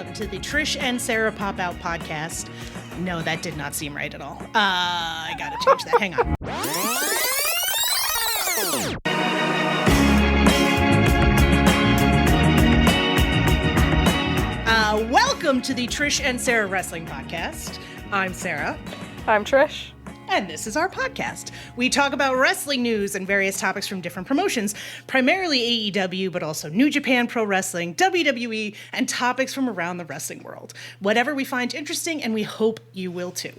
Welcome to the Trish and Sarah Pop Out podcast. No, that did not seem right at all. I gotta change that. Hang on. Welcome to the Trish and Sarah Wrestling Podcast. I'm Sarah. I'm Trish. And this is our podcast. We talk about wrestling news and various topics from different promotions, primarily AEW, but also New Japan Pro Wrestling, WWE, and topics from around the wrestling world. Whatever we find interesting, and we hope you will too.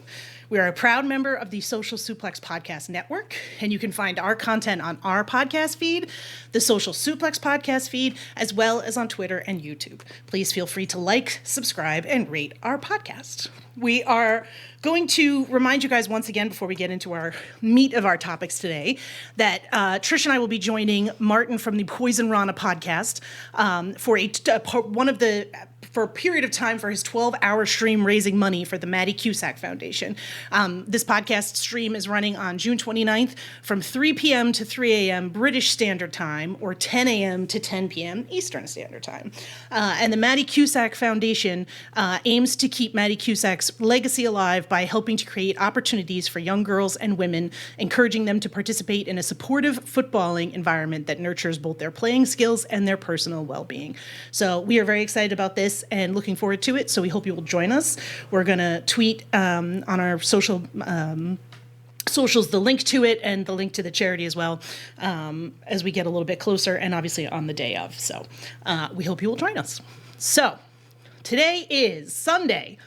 We are a proud member of the Social Suplex Podcast Network, and you can find our content on our podcast feed, the Social Suplex Podcast feed, as well as on Twitter and YouTube. Please feel free to like, subscribe, and rate our podcast. We are going to remind you guys once again before we get into our meat of our topics today that Trish and I will be joining Martin from the Poison Rana podcast for a period of time for his 12-hour stream raising money for the Maddie Cusack Foundation. This podcast stream is running on June 29th from 3 p.m. to 3 a.m. British Standard Time or 10 a.m. to 10 p.m. Eastern Standard Time. And the Maddie Cusack Foundation aims to keep Maddie Cusack's legacy alive by helping to create opportunities for young girls and women, encouraging them to participate in a supportive footballing environment that nurtures both their playing skills and their personal well-being. So we are very excited about this and looking forward to it. So we hope you will join us. We're going to tweet on our socials the link to it and the link to the charity as well as we get a little bit closer and obviously on the day of. So we hope you will join us. So today is Sunday,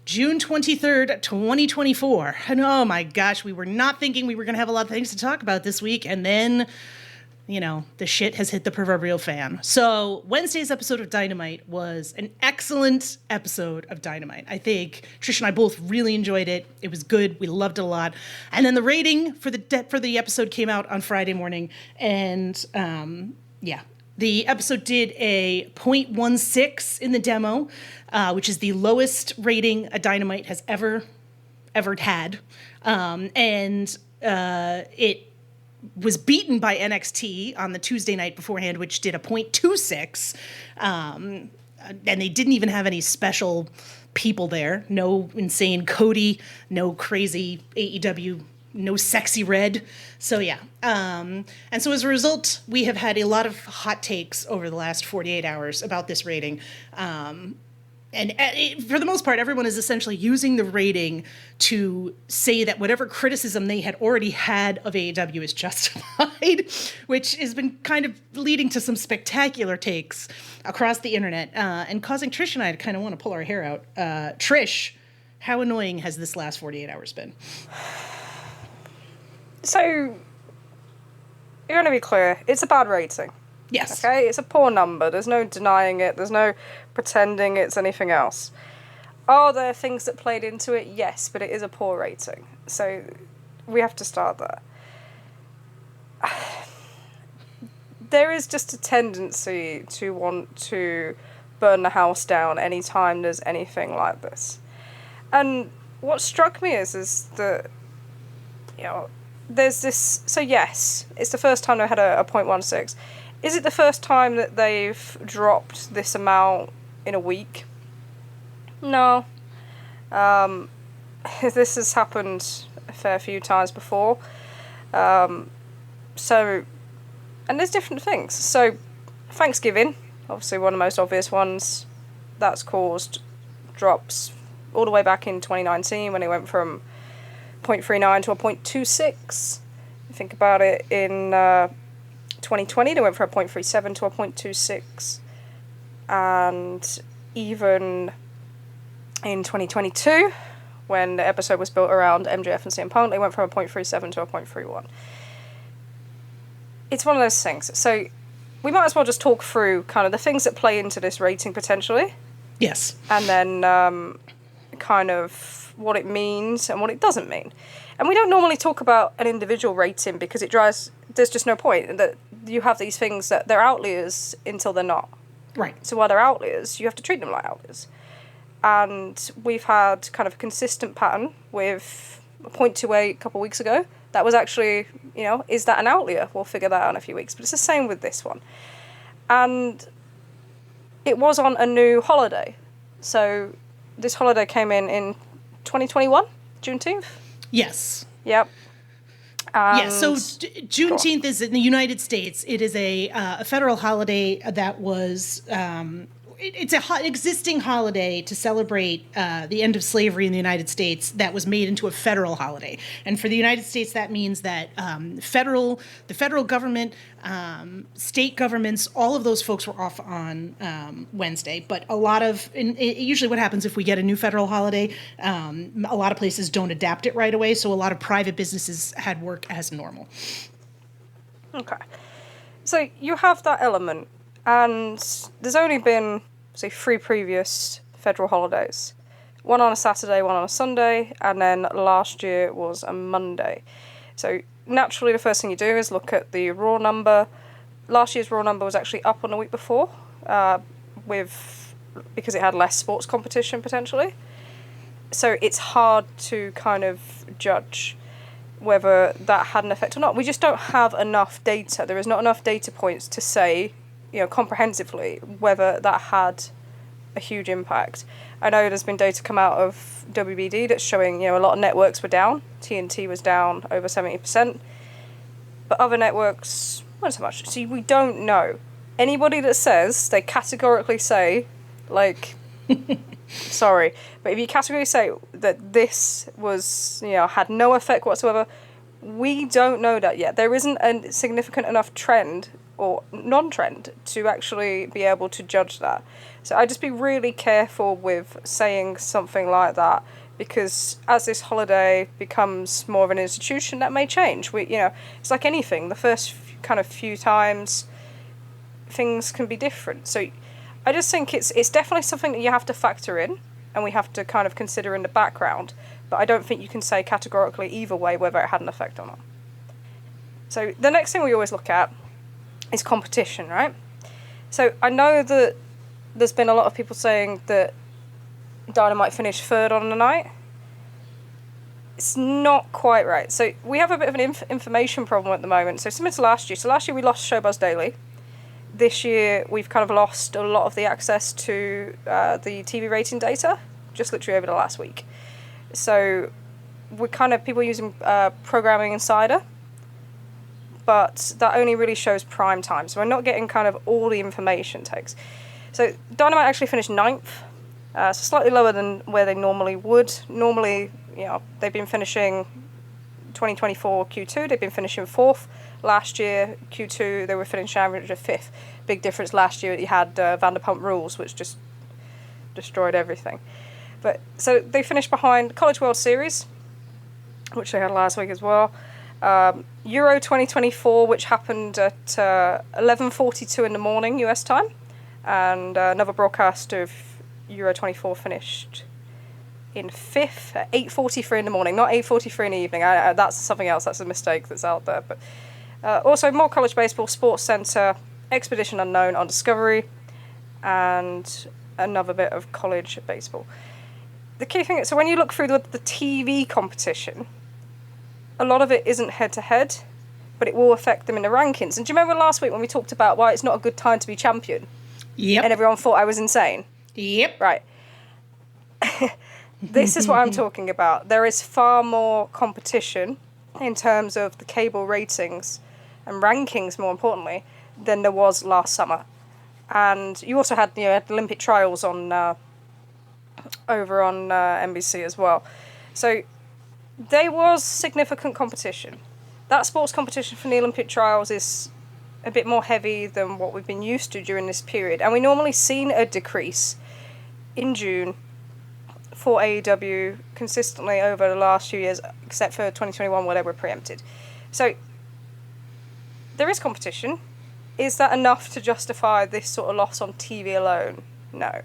June 23rd, 2024. And oh my gosh, we were not thinking we were going to have a lot of things to talk about this week. And then, you know, the shit has hit the proverbial fan. So Wednesday's episode of Dynamite was an excellent episode of Dynamite. I think Trish and I both really enjoyed it. It was good. We loved it a lot. And then the rating for the episode came out on Friday morning. And the episode did a 0.16 in the demo, which is the lowest rating a Dynamite has ever had. It was beaten by NXT on the Tuesday night beforehand, which did a 0.26. And they didn't even have any special people there. No insane Cody, no crazy AEW, no sexy Red. So yeah. And so as a result, we have had a lot of hot takes over the last 48 hours about this rating. And for the most part, everyone is essentially using the rating to say that whatever criticism they had already had of AEW is justified, which has been kind of leading to some spectacular takes across the internet and causing Trish and I to kind of want to pull our hair out. Trish, how annoying has this last 48 hours been? So, you're going to be clear, it's a bad rating. Yes. Okay, it's a poor number. There's no denying it. There's no pretending it's anything else. Are there things that played into it? Yes, but it is a poor rating. So we have to start there. There is just a tendency to want to burn the house down anytime there's anything like this. And what struck me is that, you know, there's this... So yes, it's the first time they had a 0.16. Is it the first time that they've dropped this amount in a week? No. This has happened a fair few times before. And there's different things. So, Thanksgiving, obviously one of the most obvious ones, that's caused drops all the way back in 2019 when it went from 0.39 to a 0.26. You think about it in... 2020, they went from a 0.37 to a 0.26, and even in 2022, when the episode was built around MJF and CM Punk, they went from a 0.37 to a 0.31. It's one of those things. So we might as well just talk through kind of the things that play into this rating potentially. Yes. And then kind of what it means and what it doesn't mean. And we don't normally talk about an individual rating because there's just no point. That you have these things that they're outliers until they're not. Right. So while they're outliers, you have to treat them like outliers. And we've had kind of a consistent pattern with a 0.28 a couple of weeks ago. That was actually, you know, is that an outlier? We'll figure that out in a few weeks. But it's the same with this one. And it was on a new holiday. So this holiday came in 2021, Juneteenth? Yes. Yep. Yes, so Juneteenth is in the United States. It is a federal holiday that was it's a existing holiday to celebrate the end of slavery in the United States that was made into a federal holiday. And for the United States, that means that the federal government, state governments, all of those folks were off on Wednesday. But usually what happens if we get a new federal holiday, a lot of places don't adapt it right away. So a lot of private businesses had work as normal. Okay. So you have that element, and there's only been, say, 3 previous federal holidays. One on a Saturday, one on a Sunday, and then last year was a Monday. So naturally, the first thing you do is look at the raw number. Last year's raw number was actually up on the week before, because it had less sports competition potentially. So it's hard to kind of judge whether that had an effect or not. We just don't have enough data. There is not enough data points to say, comprehensively, whether that had a huge impact. I know there's been data come out of WBD that's showing, a lot of networks were down. TNT was down over 70%. But other networks, not so much. See, we don't know. Anybody that says, they categorically say, sorry, but if you categorically say that this was, had no effect whatsoever, we don't know that yet. There isn't a significant enough trend or non-trend to actually be able to judge that. So I'd just be really careful with saying something like that, because as this holiday becomes more of an institution, that may change. It's like anything. The first few times, things can be different. So I just think it's definitely something that you have to factor in, and we have to kind of consider in the background. But I don't think you can say categorically either way whether it had an effect or not. So the next thing we always look at is competition, right? So I know that there's been a lot of people saying that Dynamite finished 3rd on the night. It's not quite right. So we have a bit of an information problem at the moment. So similar to last year. So last year we lost Showbuzz Daily. This year we've kind of lost a lot of the access to the TV rating data, just literally over the last week. So we're people using Programming Insider, but that only really shows prime time. So we're not getting kind of all the information takes. So Dynamite actually finished 9th, so slightly lower than where they normally would. Normally, they've been finishing 2024 Q2, they've been finishing 4th. Last year, Q2, they were finishing average of 5th. Big difference last year, you had Vanderpump Rules, which just destroyed everything. But so they finished behind College World Series, which they had last week as well. Euro 2024, which happened at 11:42 in the morning US time, and another broadcast of Euro 24 finished in 5th at 8:43 in the morning, not 8:43 in the evening. That's something else. That's a mistake that's out there. But also more college baseball, Sports Center, Expedition Unknown on Discovery, and another bit of college baseball. The key thing is, so when you look through the TV competition, a lot of it isn't head-to-head, but it will affect them in the rankings. And do you remember last week when we talked about why it's not a good time to be champion? Yep. And everyone thought I was insane? Yep. Right. This is what I'm talking about. There is far more competition in terms of the cable ratings and rankings, more importantly, than there was last summer. And you also had, had Olympic trials on over on NBC as well. So there was significant competition. That sports competition from the Olympic trials is a bit more heavy than what we've been used to during this period. And we normally seen a decrease in June for AEW consistently over the last few years, except for 2021 where they were preempted. So there is competition. Is that enough to justify this sort of loss on TV alone? No.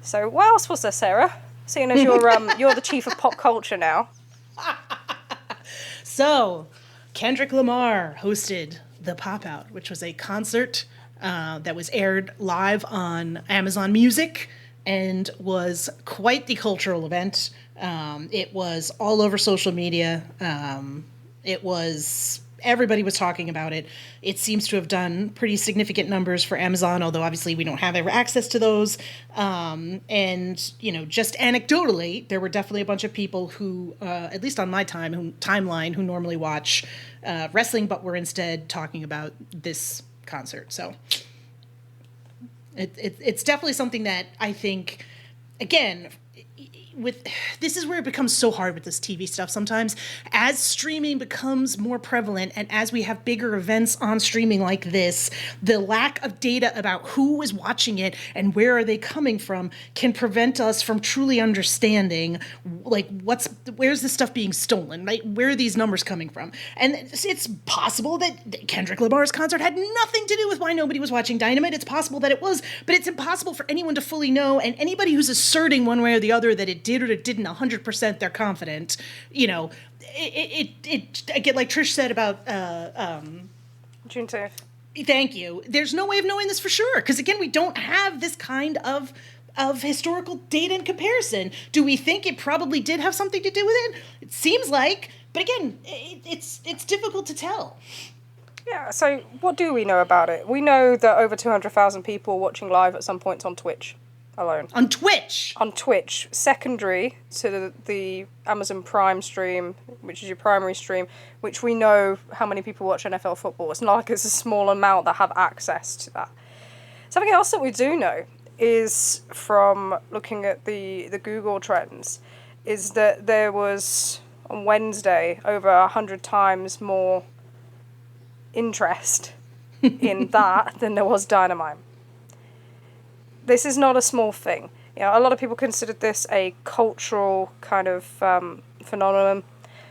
So what else was there, Sarah? Seeing as you're the chief of pop culture now. So, Kendrick Lamar hosted the Pop Out, which was a concert that was aired live on Amazon Music and was quite the cultural event. It was all over social media. It was everybody was talking about it. It seems to have done pretty significant numbers for Amazon, although obviously we don't have ever access to those. And, you know, just anecdotally, there were definitely a bunch of people who, at least on my timeline, who normally watch wrestling, but were instead talking about this concert. So it's definitely something that I think, again, this is where it becomes so hard with this TV stuff sometimes. As streaming becomes more prevalent and as we have bigger events on streaming like this, the lack of data about who is watching it and where are they coming from can prevent us from truly understanding, like, where's this stuff being stolen, right? Where are these numbers coming from? And it's possible that Kendrick Lamar's concert had nothing to do with why nobody was watching Dynamite. It's possible that it was, but it's impossible for anyone to fully know, and anybody who's asserting one way or the other that it did or it didn't 100% they're confident, you know, I get, like Trish said about Juneteenth. Thank you. There's no way of knowing this for sure because, again, we don't have this kind of historical data in comparison. Do we think it probably did have something to do with it? It seems like, but again, it's difficult to tell. Yeah, so what do we know about it? We know that over 200,000 people watching live at some points on Twitch alone. On Twitch? On Twitch, secondary to the Amazon Prime stream, which is your primary stream, which we know how many people watch NFL football. It's not like it's a small amount that have access to that. Something else that we do know is from looking at the Google trends is that there was, on Wednesday, over 100 times more interest in that than there was Dynamite. This is not a small thing. You know, a lot of people considered this a cultural kind of phenomenon,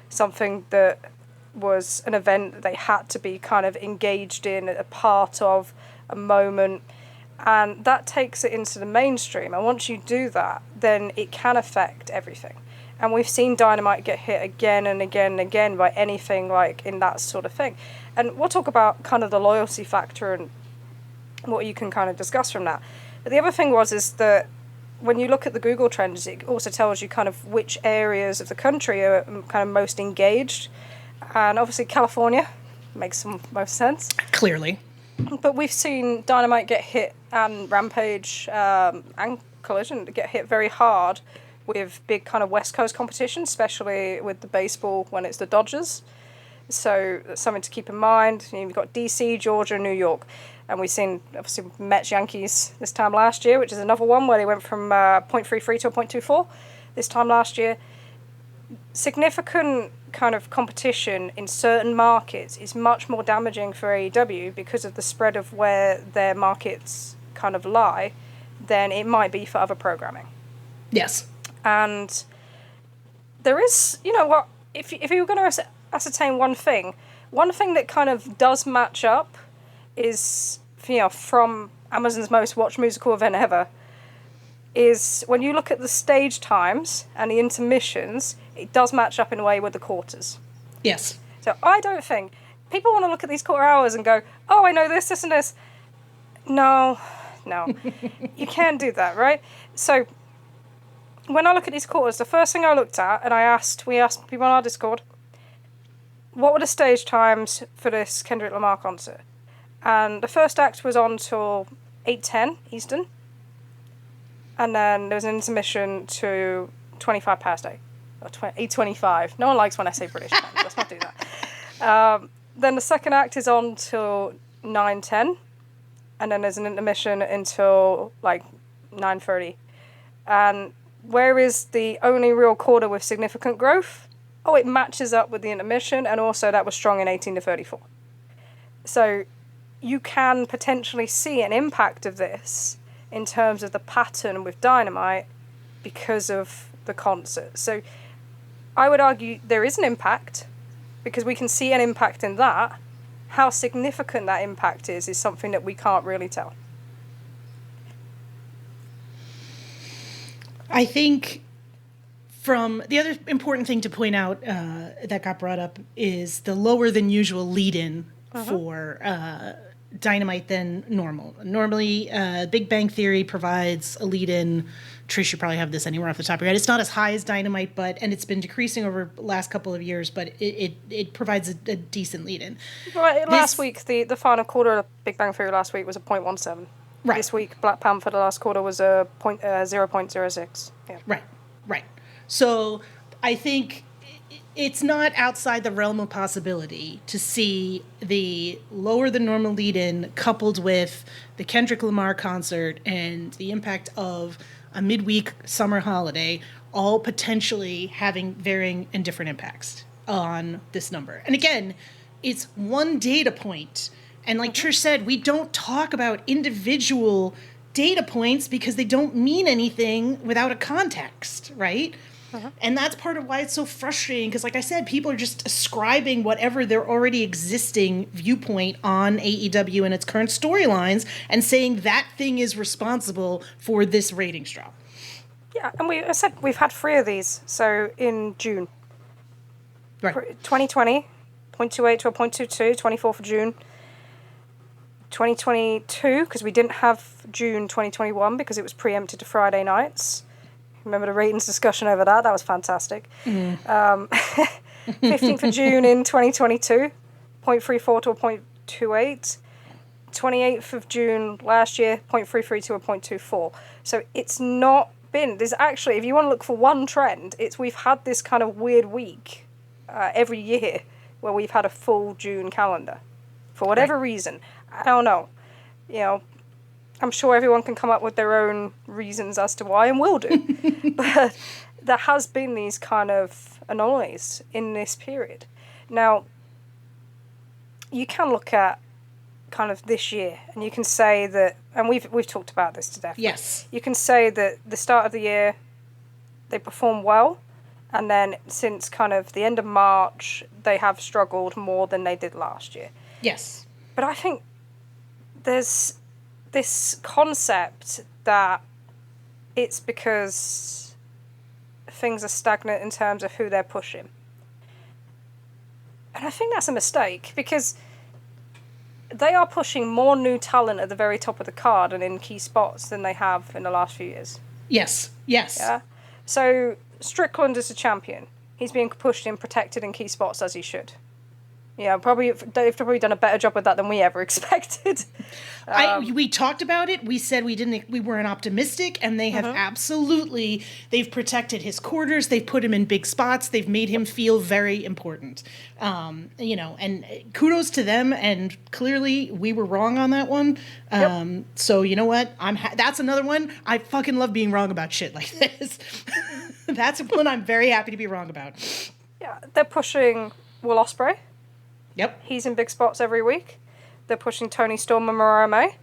something that was an event that they had to be kind of engaged in, a part of, a moment, and that takes it into the mainstream. And once you do that, then it can affect everything. And we've seen Dynamite get hit again and again and again by anything like in that sort of thing. And we'll talk about kind of the loyalty factor and what you can kind of discuss from that. But the other thing is that when you look at the Google trends, it also tells you kind of which areas of the country are kind of most engaged. And obviously California makes most sense. Clearly. But we've seen Dynamite get hit and Rampage and Collision get hit very hard with big kind of West Coast competition, especially with the baseball when it's the Dodgers. So that's something to keep in mind. You know, you've got DC, Georgia, New York. And we've seen, obviously, Mets Yankees this time last year, which is another one where they went from 0.33 to a 0.24 this time last year. Significant kind of competition in certain markets is much more damaging for AEW because of the spread of where their markets kind of lie than it might be for other programming. Yes. And there is, you know what, if you were going to ascertain one thing that kind of does match up is, you know, from Amazon's most watched musical event ever, is when you look at the stage times and the intermissions, it does match up in a way with the quarters. Yes. So I don't think people want to look at these quarter hours and go, oh, I know this and this. No, you can't do that, right? So when I look at these quarters, the first thing I looked at, and we asked people on our Discord, what were the stage times for this Kendrick Lamar concert? And the first act was on till 8:10 Eastern. And then there was an intermission to 25 past 8. Or 8:25. No one likes when I say British time. Let's not do that. Then the second act is on till 9:10. And then there's an intermission until like 9:30. And where is the only real quarter with significant growth? Oh, it matches up with the intermission. And also that was strong in 18 to 34. So you can potentially see an impact of this in terms of the pattern with Dynamite because of the concert. So I would argue there is an impact because we can see an impact in that. How significant that impact is something that we can't really tell. I think from the other important thing to point out that got brought up is the lower than usual lead-in for Dynamite than normal. Normally, Big Bang Theory provides a lead-in. Trish, you probably have this anywhere off the top of your head. It's not as high as Dynamite, and it's been decreasing over the last couple of years, but it provides a decent lead-in. Right, last week, the final quarter of Big Bang Theory last week was a 0.17. Right. This week, Black Panther, the last quarter was a 0.06. Yeah. Right. So I think it's not outside the realm of possibility to see the lower than normal lead-in coupled with the Kendrick Lamar concert and the impact of a midweek summer holiday all potentially having varying and different impacts on this number. And again, it's one data point. And like Trish said, we don't talk about individual data points because they don't mean anything without a context, right? And that's part of why it's so frustrating because, like I said, people are just ascribing whatever their already existing viewpoint on AEW and its current storylines and saying that thing is responsible for this ratings drop. Yeah, and I said we've had 3 of these. So in June, Right. 2020, 0.28 to a 0.22, 24th of June. 2022, because we didn't have June 2021 because it was preempted to Friday nights. Remember the ratings discussion over that? That was fantastic. 15th of June in 2022, 0.34 to a 0.28. 28th of June last year, 0.33 to a 0.24. So it's not been, there's actually, if you want to look for one trend, it's we've had this kind of weird week every year where we've had a full June calendar. For whatever reason. I don't know. You know, I'm sure everyone can come up with their own reasons as to why, and will do. But there has been these kind of anomalies in this period. Now, you can look at kind of this year, and you can say that, and we've talked about this to death. Yes. You can say that the start of the year, they performed well, and then since kind of the end of March, they have struggled more than they did last year. Yes. But I think there's this concept that it's because things are stagnant in terms of who they're pushing. And I think that's a mistake because they are pushing more new talent at the very top of the card and in key spots than they have in the last few years. Yes. Yeah. So Strickland is a champion. He's being pushed and protected in key spots as he should. Yeah, they've probably done a better job with that than we ever expected. We talked about it. We said we weren't optimistic, and they have they've protected his quarters. They've put him in big spots. They've made him feel very important. And kudos to them. And clearly, we were wrong on that one. So you know what? That's another one. I fucking love being wrong about shit like this. That's one I'm very happy to be wrong about. Yeah, they're pushing Will Ospreay. Yep. He's in big spots every week. They're pushing Tony Storm and Mariah May.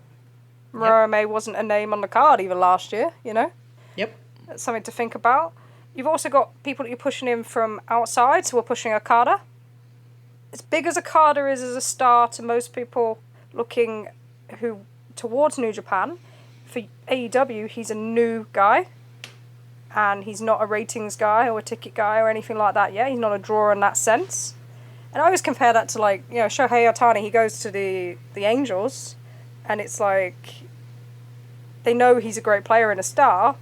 Mariah May wasn't a name on the card even last year, you know? Yep. That's something to think about. You've also got people that you're pushing in from outside, so we're pushing Okada. As big as Okada is as a star to most people looking towards New Japan, for AEW, he's a new guy. And he's not a ratings guy or a ticket guy or anything like that yet. He's not a draw in that sense. And I always compare that to, like, you know, Shohei Ohtani. He goes to the Angels, and it's like they know he's a great player and a star,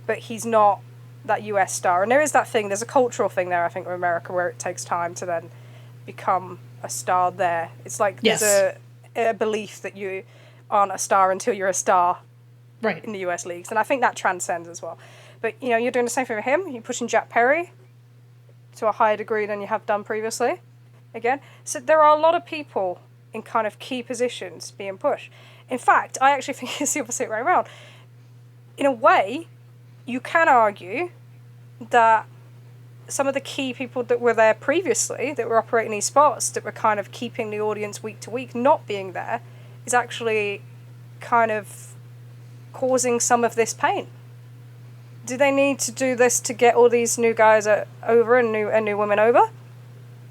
but he's not that US star. And there is that thing, there's a cultural thing there, I think, with America, where it takes time to then become a star there. It's like there's a belief that you aren't a star until you're a star in the US leagues. And I think that transcends as well. But, you know, you're doing the same thing with him. You're pushing Jack Perry to a higher degree than you have done previously. Again. So there are a lot of people in kind of key positions being pushed. In fact, I actually think it's the opposite way around. In a way, you can argue that some of the key people that were there previously, that were operating these spots, that were kind of keeping the audience week to week, not being there, is actually kind of causing some of this pain. Do they need to do this to get all these new guys over and new women over?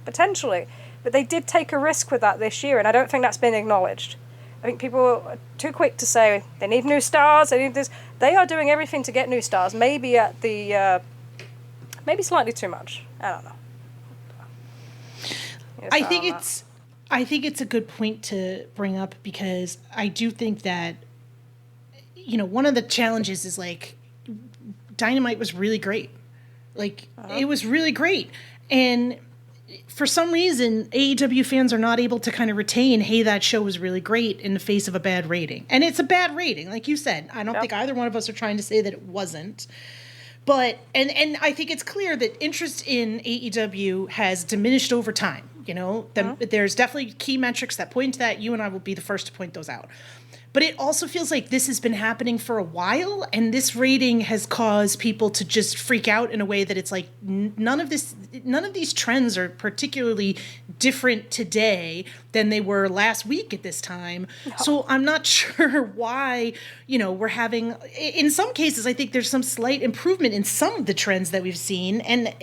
Potentially. But they did take a risk with that this year, and I don't think that's been acknowledged. I think people are too quick to say they need new stars, they need this. They are doing everything to get new stars, maybe at the maybe slightly too much. I don't know. I think it's a good point to bring up because I do think that, one of the challenges is like Dynamite was really great. Like, it was really great. And for some reason, AEW fans are not able to kind of retain, hey, that show was really great in the face of a bad rating. And it's a bad rating, like you said. I don't think either one of us are trying to say that it wasn't. But, and I think it's clear that interest in AEW has diminished over time. There's definitely key metrics that point to that. You and I will be the first to point those out. But it also feels like this has been happening for a while, and this rating has caused people to just freak out in a way that it's like none of these trends are particularly different today than they were last week at this time. No. So I'm not sure why, we're having, in some cases, I think there's some slight improvement in some of the trends that we've seen. And,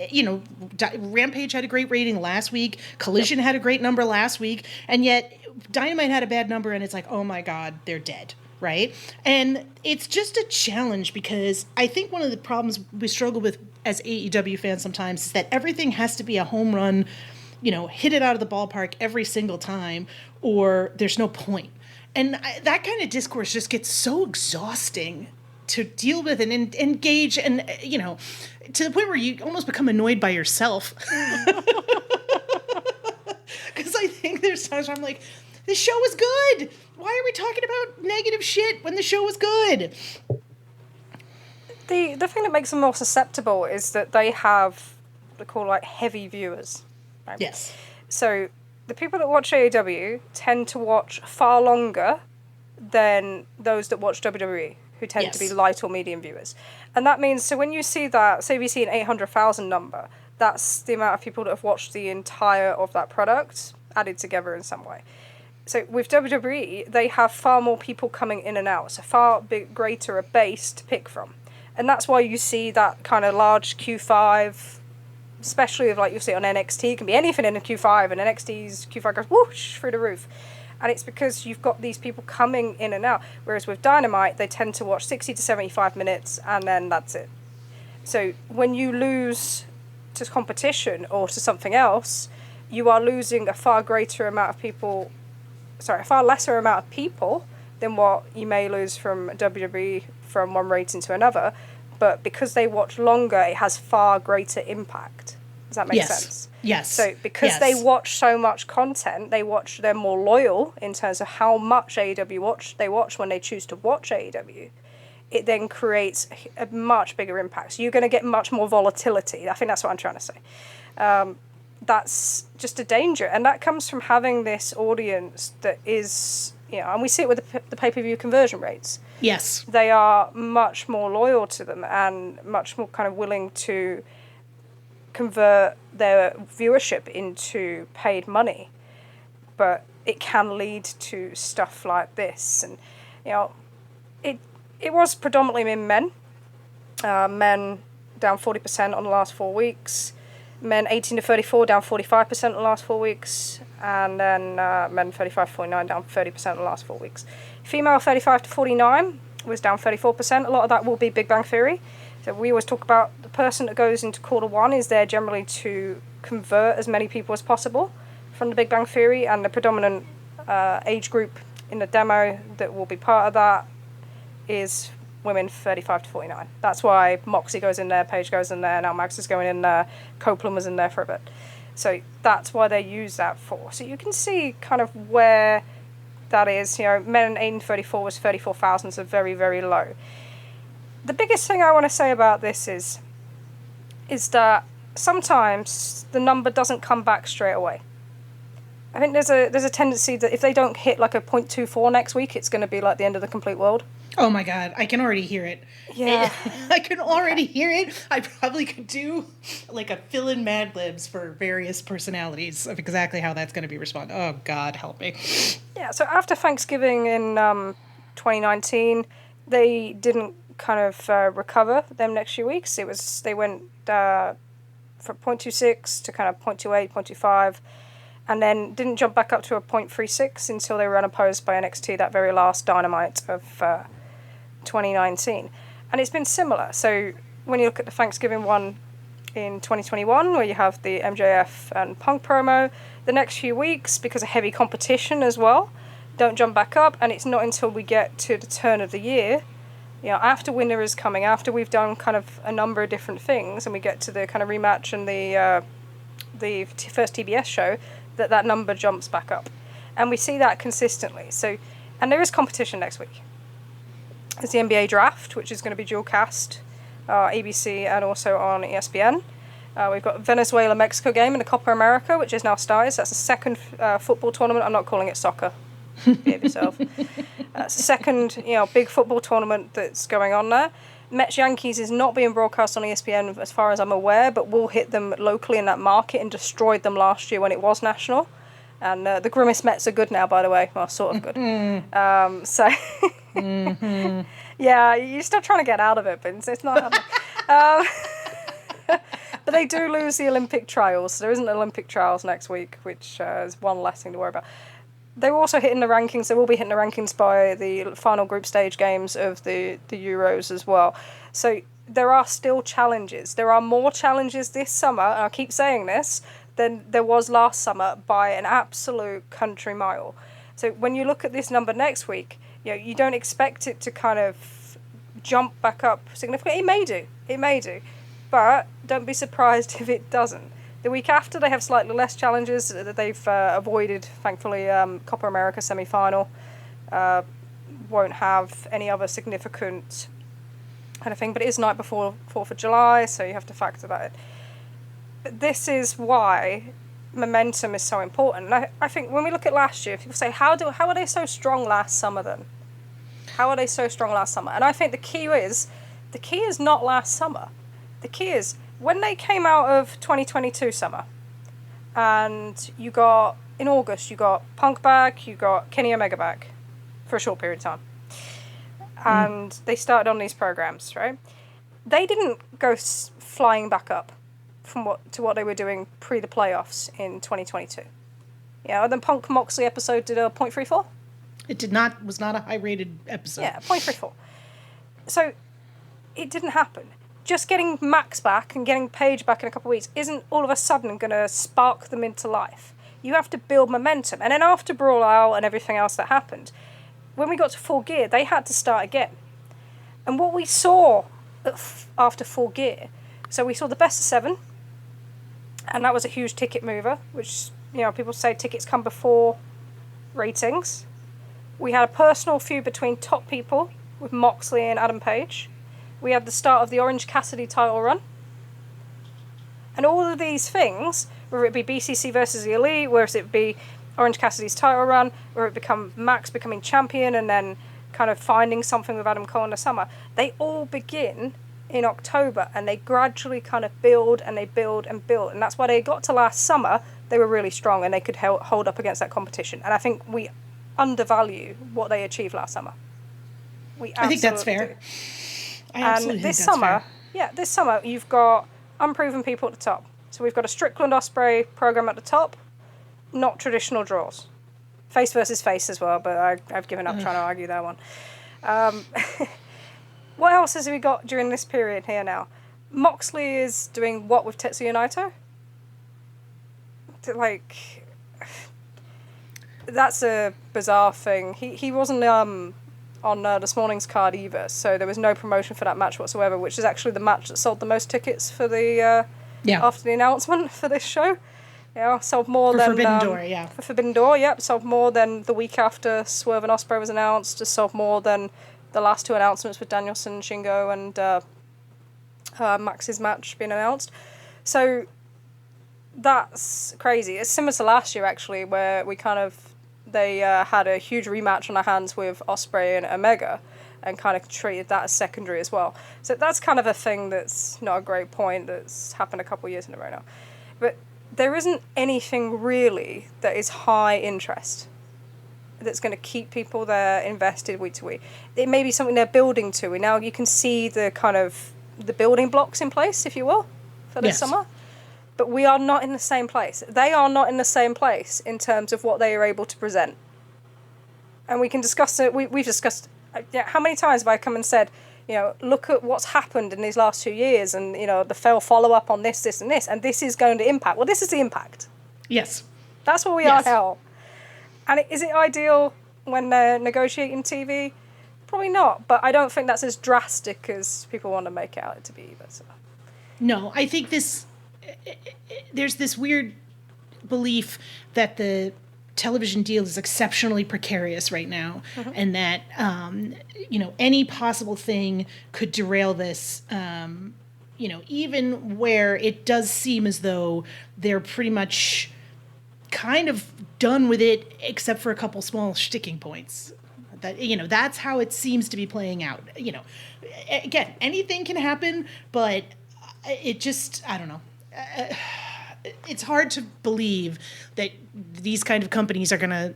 Rampage had a great rating last week. Collision had a great number last week. And yet Dynamite had a bad number, and it's like, oh my God, they're dead, right? And it's just a challenge because I think one of the problems we struggle with as AEW fans sometimes is that everything has to be a home run, hit it out of the ballpark every single time, or there's no point. And that kind of discourse just gets so exhausting to deal with and engage, and, to the point where you almost become annoyed by yourself. Because I think there's times where I'm like, the show was good. Why are we talking about negative shit when the show was good? The thing that makes them more susceptible is that they have what they call like heavy viewers. Right? Yes. So the people that watch AEW tend to watch far longer than those that watch WWE, who tend to be light or medium viewers. And that means, so when you see that, say we see an 800,000 number, that's the amount of people that have watched the entire of that product added together in some way. So with WWE, they have far more people coming in and out, so far greater a base to pick from. And that's why you see that kind of large Q5, especially if like you'll see on NXT, it can be anything in a Q5, and NXT's Q5 goes whoosh through the roof. And it's because you've got these people coming in and out. Whereas with Dynamite, they tend to watch 60 to 75 minutes, and then that's it. So when you lose to competition or to something else, you are losing a far lesser amount of people than what you may lose from WWE from one rating to another. But because they watch longer, it has far greater impact. Does that make sense? Yes. So because they watch so much content, they're more loyal in terms of how much AEW they watch when they choose to watch AEW. It then creates a much bigger impact. So you're going to get much more volatility. I think that's what I'm trying to say. That's just a danger. And that comes from having this audience that is, and we see it with the pay-per-view conversion rates. Yes. They are much more loyal to them and much more kind of willing to convert their viewership into paid money. But it can lead to stuff like this. And, it was predominantly in men. Men down 40% on the last 4 weeks. Men 18 to 34 down 45% in the last 4 weeks. And then men 35 to 49 down 30% in the last 4 weeks. Female 35 to 49 was down 34%. A lot of that will be Big Bang Theory. So we always talk about the person that goes into quarter one is there generally to convert as many people as possible from the Big Bang Theory, and the predominant age group in the demo that will be part of that is women 35 to 49. That's why Moxie goes in there, Paige goes in there, now Max is going in there, Copeland was in there for a bit. So that's why they use that for. So you can see kind of where that is. Men 18 to 34 was 34,000, so very, very low. The biggest thing I want to say about this is that sometimes the number doesn't come back straight away. I think there's a tendency that if they don't hit like a 0.24 next week, it's going to be like the end of the complete world. Oh my God, I can already hear it. Yeah. I can already hear it. I probably could do like a fill-in Mad Libs for various personalities of exactly how that's going to be responded. Oh God, help me. Yeah, so after Thanksgiving in 2019, they didn't kind of recover them next few weeks. They went from 0.26 to kind of 0.28, 0.25, and then didn't jump back up to a 0.36 until they were unopposed by NXT, that very last Dynamite of 2019. And it's been similar. So when you look at the Thanksgiving one in 2021, where you have the MJF and Punk promo, the next few weeks, because of heavy competition as well, don't jump back up. And it's not until we get to the turn of the year, after winter is coming, after we've done kind of a number of different things, and we get to the kind of rematch and the first TBS show, that number jumps back up. And we see that consistently. So, and there is competition next week. There's the NBA draft, which is going to be dual cast, ABC and also on ESPN. We've got Venezuela-Mexico game in the Copa America, which is now started. So that's the second football tournament. I'm not calling it soccer. Behave yourself. It's the second, big football tournament that's going on there. Mets-Yankees is not being broadcast on ESPN as far as I'm aware, but will hit them locally in that market and destroyed them last year when it was national. And the Grimace Mets are good now, by the way. Well, sort of good. Yeah, you're still trying to get out of it, but it's not happening. But they do lose the Olympic trials. So there isn't Olympic trials next week, which is one less thing to worry about. They're also hitting the rankings. They will be hitting the rankings by the final group stage games of the Euros as well. So there are still challenges. There are more challenges this summer, and I keep saying this, than there was last summer by an absolute country mile. So when you look at this number next week, you don't expect it to kind of jump back up significantly. It may do, but don't be surprised if it doesn't. The week after, they have slightly less challenges that they've avoided, thankfully. Copa America semi-final won't have any other significant kind of thing, but it is night before 4th of July, so you have to factor that in. But this is why momentum is so important. And I think when we look at last year, people say, how are they so strong last summer then? How are they so strong last summer? And I think the key is not last summer. The key is when they came out of 2022 summer, and in August, you got Punk back, you got Kenny Omega back for a short period of time. And they started on these programs, right? They didn't go flying back up from what they were doing pre the playoffs in 2022. And then Punk Moxley episode did a 0.34. It was not a high rated episode. Yeah, 0.34. So it didn't happen. Just getting Max back and getting Paige back in a couple of weeks isn't all of a sudden going to spark them into life. You have to build momentum. And then after Brawl Out and everything else that happened, when we got to Full Gear, they had to start again. And what we saw after Full Gear, so we saw the best of 7, and that was a huge ticket mover, which, people say tickets come before ratings. We had a personal feud between top people with Moxley and Adam Page. We had the start of the Orange Cassidy title run. And all of these things, whether it be BCC versus the Elite, whether it be Orange Cassidy's title run, or it become Max becoming champion and then kind of finding something with Adam Cole in the summer, they all begin in October and they gradually kind of build and they build and build. And that's why they got to last summer, they were really strong and they could hold up against that competition. And I think we undervalue what they achieved last summer. I think that's fair. Do. I absolutely and think that's fair. This summer you've got unproven people at the top. So we've got a Strickland Ospreay program at the top, not traditional draws. Face versus face as well, but I've given up trying to argue that one. What else has we got during this period here now? Moxley is doing what with Tetsuya Naito? That's a bizarre thing. He wasn't on this morning's card either, so there was no promotion for that match whatsoever, which is actually the match that sold the most tickets for the after the announcement for this show. Sold more than Forbidden Door, for Forbidden Door. Sold more than the week after Swerve and Ospreay was announced. Just sold more than the last 2 announcements with Danielson, Shingo, and Max's match being announced. So that's crazy. It's similar to last year actually, where they had a huge rematch on their hands with Ospreay and Omega and kind of treated that as secondary as well. So that's kind of a thing that's not a great point that's happened a couple of years in a row now. But there isn't anything really that is high interest that's going to keep people there invested week to week. It may be something they're building to. And now you can see the kind of the building blocks in place, if you will, for this summer. But we are not in the same place. They are not in the same place in terms of what they are able to present. And we can discuss it. We've discussed, how many times have I come and said, look at what's happened in these last 2 years and, the follow-up on this, and this is going to impact. Well, this is the impact. Yes. That's what we are now. And is it ideal when they're negotiating TV? Probably not, but I don't think that's as drastic as people want to make it out to be either. So. No, I think there's this weird belief that the television deal is exceptionally precarious right now, and that any possible thing could derail this. Even where it does seem as though they're pretty much kind of done with it, except for a couple small sticking points. That's how it seems to be playing out. Again, anything can happen, but it just, I don't know. It's hard to believe that these kind of companies are going to,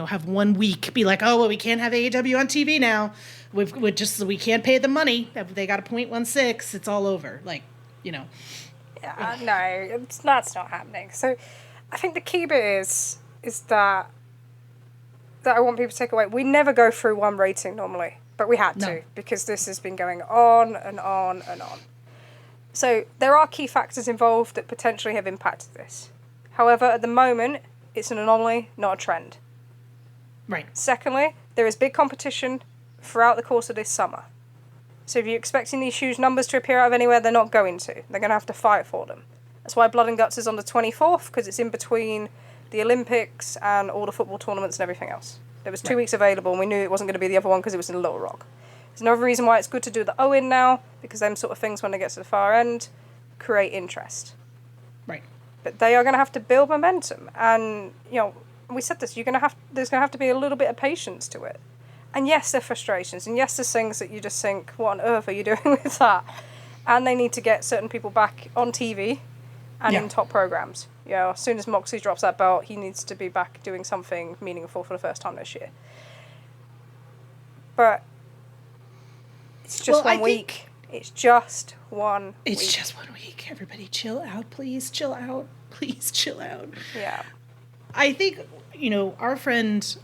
have 1 week be like, oh, well, we can't have AEW on TV now. We can't pay them money. They got a 0.16. It's all over. Yeah, no, that's not happening. So I think the key bit is that I want people to take away. We never go through one rating normally, but we had to because this has been going on and on and on. So there are key factors involved that potentially have impacted this. However, at the moment, it's an anomaly, not a trend. Right. Secondly, there is big competition throughout the course of this summer. So if you're expecting these huge numbers to appear out of anywhere, they're not going to. They're going to have to fight for them. That's why Blood and Guts is on the 24th, because it's in between the Olympics and all the football tournaments and everything else. There was 2 weeks available, and we knew it wasn't going to be the other one because it was in Little Rock. There's another reason why it's good to do the Owen now, because them sort of things, when they get to the far end, create interest. Right. But they are going to have to build momentum, and we said this. There's going to have to be a little bit of patience to it. And yes, there are frustrations, and yes, there's things that you just think, what on earth are you doing with that? And they need to get certain people back on TV and in top programs. As soon as Moxley drops that belt, he needs to be back doing something meaningful for the first time this year. But it's just 1 week. It's just 1 week. It's just 1 week. Everybody chill out, please. Chill out. Please chill out. Yeah. I think, our friend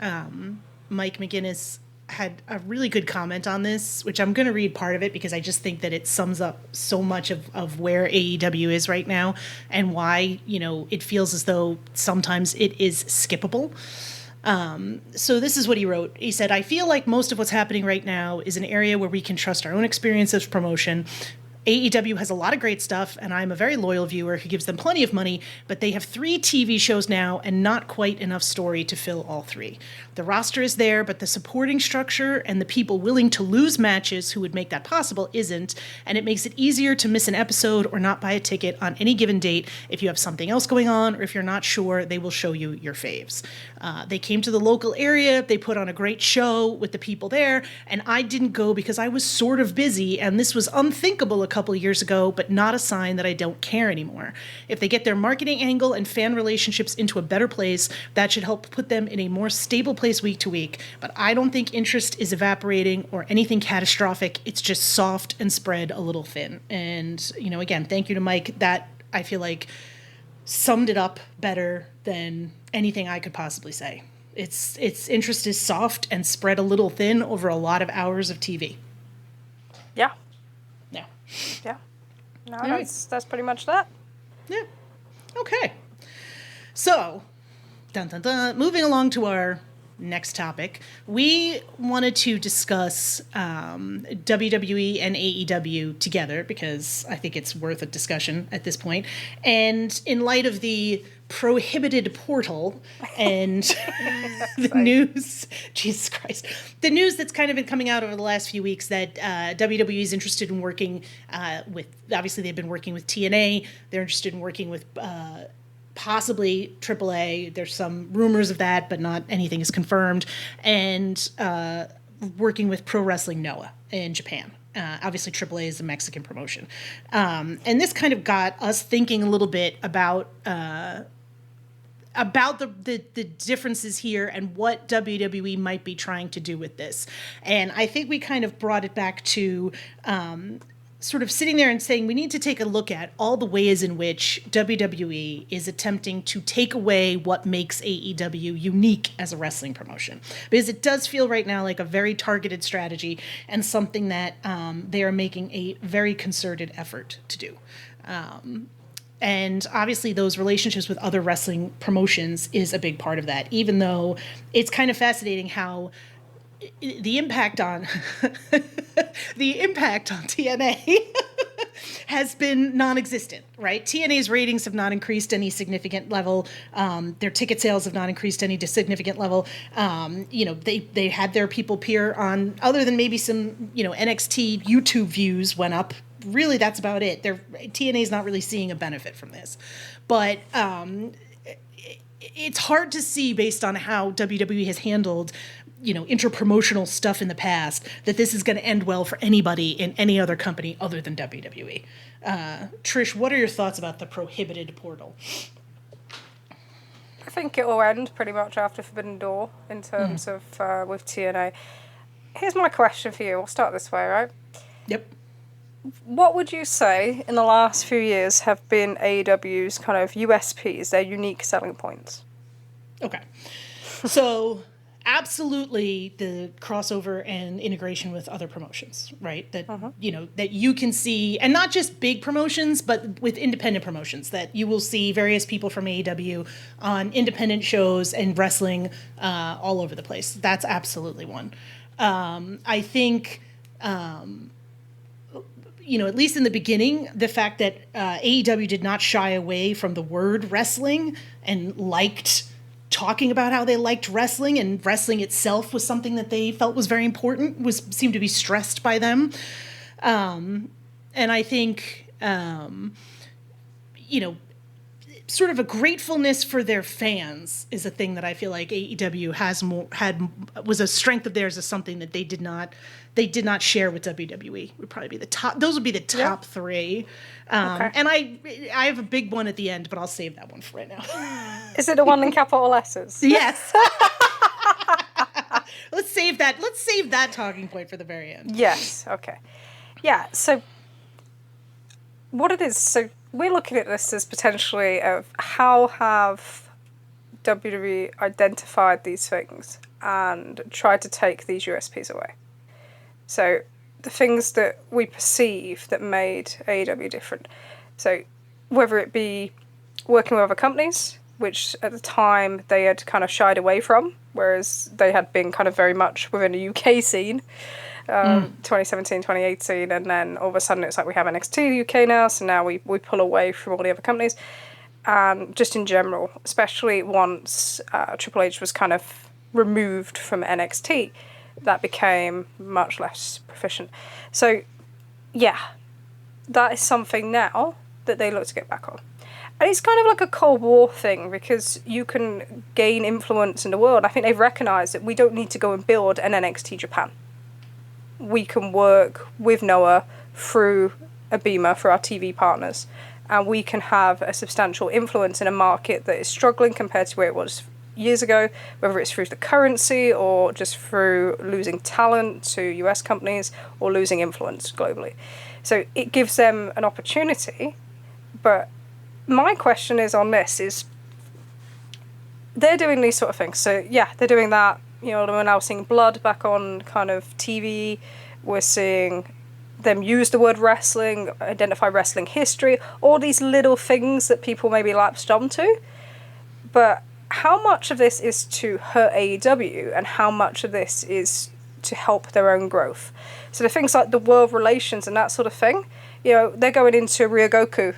Mike McGinnis had a really good comment on this, which I'm going to read part of it because I just think that it sums up so much of where AEW is right now and why, it feels as though sometimes it is skippable. So this is what he wrote. He said, I feel like most of what's happening right now is an area where we can trust our own experience of promotion. AEW has a lot of great stuff, and I'm a very loyal viewer who gives them plenty of money, but they have 3 TV shows now and not quite enough story to fill all 3. The roster is there, but the supporting structure and the people willing to lose matches who would make that possible isn't, and it makes it easier to miss an episode or not buy a ticket on any given date if you have something else going on, or if you're not sure, they will show you your faves. They came to the local area, they put on a great show with the people there, and I didn't go because I was sort of busy, and this was unthinkable a couple years ago, but not a sign that I don't care anymore. If they get their marketing angle and fan relationships into a better place, that should help put them in a more stable place week to week. But I don't think interest is evaporating or anything catastrophic. It's just soft and spread a little thin. And, again, thank you to Mike. That, I feel like, summed it up better than anything I could possibly say. Its interest is soft and spread a little thin over a lot of hours of TV. Yeah. Yeah. Yeah. No, that's pretty much that. Yeah. Okay. So, moving along to our next topic, we wanted to discuss WWE and AEW together because I think it's worth a discussion at this point. And in light of the prohibited portal and the news, Jesus Christ, the news that's kind of been coming out over the last few weeks that WWE is interested in working with, obviously they've been working with TNA, they're interested in working with possibly AAA. There's some rumors of that, but not anything is confirmed. And working with Pro Wrestling Noah in Japan. Obviously, AAA is a Mexican promotion. And this kind of got us thinking a little bit about the differences here and what WWE might be trying to do with this. And I think we kind of brought it back to sort of sitting there and saying we need to take a look at all the ways in which WWE is attempting to take away what makes AEW unique as a wrestling promotion. Because it does feel right now like a very targeted strategy and something that they are making a very concerted effort to do. And obviously those relationships with other wrestling promotions is a big part of that, even though it's kind of fascinating how the impact on the impact on TNA has been non-existent, right? TNA's ratings have not increased any significant level. Their ticket sales have not increased any significant level. They had their people appear on, other than maybe some, NXT YouTube views went up. Really, that's about it. TNA's not really seeing a benefit from this. But it's hard to see, based on how WWE has handled interpromotional stuff in the past, that this is going to end well for anybody in any other company other than WWE. Trish, what are your thoughts about the prohibited portal? I think it will end pretty much after Forbidden Door in terms of with TNA. Here's my question for you. We'll start this way, right? Yep. What would you say in the last few years have been AEW's kind of USPs, their unique selling points? Okay. So absolutely the crossover and integration with other promotions, right? That, that you can see, and not just big promotions, but with independent promotions, that you will see various people from AEW on independent shows and wrestling all over the place. That's absolutely one. I think, at least in the beginning, the fact that AEW did not shy away from the word wrestling and liked talking about how they liked wrestling, and wrestling itself was something that they felt was very important, seemed to be stressed by them. And I think, sort of a gratefulness for their fans is a thing that I feel like AEW was a strength of theirs, is something that they did not share with WWE. Would probably be the top. Those would be the top three. Okay. And I have a big one at the end, but I'll save that one for right now. Is it the one in capital letters? Yes. Let's save that talking point for the very end. Yes. Okay. Yeah. So what it is. So we're looking at this as potentially of how have WWE identified these things and tried to take these USPs away. So the things that we perceive that made AEW different. So whether it be working with other companies, which at the time they had kind of shied away from, whereas they had been kind of very much within the UK scene, 2017, 2018, and then all of a sudden it's like we have NXT UK now, so now we pull away from all the other companies. And just in general, especially once Triple H was kind of removed from NXT, that became much less proficient. So, yeah, that is something now that they look to get back on. And it's kind of like a Cold War thing, because you can gain influence in the world. I think they've recognised that we don't need to go and build an NXT Japan. We can work with Noah through a Beamer for our TV partners, and we can have a substantial influence in a market that is struggling compared to where it was years ago, whether it's through the currency or just through losing talent to US companies or losing influence globally. So it gives them an opportunity, but my question is on this is, they're doing these sort of things. So yeah, they're doing that. We're now seeing blood back on kind of TV. We're seeing them use the word wrestling, identify wrestling history, all these little things that people maybe lapsed onto. But how much of this is to hurt AEW and how much of this is to help their own growth? So the things like the world relations and that sort of thing, they're going into Ryogoku.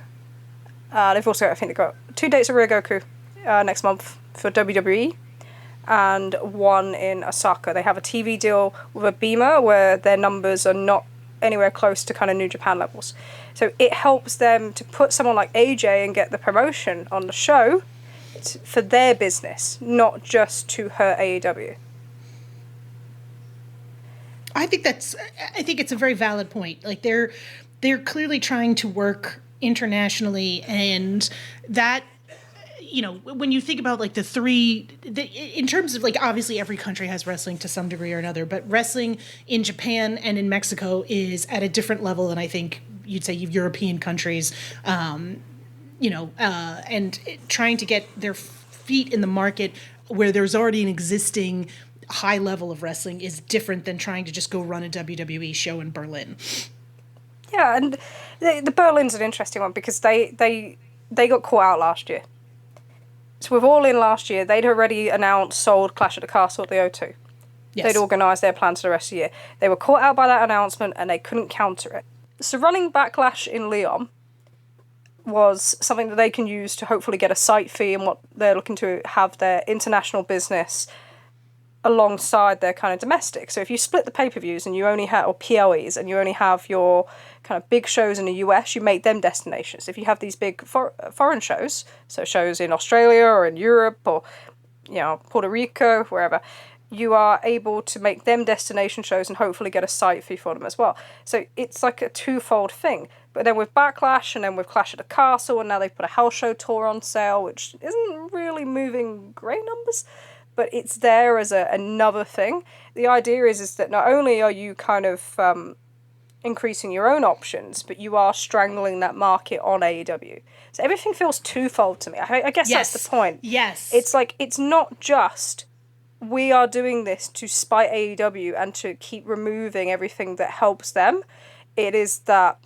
They've also, I think they've got 2 dates of Ryogoku next month for WWE, and one in Osaka. They have a TV deal with a Beamer where their numbers are not anywhere close to kind of New Japan levels. So it helps them to put someone like AJ and get the promotion on the show for their business, not just to hurt AEW. I think it's a very valid point. Like they're clearly trying to work internationally, and that, when you think about like in terms of like, obviously every country has wrestling to some degree or another, but wrestling in Japan and in Mexico is at a different level than I think you'd say European countries, and trying to get their feet in the market where there's already an existing high level of wrestling is different than trying to just go run a WWE show in Berlin. Yeah, and the Berlin's an interesting one because they they got caught out last year. So with All In last year, they'd already announced, sold Clash at the Castle at the O2. Yes. They'd organised their plans for the rest of the year. They were caught out by that announcement and they couldn't counter it. So running Backlash in Lyon was something that they can use to hopefully get a site fee, and what they're looking to have their international business alongside their kind of domestic. So if you split the pay-per-views and you only have, or PLEs, and you only have your kind of big shows in the US, you make them destinations. If you have these big foreign shows, so shows in Australia or in Europe or, you know, Puerto Rico, wherever, you are able to make them destination shows and hopefully get a site fee for them as well. So it's like a twofold thing. But then with Backlash and then with Clash at the Castle, and now they've put a house show tour on sale, which isn't really moving great numbers, but it's there as another thing. The idea is that not only are you kind of increasing your own options, but you are strangling that market on AEW. So everything feels twofold to me. I guess yes. That's the point. Yes. It's like, it's not just we are doing this to spite AEW and to keep removing everything that helps them. It is that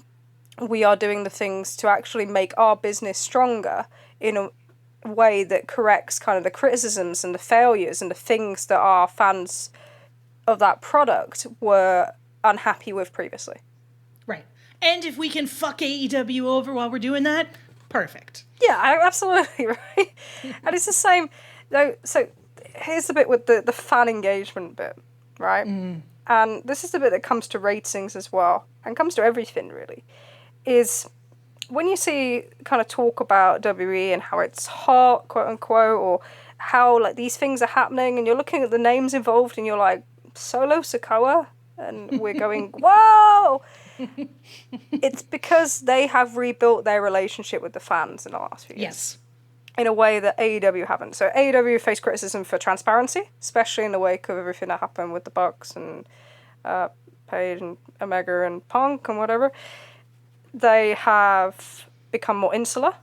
we are doing the things to actually make our business stronger in a way that corrects kind of the criticisms and the failures and the things that our fans of that product were unhappy with previously. Right. And if we can fuck AEW over while we're doing that, perfect. Yeah, absolutely, right? And it's the same, though. So here's the bit with the fan engagement bit, right? And this is the bit that comes to ratings as well, and comes to everything really, is when you see kind of talk about WWE and how it's hot, quote unquote, or how like these things are happening, and you're looking at the names involved and you're like, Solo Sikoa, and we're going, whoa! It's because they have rebuilt their relationship with the fans in the last few years. Yes. In a way that AEW haven't. So AEW faced criticism for transparency, especially in the wake of everything that happened with the Bucks and Paige and Omega and Punk and whatever. They have become more insular.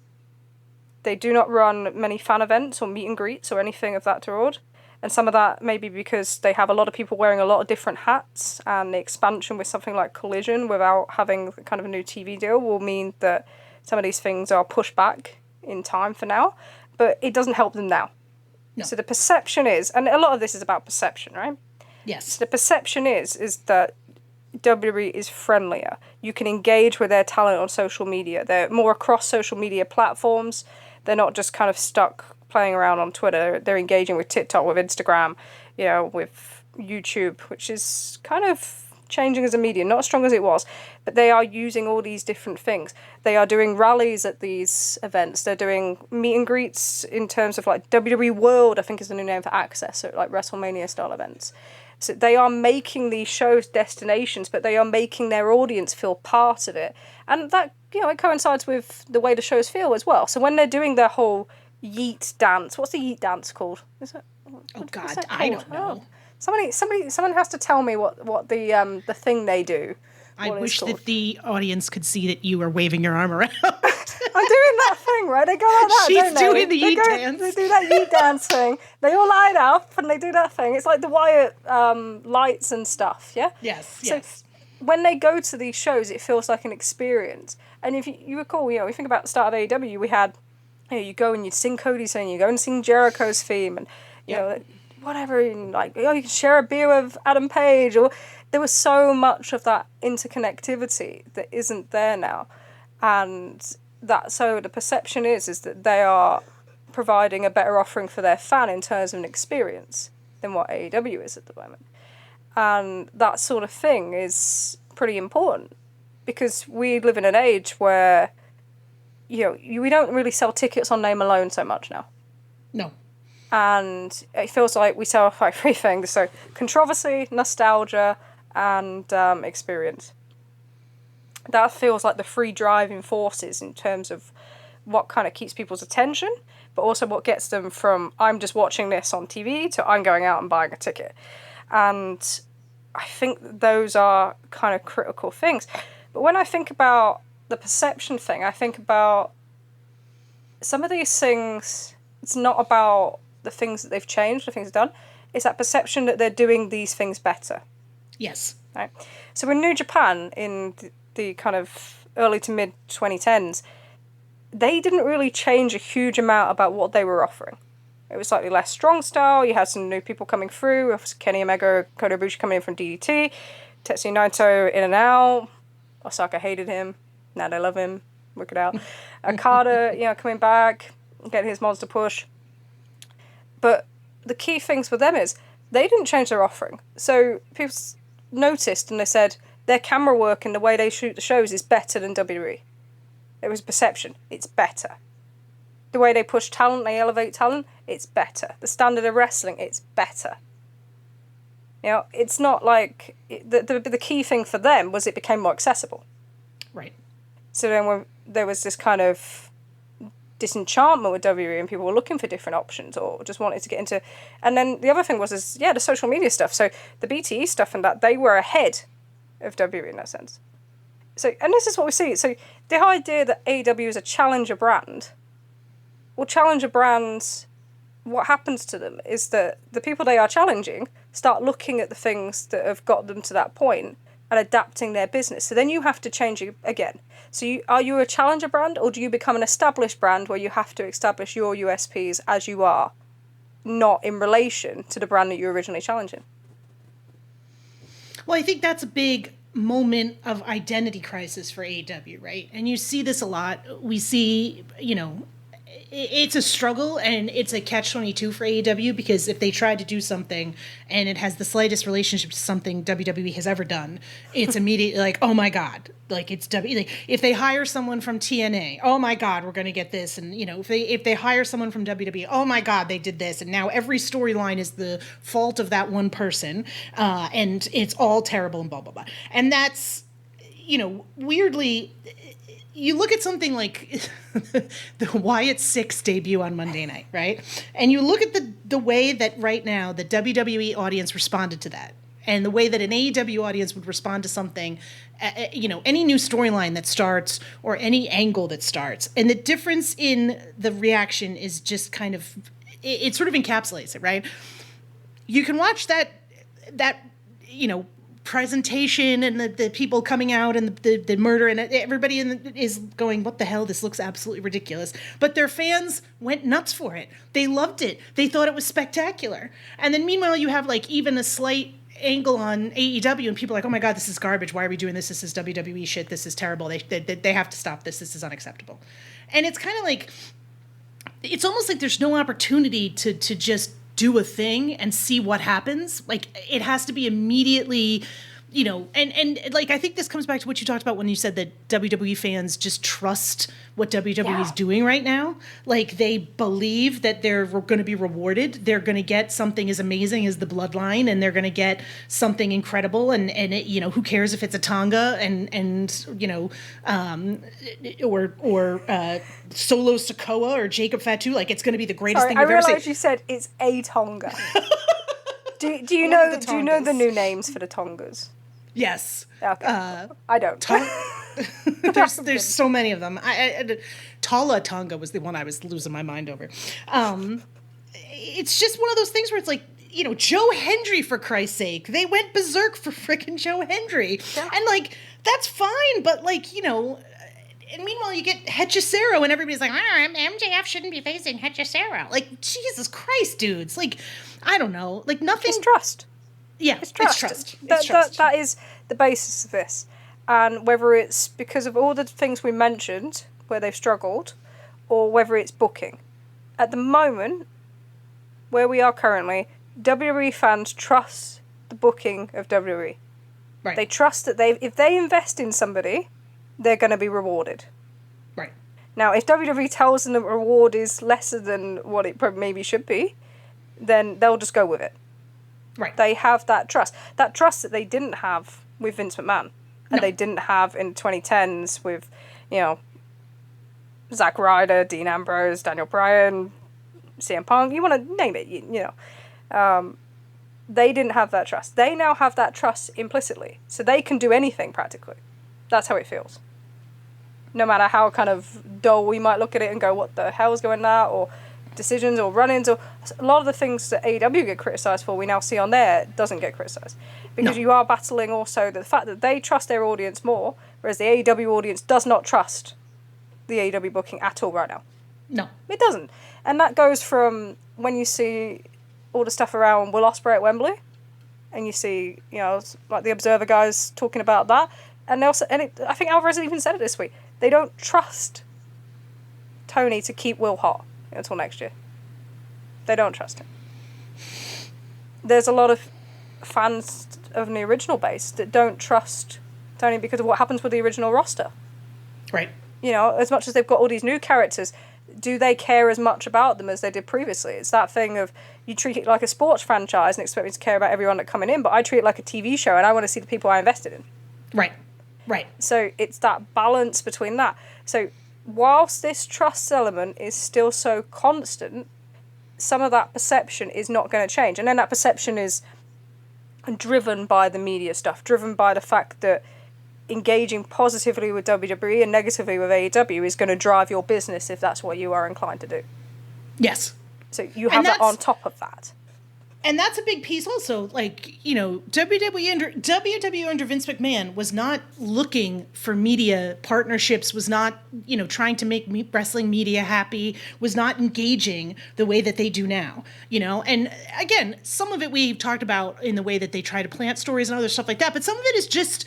They do not run many fan events or meet and greets or anything of that sort. And some of that may be because they have a lot of people wearing a lot of different hats, and the expansion with something like Collision without having kind of a new TV deal will mean that some of these things are pushed back in time for now, but it doesn't help them now. No. So the perception is, and a lot of this is about perception, right? Yes. So the perception is that WWE is friendlier. You can engage with their talent on social media. They're more across social media platforms. They're not just kind of stuck playing around on Twitter. They're engaging with TikTok, with Instagram, you know, with YouTube, which is kind of changing as a medium, not as strong as it was, but they are using all these different things. They are doing rallies at these events. They're doing meet and greets in terms of like WWE World, I think is the new name for Access, so like WrestleMania style events. So they are making these shows destinations, but they are making their audience feel part of it. And that, you know, it coincides with the way the shows feel as well. So when they're doing their whole yeet dance, what's the yeet dance called? Is it? Oh God, I don't know. Someone has to tell me what the thing they do. I wish that the audience could see that you are waving your arm around. I'm doing that thing, right? They go like that, She's don't they? doing the yeet dance. They do that yeet dance thing. They all line up and they do that thing. It's like the Wyatt lights and stuff, yeah? Yes, so yes. When they go to these shows, it feels like an experience. And if you recall, you know, we think about the start of AEW, we had, you know, you go and you'd sing Cody's theme, you go and sing Jericho's theme, and, you know, whatever, and like, oh, you can share a beer with Adam Page, or there was so much of that interconnectivity that isn't there now. And that, so the perception is that they are providing a better offering for their fan in terms of an experience than what AEW is at the moment. And that sort of thing is pretty important, because we live in an age where, you know, we don't really sell tickets on name alone so much now. No. And it feels like we sell like three things. So controversy, nostalgia, and experience. That feels like the three driving forces in terms of what kind of keeps people's attention, but also what gets them from I'm just watching this on TV to I'm going out and buying a ticket. And I think those are kind of critical things. But when I think about the perception thing, I think about some of these things, it's not about the things that they've changed, the things they've done. It's that perception that they're doing these things better. Yes. Right. So in New Japan, in the kind of early to mid 2010s, they didn't really change a huge amount about what they were offering. It was slightly less strong style. You had some new people coming through. Kenny Omega, Kota Ibushi coming in from DDT. Tetsuya Naito in and out. Osaka hated him. Now they love him. Work it out. Okada, coming back, getting his monster push. But the key things for them is they didn't change their offering. So people noticed and they said their camera work and the way they shoot the shows is better than WWE. It was perception. It's better. The way they push talent, they elevate talent, it's better. The standard of wrestling, it's better. It's not like... The key thing for them was it became more accessible. Right. So then when there was this kind of disenchantment with WWE and people were looking for different options or just wanted to get into... And then the other thing was the social media stuff. So the BTE stuff and that, they were ahead of WWE in that sense. So, and this is what we see. So the idea that AEW is a challenger brand... Well, challenger brands, what happens to them is that the people they are challenging start looking at the things that have got them to that point and adapting their business. So then you have to change it again. So are you a challenger brand, or do you become an established brand where you have to establish your USPs as you are, not in relation to the brand that you're originally challenging? Well, I think that's a big moment of identity crisis for AEW, right? And you see this a lot. We see, it's a struggle and it's a catch-22 for AEW, because if they try to do something and it has the slightest relationship to something WWE has ever done, it's immediately like, oh my God, like it's if they hire someone from TNA, oh my God, we're going to get this. And, if they hire someone from WWE, oh my God, they did this. And now every storyline is the fault of that one person. And it's all terrible and blah, blah, blah. And that's, weirdly... You look at something like the Wyatt Six debut on Monday night, right? And you look at the way that right now the WWE audience responded to that, and the way that an AEW audience would respond to something, any new storyline that starts or any angle that starts. And the difference in the reaction is just kind of, it sort of encapsulates it, right? You can watch that presentation and the people coming out and the murder and everybody is going, what the hell, this looks absolutely ridiculous. But their fans went nuts for it. They loved it. They thought it was spectacular. And then meanwhile you have like even a slight angle on AEW and people are like, oh my God, this is garbage. Why are we doing this? This is WWE shit. This is terrible. They have to stop this. This is unacceptable. And it's kind of like, it's almost like there's no opportunity to just do a thing and see what happens. Like, it has to be immediately, and like, I think this comes back to what you talked about when you said that WWE fans just trust what WWE is doing right now. Like, they believe that they're going to be rewarded. They're going to get something as amazing as the Bloodline, and they're going to get something incredible. And it, who cares if it's a Tonga or Solo Sikoa or Jacob Fatu? Like, it's going to be the greatest thing we've ever seen. I realized you said it's a Tonga. Do you know the new names for the Tongas? Yes. Okay. I don't. There's so many of them. Tala Tonga was the one I was losing my mind over. It's just one of those things where it's like, Joe Hendry, for Christ's sake. They went berserk for frickin' Joe Hendry. Yeah. And like, that's fine, but like, and meanwhile you get Hechicero and everybody's like, MJF shouldn't be facing Hechicero. Like, Jesus Christ, dudes. Like, I don't know. Like, nothing. It's trust. Yeah, it's trust. That is the basis of this. And whether it's because of all the things we mentioned where they've struggled, or whether it's booking. At the moment, where we are currently, WWE fans trust the booking of WWE. Right. They trust that if they invest in somebody, they're going to be rewarded. Right. Now, if WWE tells them the reward is lesser than what it maybe should be, then they'll just go with it. Right. They have that trust. That trust that they didn't have with Vince McMahon. And they didn't have in 2010s with, Zack Ryder, Dean Ambrose, Daniel Bryan, CM Punk. You want to name it, They didn't have that trust. They now have that trust implicitly. So they can do anything practically. That's how it feels. No matter how kind of dull we might look at it and go, what the hell is going on, or decisions or run-ins, or a lot of the things that AEW get criticised for, we now see on there doesn't get criticised. Because you are battling also the fact that they trust their audience more, whereas the AEW audience does not trust the AEW booking at all right now. No. It doesn't. And that goes from when you see all the stuff around Will Ospreay at Wembley, and you see, like the Observer guys talking about that, and they also, I think Alvarez even said it this week, they don't trust Tony to keep Will hot until next year. They don't trust him. There's a lot of fans of the original base that don't trust Tony because of what happens with the original roster. Right. As much as they've got all these new characters, do they care as much about them as they did previously? It's that thing of, you treat it like a sports franchise and expect me to care about everyone that's coming in, but I treat it like a TV show and I want to see the people I invested in. Right. Right. So it's that balance between that. So whilst this trust element is still so constant, some of that perception is not going to change. And then that perception is driven by the media stuff, driven by the fact that engaging positively with WWE and negatively with AEW is going to drive your business if that's what you are inclined to do. Yes. So you have that on top of that. And that's a big piece also. Like, WWE under Vince McMahon was not looking for media partnerships, was not, trying to make wrestling media happy, was not engaging the way that they do now, And again, some of it we've talked about in the way that they try to plant stories and other stuff like that. But some of it is just,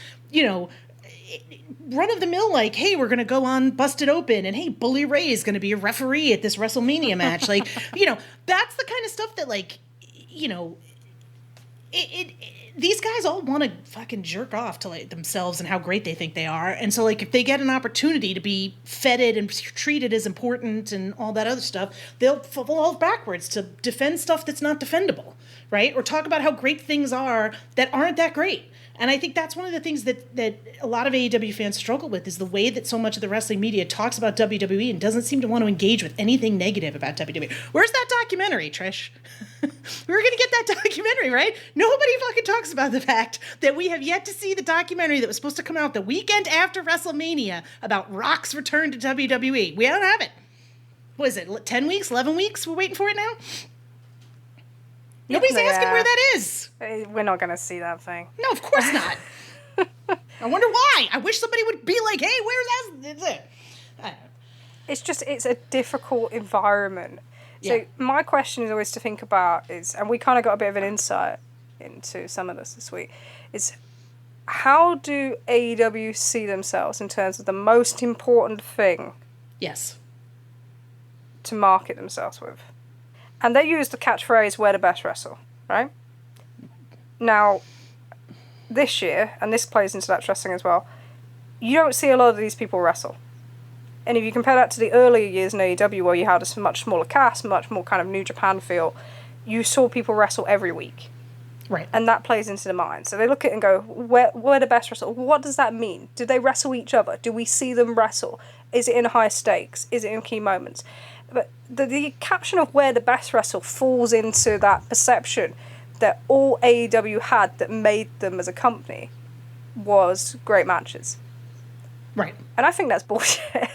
run of the mill, like, hey, we're going to go on Busted Open, and hey, Bully Ray is going to be a referee at this WrestleMania match. Like, that's the kind of stuff that, like, these guys all want to fucking jerk off to like themselves and how great they think they are. And so, like, if they get an opportunity to be feted and treated as important and all that other stuff, they'll fall backwards to defend stuff that's not defendable, right? Or talk about how great things are that aren't that great. And I think that's one of the things that a lot of AEW fans struggle with, is the way that so much of the wrestling media talks about WWE and doesn't seem to want to engage with anything negative about WWE. Where's that documentary, Trish? We were going to get that documentary, right? Nobody fucking talks about the fact that we have yet to see the documentary that was supposed to come out the weekend after WrestleMania about Rock's return to WWE. We don't have it. What is it, 10 weeks, 11 weeks? We're waiting for it now? Nobody's asking where that is. We're not going to see that thing. No, of course not. I wonder why. I wish somebody would be like, hey, where's that? I don't know. It's a difficult environment. So my question is always to think about is, and we kind of got a bit of an insight into some of this week, is how do AEW see themselves in terms of the most important thing to market themselves with? And they use the catchphrase, we're the best wrestle, right? Now, this year, and this plays into that wrestling as well, you don't see a lot of these people wrestle. And if you compare that to the earlier years in AEW, where you had a much smaller cast, much more kind of New Japan feel, you saw people wrestle every week. Right. And that plays into the mind. So they look at it and go, we're the best wrestle. What does that mean? Do they wrestle each other? Do we see them wrestle? Is it in high stakes? Is it in key moments? But the caption of where the best wrestle falls into that perception that all AEW had that made them as a company was great matches. Right. And I think that's bullshit.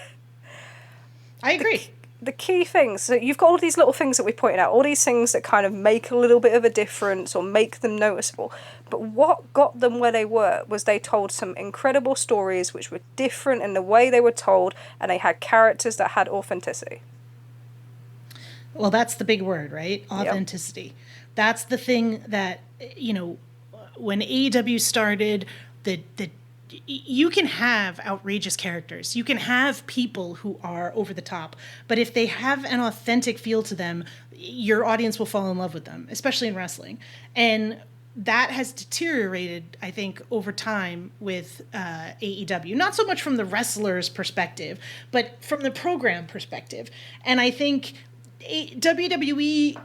I agree. The key things, so you've got all these little things that we pointed out, all these things that kind of make a little bit of a difference or make them noticeable. But what got them where they were was they told some incredible stories which were different in the way they were told, and they had characters that had authenticity. Well, that's the big word, right? Authenticity. Yep. That's the thing that, when AEW started, you can have outrageous characters. You can have people who are over the top. But if they have an authentic feel to them, your audience will fall in love with them, especially in wrestling. And that has deteriorated, I think, over time with AEW. Not so much from the wrestler's perspective, but from the program perspective. And I think WWE,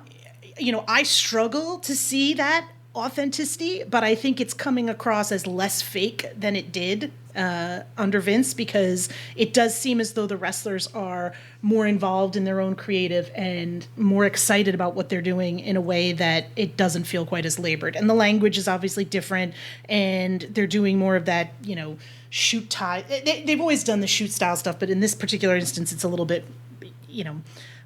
I struggle to see that authenticity, but I think it's coming across as less fake than it did under Vince, because it does seem as though the wrestlers are more involved in their own creative and more excited about what they're doing in a way that it doesn't feel quite as labored. And the language is obviously different, and they're doing more of that, shoot tie. They've always done the shoot style stuff, but in this particular instance, it's a little bit,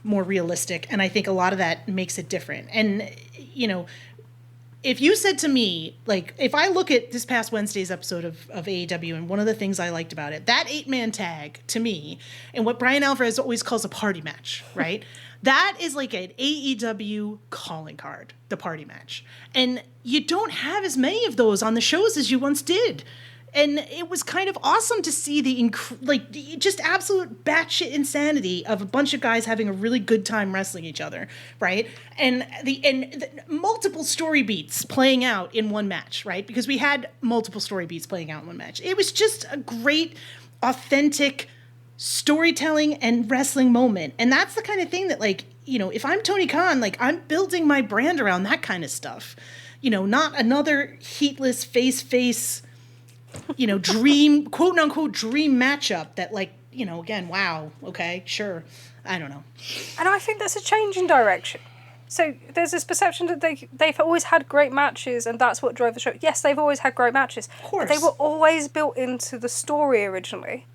more realistic. And I think a lot of that makes it different. And, if you said to me, like, if I look at this past Wednesday's episode of AEW, and one of the things I liked about it, that 8-man tag to me, and what Brian Alvarez always calls a party match, right? That is like an AEW calling card, the party match. And you don't have as many of those on the shows as you once did. And it was kind of awesome to see just absolute batshit insanity of a bunch of guys having a really good time wrestling each other, right? And the multiple story beats playing out in one match, right? Because we had multiple story beats playing out in one match. It was just a great, authentic storytelling and wrestling moment. And that's the kind of thing that, like, you know, if I'm Tony Khan, like, I'm building my brand around that kind of stuff. You know, not another heatless face, you know, dream, quote unquote dream matchup that, like, you know, again, wow, okay, sure, I don't know. And I think that's a change in direction. So there's this perception that they've always had great matches and that's what drove the show. Yes, they've always had great matches. Of course. But they were always built into the story originally.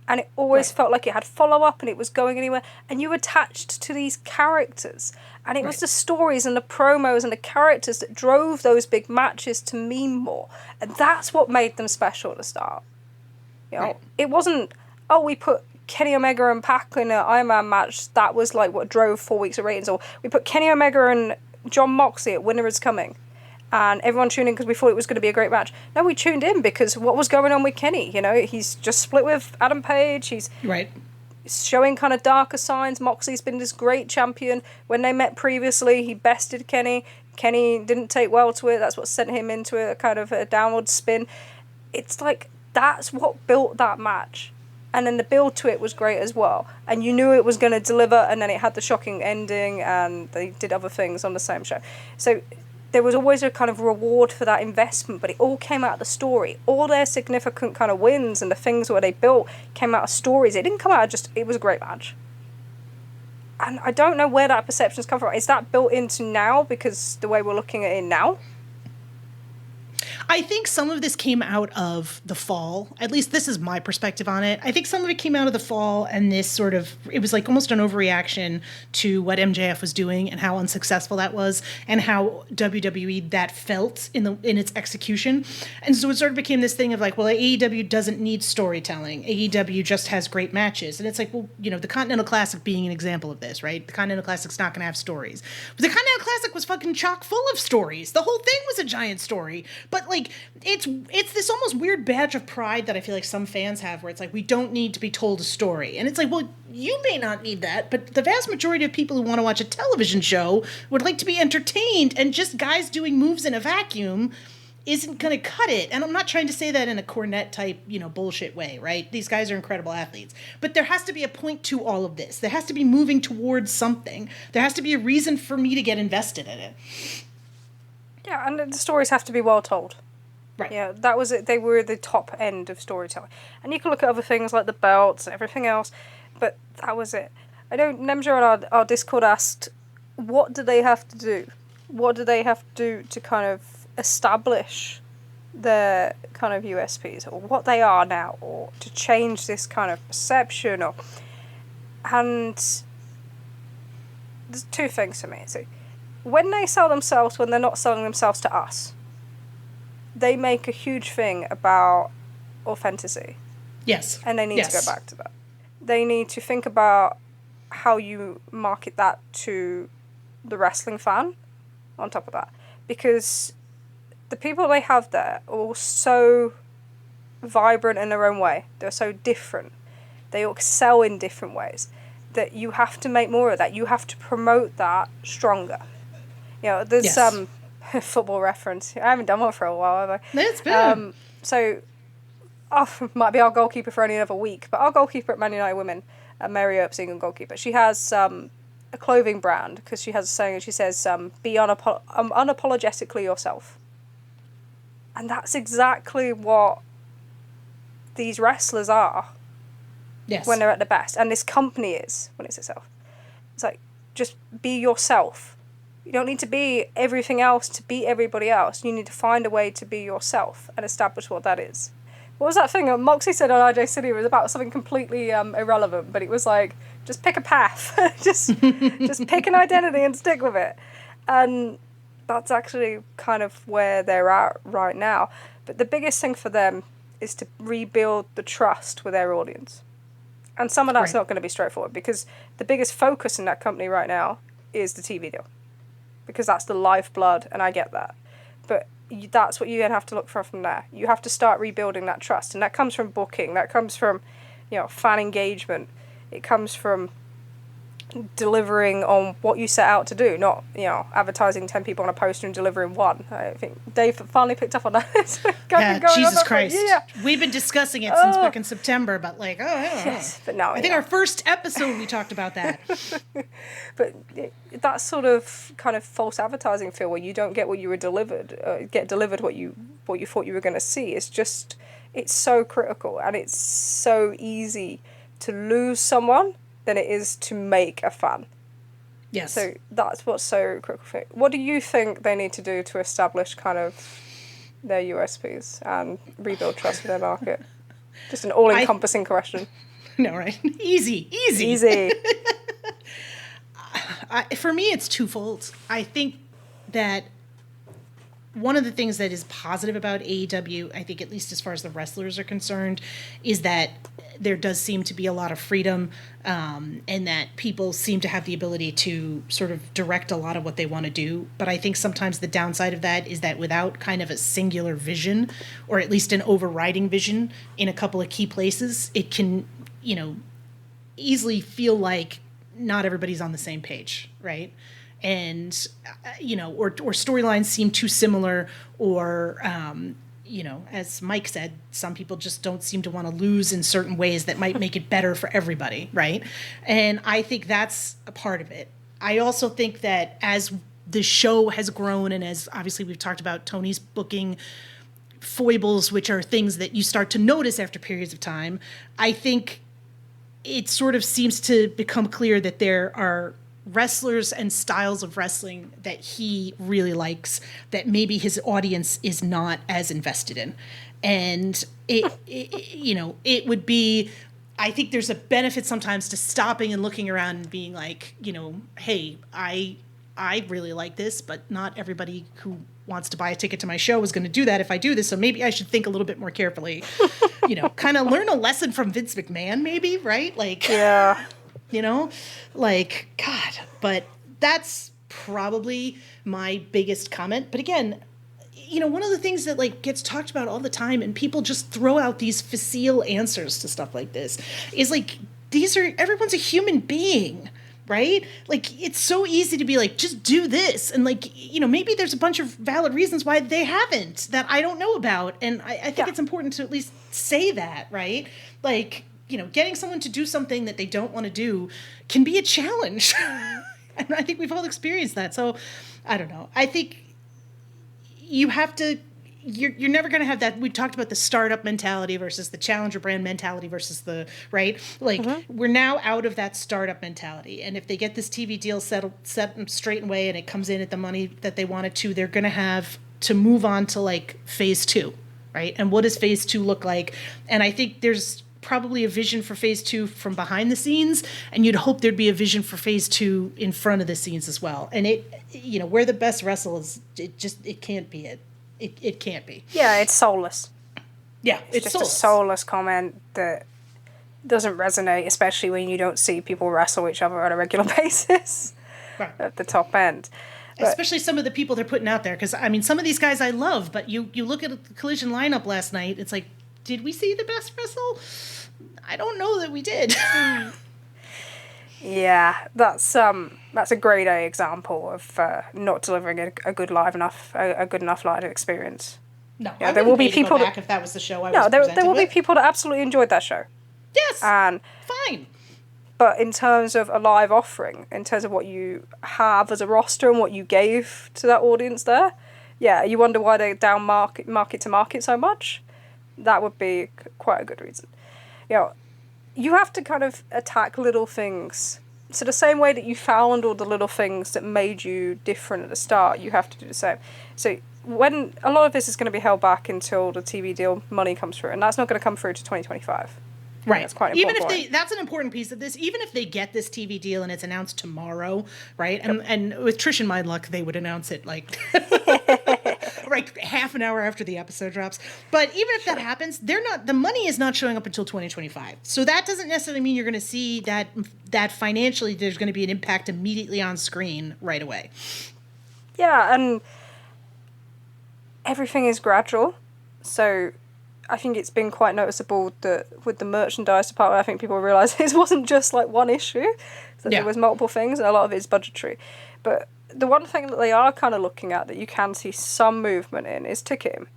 And it always felt like it had follow-up and it was going anywhere. And you attached to these characters. And it was the stories and the promos and the characters that drove those big matches to mean more. And that's what made them special at the start. You know, it wasn't, oh, we put Kenny Omega and Pac in an Iron Man match. That was like what drove 4 weeks of ratings. Or we put Kenny Omega and John Moxley at Winner is Coming. And everyone tuned in because we thought it was going to be a great match. No, we tuned in because what was going on with Kenny? You know, he's just split with Adam Page. He's showing kind of darker signs. Moxley's been this great champion. When they met previously, he bested Kenny. Kenny didn't take well to it. That's what sent him into a kind of a downward spin. It's like, that's what built that match. And then the build to it was great as well. And you knew it was going to deliver, and then it had the shocking ending, and they did other things on the same show. So there was always a kind of reward for that investment, but it all came out of the story. All their significant kind of wins and the things where they built came out of stories. It didn't come out of just, it was a great match. And I don't know where that perception's come from. Is that built into now because the way we're looking at it now? I think some of this came out of the fall. At least this is my perspective on it. I think some of it came out of the fall, and this sort of, it was like almost an overreaction to what MJF was doing and how unsuccessful that was and how WWE that felt in its execution. And so it sort of became this thing of like, well, AEW doesn't need storytelling. AEW just has great matches. And it's like, well, you know, the Continental Classic being an example of this, right? The Continental Classic's not going to have stories. But the Continental Classic was fucking chock full of stories. The whole thing was a giant story. But like, it's this almost weird badge of pride that I feel like some fans have where it's like, we don't need to be told a story. And it's like, well, you may not need that, but the vast majority of people who want to watch a television show would like to be entertained, and just guys doing moves in a vacuum isn't going to cut it. And I'm not trying to say that in a Cornette type, you know, bullshit way, right? These guys are incredible athletes. But there has to be a point to all of this. There has to be moving towards something. There has to be a reason for me to get invested in it. Yeah, and the stories have to be well told. Right. Yeah, that was it. They were the top end of storytelling. And you can look at other things like the belts and everything else, but that was it. I know Nemja on our Discord asked, what do they have to do? What do they have to do to kind of establish their kind of USPs, or what they are now, or to change this kind of perception? And there's two things for me. So when they sell themselves, when they're not selling themselves to us, they make a huge thing about authenticity. Yes. And they need to go back to that. They need to think about how you market that to the wrestling fan on top of that. Because the people they have there are all so vibrant in their own way. They're so different. They excel in different ways. That you have to make more of that. You have to promote that stronger. You know, there's football reference. I haven't done one for a while, have I? It's been. Might be our goalkeeper for only another week, but our goalkeeper at Man United Women, Mary Earp, single goalkeeper, she has a clothing brand because she has a saying, and she says, be unapologetically yourself. And that's exactly what these wrestlers are. Yes. When they're at the best. And this company is when it's itself. It's like, just be yourself. You don't need to be everything else to be everybody else. You need to find a way to be yourself and establish what that is. What was that thing Moxie said on RJ City? It was about something completely irrelevant, but it was like, just pick a path. just pick an identity and stick with it. And that's actually kind of where they're at right now. But the biggest thing for them is to rebuild the trust with their audience. And some of that's not going to be straightforward, because the biggest focus in that company right now is the TV deal. Because that's the lifeblood, and I get that. But that's what you're going to have to look for from there. You have to start rebuilding that trust. And that comes from booking. That comes from, fan engagement. It comes from delivering on what you set out to do, not advertising 10 people on a poster and delivering one. I think Dave finally picked up on that. Jesus Christ. We've been discussing it since back in September, but I don't know. Yes, but no, I think our first episode we talked about that. But that sort of kind of false advertising feel where you don't get what you were delivered what you thought you were going to see, it's so critical, and it's so easy to lose someone than it is to make a fan. Yes. So that's what's so critical. What do you think they need to do to establish kind of their USPs and rebuild trust with their market? Just an all-encompassing question. No, right? Easy. For me, it's twofold. I think that one of the things that is positive about AEW, I think at least as far as the wrestlers are concerned, is that there does seem to be a lot of freedom, and that people seem to have the ability to sort of direct a lot of what they want to do. But I think sometimes the downside of that is that without kind of a singular vision, or at least an overriding vision in a couple of key places, it can, easily feel like not everybody's on the same page, right? And, or storylines seem too similar, or, as Mike said, some people just don't seem to want to lose in certain ways that might make it better for everybody, right? And I think that's a part of it. I also think that as the show has grown, and as obviously we've talked about Tony's booking foibles, which are things that you start to notice after periods of time, I think it sort of seems to become clear that there are wrestlers and styles of wrestling that he really likes that maybe his audience is not as invested in. And it would be, I think there's a benefit sometimes to stopping and looking around and being like, hey, I really like this, but not everybody who wants to buy a ticket to my show is going to do that if I do this. So maybe I should think a little bit more carefully, kind of learn a lesson from Vince McMahon, maybe, right? Yeah. God, but that's probably my biggest comment. But again, one of the things that gets talked about all the time, and people just throw out these facile answers to stuff like this, is everyone's a human being, right? It's so easy to be just do this. And maybe there's a bunch of valid reasons why they haven't that I don't know about. And I think it's important to at least say that, right? Getting someone to do something that they don't want to do can be a challenge. And I think we've all experienced that. So, I don't know. I think you have to, you're never going to have that. We talked about the startup mentality versus the challenger brand mentality versus the, right? We're now out of that startup mentality. And if they get this TV deal set straight away and it comes in at the money that they want it to, they're going to have to move on to phase 2, right? And what does phase 2 look like? And I think there's probably a vision for phase 2 from behind the scenes, and you'd hope there'd be a vision for phase 2 in front of the scenes as well. And where the best wrestle is, it can't be it. It can't be. Yeah, it's soulless. Yeah, it's just a soulless comment that doesn't resonate, especially when you don't see people wrestle each other on a regular basis at the top end. Especially some of the people they're putting out there, because some of these guys I love, but you look at the Collision lineup last night, it's like, did we see the best wrestle? I don't know that we did. Yeah, that's a grade A example of not delivering a good enough live experience. No, there will be people back if that was the show I was there will be people that absolutely enjoyed that show. Yes, and fine. But in terms of a live offering, in terms of what you have as a roster and what you gave to that audience there, yeah, you wonder why they down market to market so much. That would be quite a good reason. You have to kind of attack little things. So the same way that you found all the little things that made you different at the start, you have to do the same. So when a lot of this is going to be held back until the TV deal money comes through, and that's not going to come through to 2025. Right. That's quite an Even important if point. that's an important piece of this. Even if they get this TV deal and it's announced tomorrow, right? And with Trish and my luck, they would announce it like like half an hour after the episode drops. But even if that happens, the money is not showing up until 2025. So that doesn't necessarily mean you're going to see that financially there's going to be an impact immediately on screen right away. Yeah, and everything is gradual. So I think it's been quite noticeable that with the merchandise department, I think people realise it wasn't just like one issue, that there was multiple things, and a lot of it's budgetary. But the one thing that they are kind of looking at that you can see some movement in is ticketing.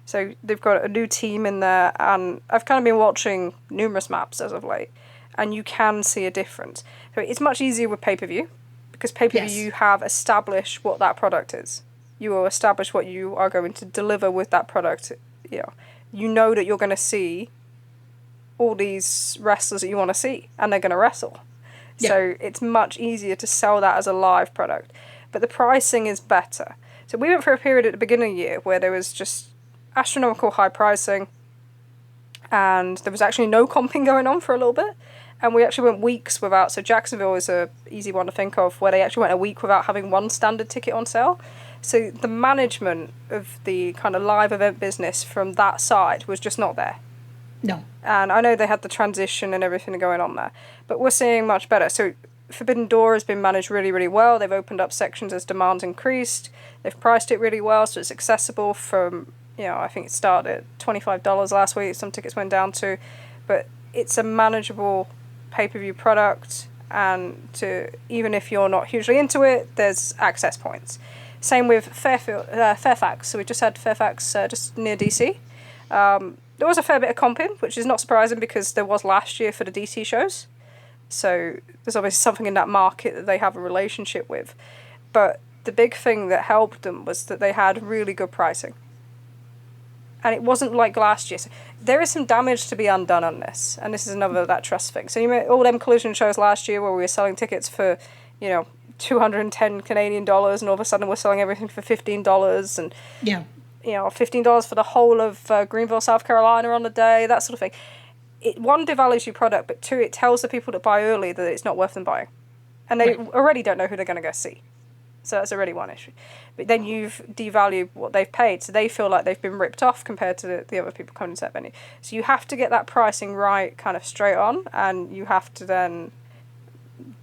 So they've got a new team in there, and I've kind of been watching numerous maps as of late, and you can see a difference. So it's much easier with pay-per-view, because pay-per-view you have established what that product is. You will establish what you are going to deliver with that product. You know that you're going to see all these wrestlers that you want to see, and they're going to wrestle. Yeah. So it's much easier to sell that as a live product. But the pricing is better. So we went through a period at the beginning of the year where there was just astronomical high pricing, and there was actually no comping going on for a little bit. And we actually went weeks without, so Jacksonville is a easy one to think of, where they actually went a week without having one standard ticket on sale. So the management of the kind of live event business from that side was just not there. No. And I know they had the transition and everything going on there, but we're seeing much better. So Forbidden Door has been managed really, really well. They've opened up sections as demand's increased. They've priced it really well, so it's accessible from, I think it started at $25 last week. Some tickets went down to, but it's a manageable pay-per-view product, and even if you're not hugely into it, there's access points. Same with Fairfax. So we just had Fairfax just near DC. There was a fair bit of comping, which is not surprising because there was last year for the DC shows. So there's obviously something in that market that they have a relationship with. But the big thing that helped them was that they had really good pricing. And it wasn't like last year. So there is some damage to be undone on this. And this is another that trust thing. So you made all them collision shows last year where we were selling tickets for, 210 Canadian dollars, and all of a sudden we're selling everything for $15, and $15 for the whole of Greenville, South Carolina on the day, that sort of thing. It, one, devalues your product, but two, it tells the people that buy early that it's not worth them buying, and they already don't know who they're going to go see. So that's already one issue. But then you've devalued what they've paid, so they feel like they've been ripped off compared to the other people coming to that venue. So you have to get that pricing right, kind of straight on, and you have to then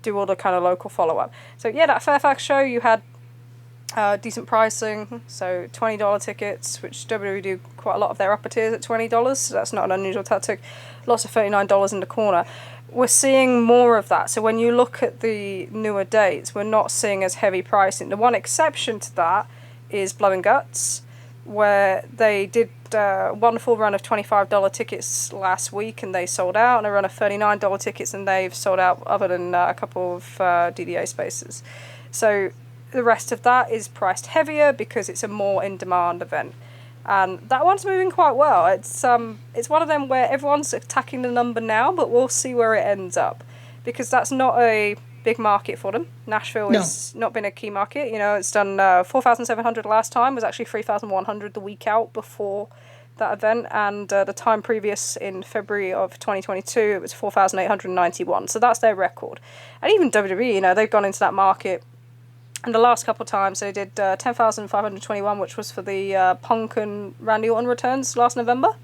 do all the kind of local follow-up. So that Fairfax show, you had decent pricing, so $20 tickets, which WWE do quite a lot of their upper tiers at $20, so that's not an unusual tactic. Lots of $39 in the corner. We're seeing more of that. So when you look at the newer dates, we're not seeing as heavy pricing. The one exception to that is Blood and Guts, where they did one full run of $25 tickets last week, and they sold out, and a run of $39 tickets, and they've sold out other than a couple of DDA spaces. So the rest of that is priced heavier because it's a more in-demand event. And that one's moving quite well. It's one of them where everyone's attacking the number now, but we'll see where it ends up, because that's not a big market for them. Nashville has not been a key market. It's done 4,700 last time. It was actually 3,100 the week out before that event, and the time previous in February of 2022 it was 4,891. So that's their record. And even WWE, they've gone into that market. And the last couple of times they did 10,521, which was for the Punk and Randy Orton returns last November,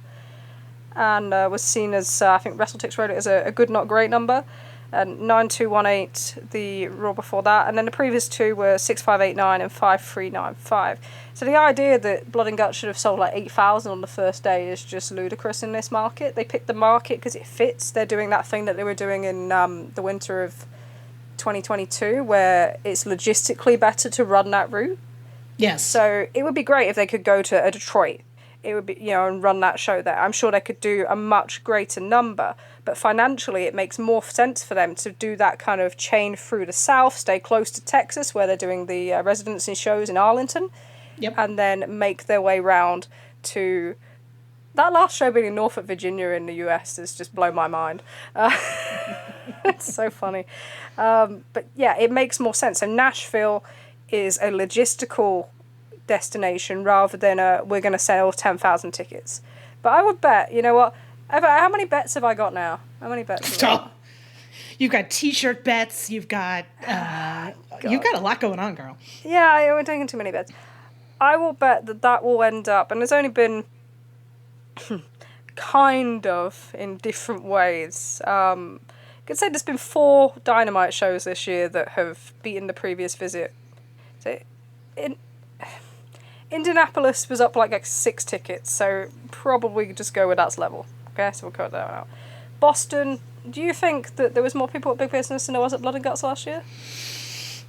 and was seen as, I think WrestleTix wrote it as a good, not great number. And 9218 the Raw before that, and then the previous two were 6589 and 5395. So the idea that Blood and Guts should have sold like 8,000 on the first day is just ludicrous in this market. They picked the market because it fits. They're doing that thing that they were doing in the winter of 2022, where it's logistically better to run that route. Yes. So it would be great if they could go to a Detroit. It would be, and run that show there. I'm sure they could do a much greater number, but financially it makes more sense for them to do that kind of chain through the South, stay close to Texas, where they're doing the residency shows in Arlington, and then make their way round to... That last show being in Norfolk, Virginia in the US has just blown my mind. It's so funny. But yeah, it makes more sense. So Nashville is a logistical destination rather than we're going to sell 10,000 tickets. But I would bet, How many bets have I got now? How many bets have I got? You've got T-shirt bets. You've got a lot going on, girl. Yeah, we're taking too many bets. I will bet that will end up, and it's only been kind of in different ways. I could say there's been 4 Dynamite shows this year that have beaten the previous visit. So, Indianapolis was up like 6 tickets, so probably just go with that's level. Okay, so we'll cut that one out. Boston, do you think that there was more people at Big Business than there was at Blood and Guts last year?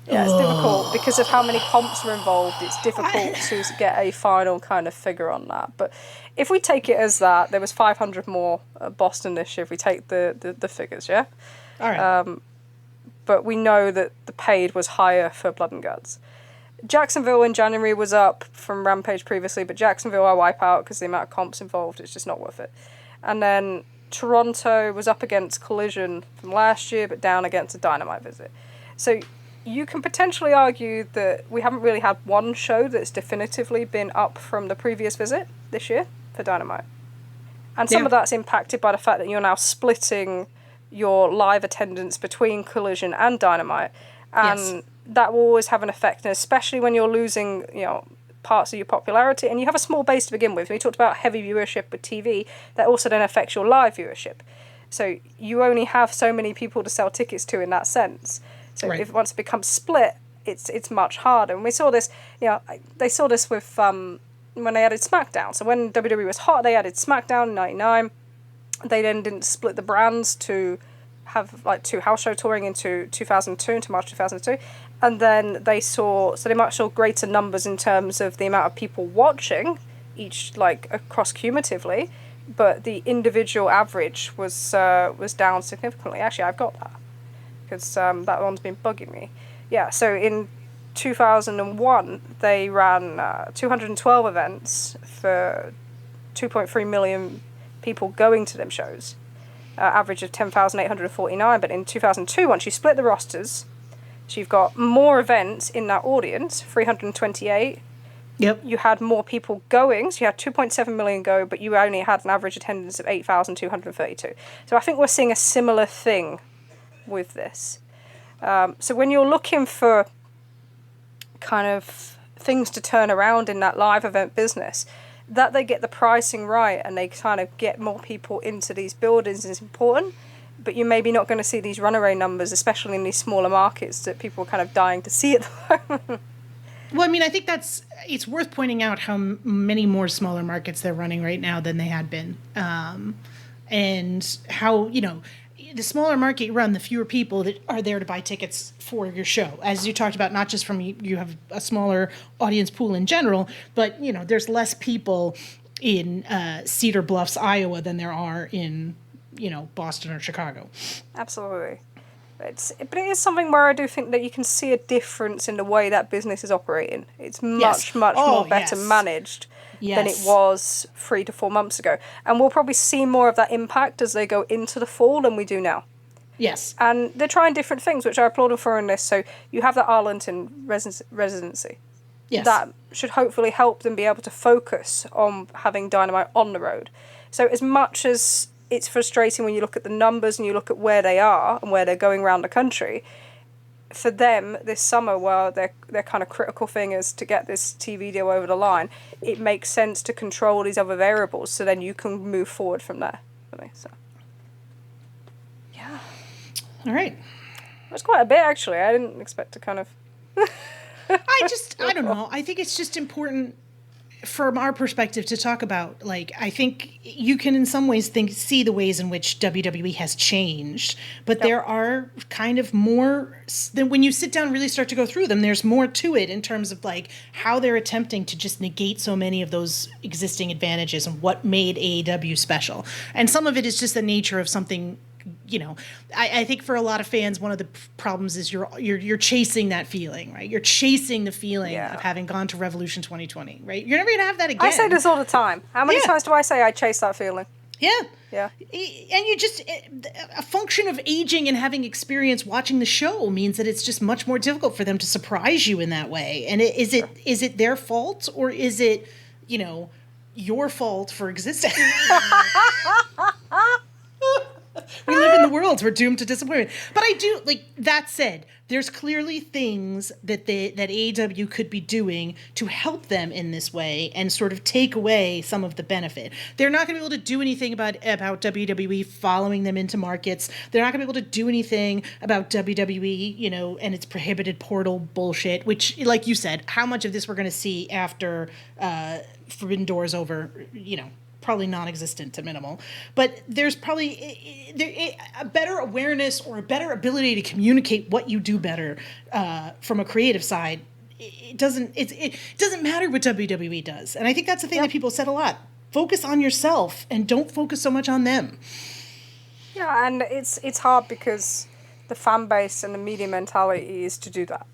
Yeah, it's difficult because of how many comps were involved. It's difficult to get a final kind of figure on that. But if we take it as that, there was 500 more at Boston this year if we take the figures, yeah? All right. But we know that the paid was higher for Blood and Guts. Jacksonville in January was up from Rampage previously, but Jacksonville I wipe out because the amount of comps involved, it's just not worth it. And then Toronto was up against Collision from last year, but down against a Dynamite visit. So you can potentially argue that we haven't really had one show that's definitively been up from the previous visit this year for Dynamite. And some of that's impacted by the fact that you're now splitting your live attendance between Collision and Dynamite. And that will always have an effect, and especially when you're losing, parts of your popularity, and you have a small base to begin with. We talked about heavy viewership with TV, that also then affects your live viewership. So you only have so many people to sell tickets to in that sense. So if once it becomes split, it's much harder. And we saw this, they saw this with when they added SmackDown. So when WWE was hot, they added SmackDown in '99. They then didn't split the brands to have 2 house show touring into 2002, into March 2002. And then they saw greater numbers in terms of the amount of people watching each, across cumulatively, but the individual average was down significantly. Actually, I've got that, because that one's been bugging me. Yeah, so in 2001, they ran 212 events for 2.3 million people going to them shows, average of 10,849. But in 2002, once you split the rosters, so you've got more events in that audience, 328. Yep. You had more people going, so you had 2.7 million go, but you only had an average attendance of 8,232. So I think we're seeing a similar thing with this. So when you're looking for kind of things to turn around in that live event business, that they get the pricing right and they kind of get more people into these buildings is important. But you're maybe not going to see these runaway numbers, especially in these smaller markets that people are kind of dying to see at the moment. Well, I mean, I think it's worth pointing out how many more smaller markets they're running right now than they had been. And how, the smaller market you run, the fewer people that are there to buy tickets for your show. As you talked about, not just from you have a smaller audience pool in general, but, there's less people in Cedar Bluffs, Iowa than there are in Boston or Chicago. Absolutely. But it is something where I do think that you can see a difference in the way that business is operating. It's much more better managed than it was 3 to 4 months ago. And we'll probably see more of that impact as they go into the fall than we do now. Yes. And they're trying different things, which I applaud them for in this. So you have that Arlington residency. Yes. That should hopefully help them be able to focus on having Dynamite on the road. So as much as it's frustrating when you look at the numbers and you look at where they are and where they're going around the country, for them this summer, while their kind of critical thing is to get this TV deal over the line, it makes sense to control these other variables so then you can move forward from there. So, yeah. All right. That's quite a bit, actually. I didn't expect to kind of... I don't know. I think it's just important from our perspective to talk about, I think you can in some ways see the ways in which WWE has changed, but there are kind of more than when you sit down and really start to go through them, there's more to it in terms of how they're attempting to just negate so many of those existing advantages and what made AEW special. And some of it is just the nature of something. I think for a lot of fans, one of the problems is you're chasing that feeling, right? You're chasing the feeling of having gone to Revolution 2020, right? You're never going to have that again. I say this all the time. How many times do I say I chase that feeling? Yeah. Yeah. And you just, a function of aging and having experience watching the show means that it's just much more difficult for them to surprise you in that way. And is it their fault, or is it, your fault for existing? We live in the world. We're doomed to disappointment. But I do, like, that said, there's clearly things that AEW could be doing to help them in this way and sort of take away some of the benefit. They're not going to be able to do anything about WWE following them into markets. They're not going to be able to do anything about WWE, you know, and its prohibited portal bullshit, which, like you said, how much of this we're going to see after Forbidden Door's over, you know, probably non-existent to minimal, but there's probably a better awareness or a better ability to communicate what you do better from a creative side. It doesn't matter what WWE does, and I think that's the thing that people said a lot. Focus on yourself and don't focus so much on them. Yeah, and it's hard because the fan base and the media mentality is to do that.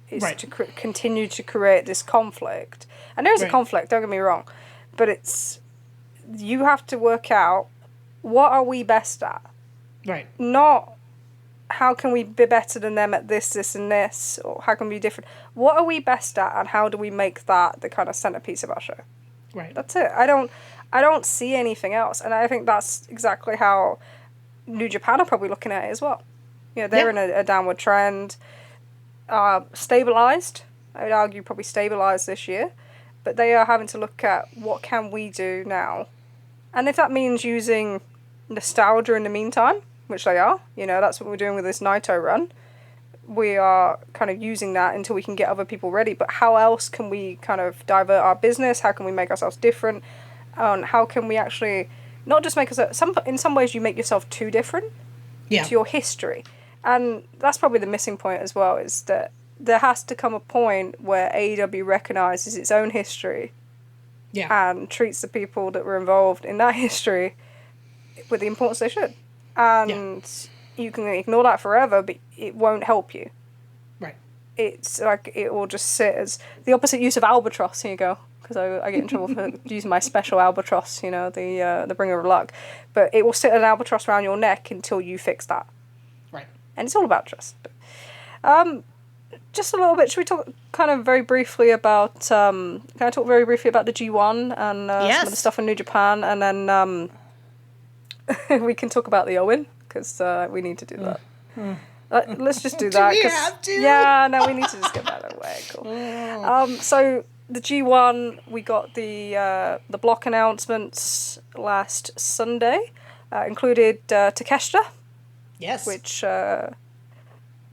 Is to continue to create this conflict, and there is a conflict. Don't get me wrong, but it's. You have to work out what are we best at. Right. Not how can we be better than them at this, and this, or how can we be different. What are we best at, and how do we make that the kind of centerpiece of our show? Right. That's it. I don't see anything else, and I think that's exactly how New Japan are probably looking at it as well. You know, they're in a downward trend, stabilized. I would argue probably stabilized this year. But they are having to look at what can we do now. And if that means using nostalgia in the meantime, which they are, you know, that's what we're doing with this Naito run. We are kind of using that until we can get other people ready. But how else can we kind of divert our business? How can we make ourselves different? How can we actually not just make ourselves... in some ways, you make yourself too different to your history. And that's probably the missing point as well, is that there has to come a point where AEW recognises its own history and treats the people that were involved in that history with the importance they should. And you can ignore that forever, but it won't help you. Right. It's like it will just sit as the opposite use of albatross. Here you go. Because I get in trouble for using my special albatross, you know, the bringer of luck. But it will sit an albatross around your neck until you fix that. Right. And it's all about trust. Just a little bit. Should we talk kind of very briefly about? Can I talk very briefly about the G1 and some of the stuff in New Japan, and then we can talk about the Owen because we need to do that. Let's just do that. Do we have to? Yeah, no, we need to just get that out of the way. Cool. So the G1, we got the block announcements last Sunday. Included Takeshita. Yes. Which.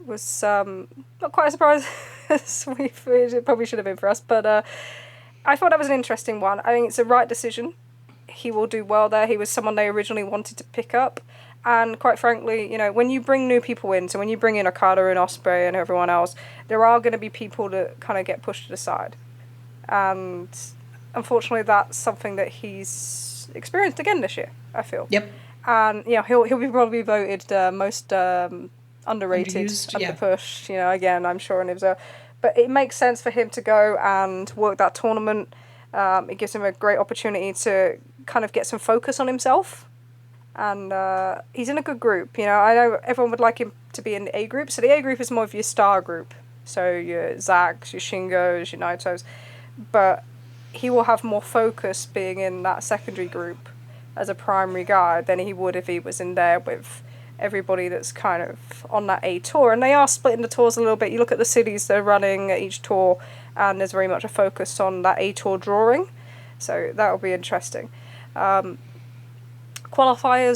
Was not quite a surprise as it probably should have been for us, but I thought that was an interesting one. I think it's a right decision. He will do well there. He was someone they originally wanted to pick up, and quite frankly, you know, when you bring new people in, so when you bring in Okada and Ospreay and everyone else, there are going to be people that kind of get pushed to the side, and unfortunately, that's something that he's experienced again this year. I feel. Yep. And you know, he'll be probably voted most. Underrated, underpushed, you know, again, I'm sure, and but it makes sense for him to go and work that tournament. It gives him a great opportunity to kind of get some focus on himself, and he's in a good group. You know, I know everyone would like him to be in the A group, so the A group is more of your star group, so your Zacks, your Shingos, your Naitos, but he will have more focus being in that secondary group as a primary guy than he would if he was in there with everybody that's kind of on that A tour. And they are splitting the tours a little bit. You look at the cities they're running at each tour, and there's very much a focus on that A tour drawing. So that will be interesting. Qualifiers,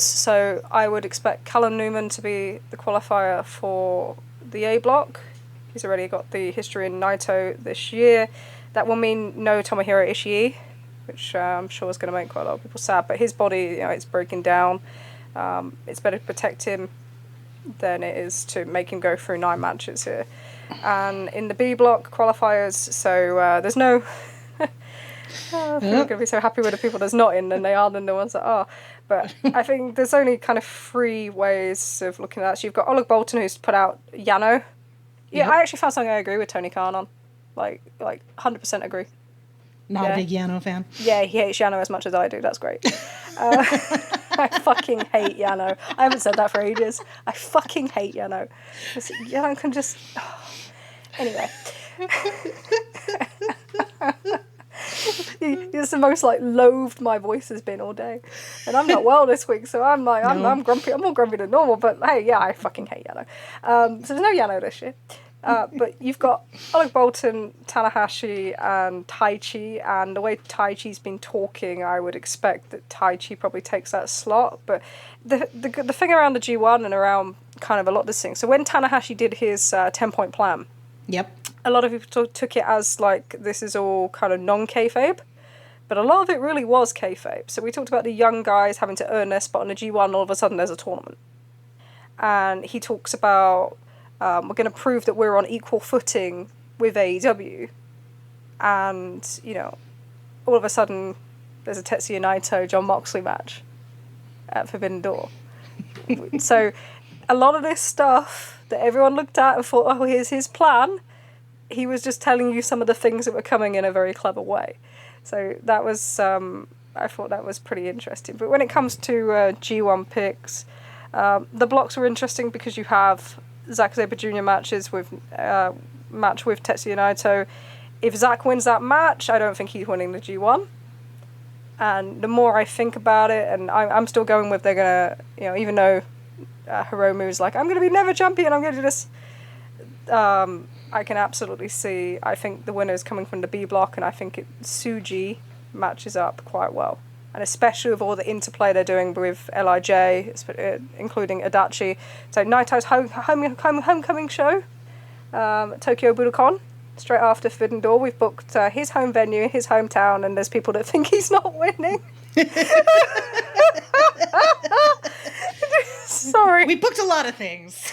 so I would expect Callum Newman to be the qualifier for the A block. He's already got the history in Naito this year. That will mean no Tomohiro Ishii, which I'm sure is going to make quite a lot of people sad. But his body, you know, it's breaking down. It's better to protect him than it is to make him go through 9 matches here. And in the B block qualifiers, so there's no... I'm going to be so happy with the people that's not in than they are than the ones that are. But I think there's only kind of 3 ways of looking at that. So you've got Oleg Bolton, who's put out Yano. Yeah, I actually found something I agree with Tony Khan on. Like 100% agree. Not a big Yano fan. Yeah, he hates Yano as much as I do. That's great. I fucking hate Yano. I haven't said that for ages. I fucking hate Yano. Yano can just... Oh. Anyway. It's the most like loathed my voice has been all day, and I'm not well this week, so I'm like I'm grumpy. I'm more grumpy than normal, but hey, yeah, I fucking hate Yano. So there's no Yano this year. But you've got Alec Bolton, Tanahashi, and Taichi, and the way Taichi's been talking, I would expect that Taichi probably takes that slot. But the thing around the G1 and around kind of a lot of this thing. So when Tanahashi did his 10-point plan, yep, a lot of people took it as like this is all kind of non-kayfabe, but a lot of it really was kayfabe. So we talked about the young guys having to earn their spot on the G1. All of a sudden, there's a tournament, and he talks about. We're going to prove that we're on equal footing with AEW. And, you know, all of a sudden, there's a Tetsuya Naito, John Moxley match at Forbidden Door. So, a lot of this stuff that everyone looked at and thought, oh, here's his plan, he was just telling you some of the things that were coming in a very clever way. So, that was, I thought that was pretty interesting. But when it comes to G1 picks, the blocks were interesting because you have Zack Sabre Jr. match with Tetsuya Naito. If Zack wins that match, I don't think he's winning the G1. And the more I think about it, and I'm still going with they're gonna, you know, even though Hiromu's like, I'm gonna be never champion, I'm gonna do this. I can absolutely see. I think the winner is coming from the B block, and I think Tsuji matches up quite well. And especially with all the interplay they're doing with LIJ, including Adachi. So Naito's homecoming show, Tokyo Budokan, straight after Forbidden Door. We've booked his home venue, his hometown, and there's people that think he's not winning. Sorry. We booked a lot of things.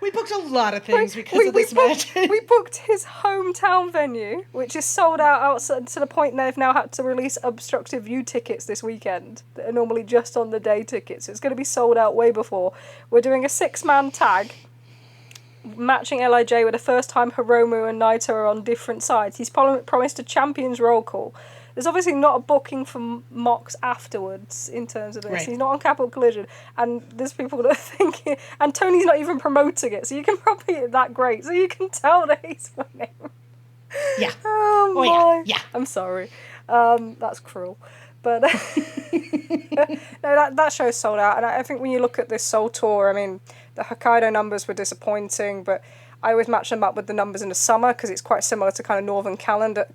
We booked a lot of things because of this match. We booked his hometown venue, which is sold out outside to the point they've now had to release obstructive view tickets this weekend that are normally just on the day tickets. So it's going to be sold out way before. We're doing a 6-man tag, matching LIJ with the first time Hiromu and Naito are on different sides. He's promised a champion's roll call. There's obviously not a booking for Mox afterwards in terms of this. Right. He's not on Capital Collision. And there's people that are thinking... And Tony's not even promoting it, so you can probably... that great. So you can tell that he's winning. Yeah. Oh, my. Oh, yeah. I'm sorry. That's cruel. But... no, that show's sold out. And I think when you look at this Seoul tour, I mean, the Hokkaido numbers were disappointing, but... I always match them up with the numbers in the summer because it's quite similar to kind of northern Canada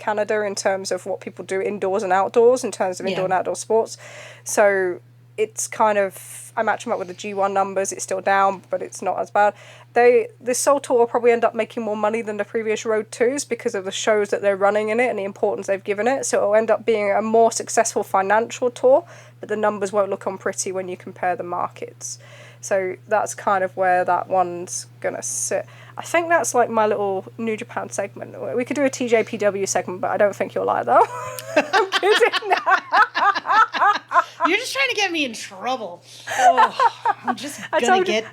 in terms of what people do indoors and outdoors in terms of indoor and outdoor sports. So it's kind of, I match them up with the G1 numbers. It's still down, but it's not as bad. This Seoul tour will probably end up making more money than the previous Road 2s because of the shows that they're running in it and the importance they've given it. So it'll end up being a more successful financial tour, but the numbers won't look on pretty when you compare the markets. So that's kind of where that one's going to sit. I think that's like my little New Japan segment. We could do a TJPW segment, but I don't think you'll like that. I'm kidding. You're just trying to get me in trouble. Oh, I'm just going to get...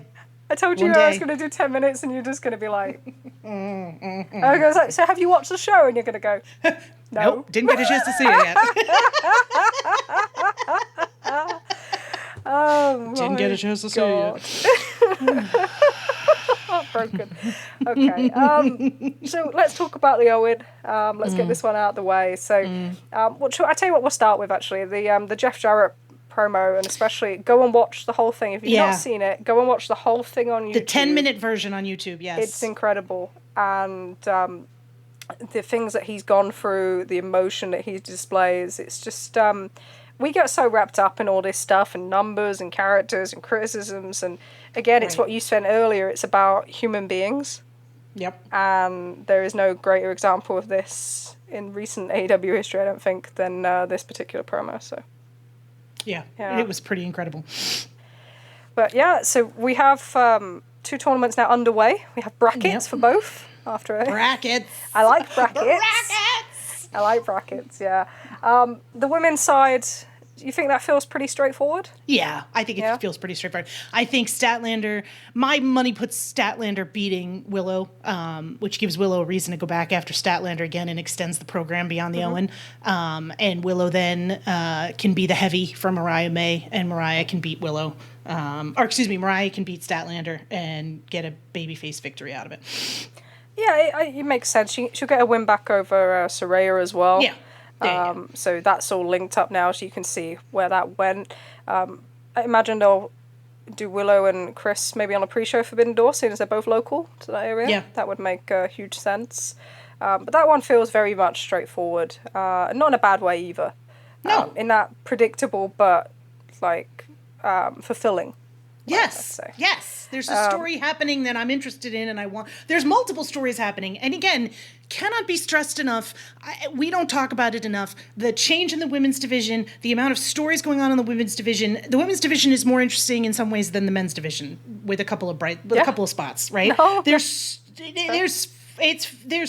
I told you I was going to do 10 minutes and you're just going to be like... I was like, so have you watched the show? And you're going to go, no. Nope, didn't get a chance to see it yet. Oh, didn't get a chance to see it. Heartbroken. Okay. So let's talk about the Owen. Let's get this one out of the way. So, I tell you what, we'll start with actually the Jeff Jarrett promo, and especially go and watch the whole thing. If you've not seen it, go and watch the whole thing on YouTube. The 10-minute version on YouTube. Yes, it's incredible, and the things that he's gone through, the emotion that he displays. It's just. We get so wrapped up in all this stuff and numbers and characters and criticisms. And again, it's what you said earlier. It's about human beings. Yep. And there is no greater example of this in recent AEW history, I don't think, than this particular promo. So. Yeah, it was pretty incredible. But yeah, so we have 2 tournaments now underway. We have brackets for both. Brackets. I like brackets. I like brackets, yeah. The women's side, you think that feels pretty straightforward? Yeah, I think it feels pretty straightforward. I think Statlander, my money puts Statlander beating Willow, which gives Willow a reason to go back after Statlander again and extends the program beyond the Owen. And Willow then can be the heavy for Mariah May, and Mariah can beat Willow. Mariah can beat Statlander and get a babyface victory out of it. Yeah, it makes sense. She'll get a win back over Saraya as well. Yeah. So that's all linked up now, so you can see where that went. I imagine they'll do Willow and Chris maybe on a pre-show Forbidden Door, seeing as they're both local to that area. Yeah. That would make huge sense. But that one feels very much straightforward. Not in a bad way either. No. In that predictable but, like, fulfilling. Yes. Yes. There's a story happening that I'm interested in, and there's multiple stories happening. And again, cannot be stressed enough. We don't talk about it enough. The change in the women's division, the amount of stories going on in the women's division. The women's division is more interesting in some ways than the men's division, with a couple of spots, right? No. There's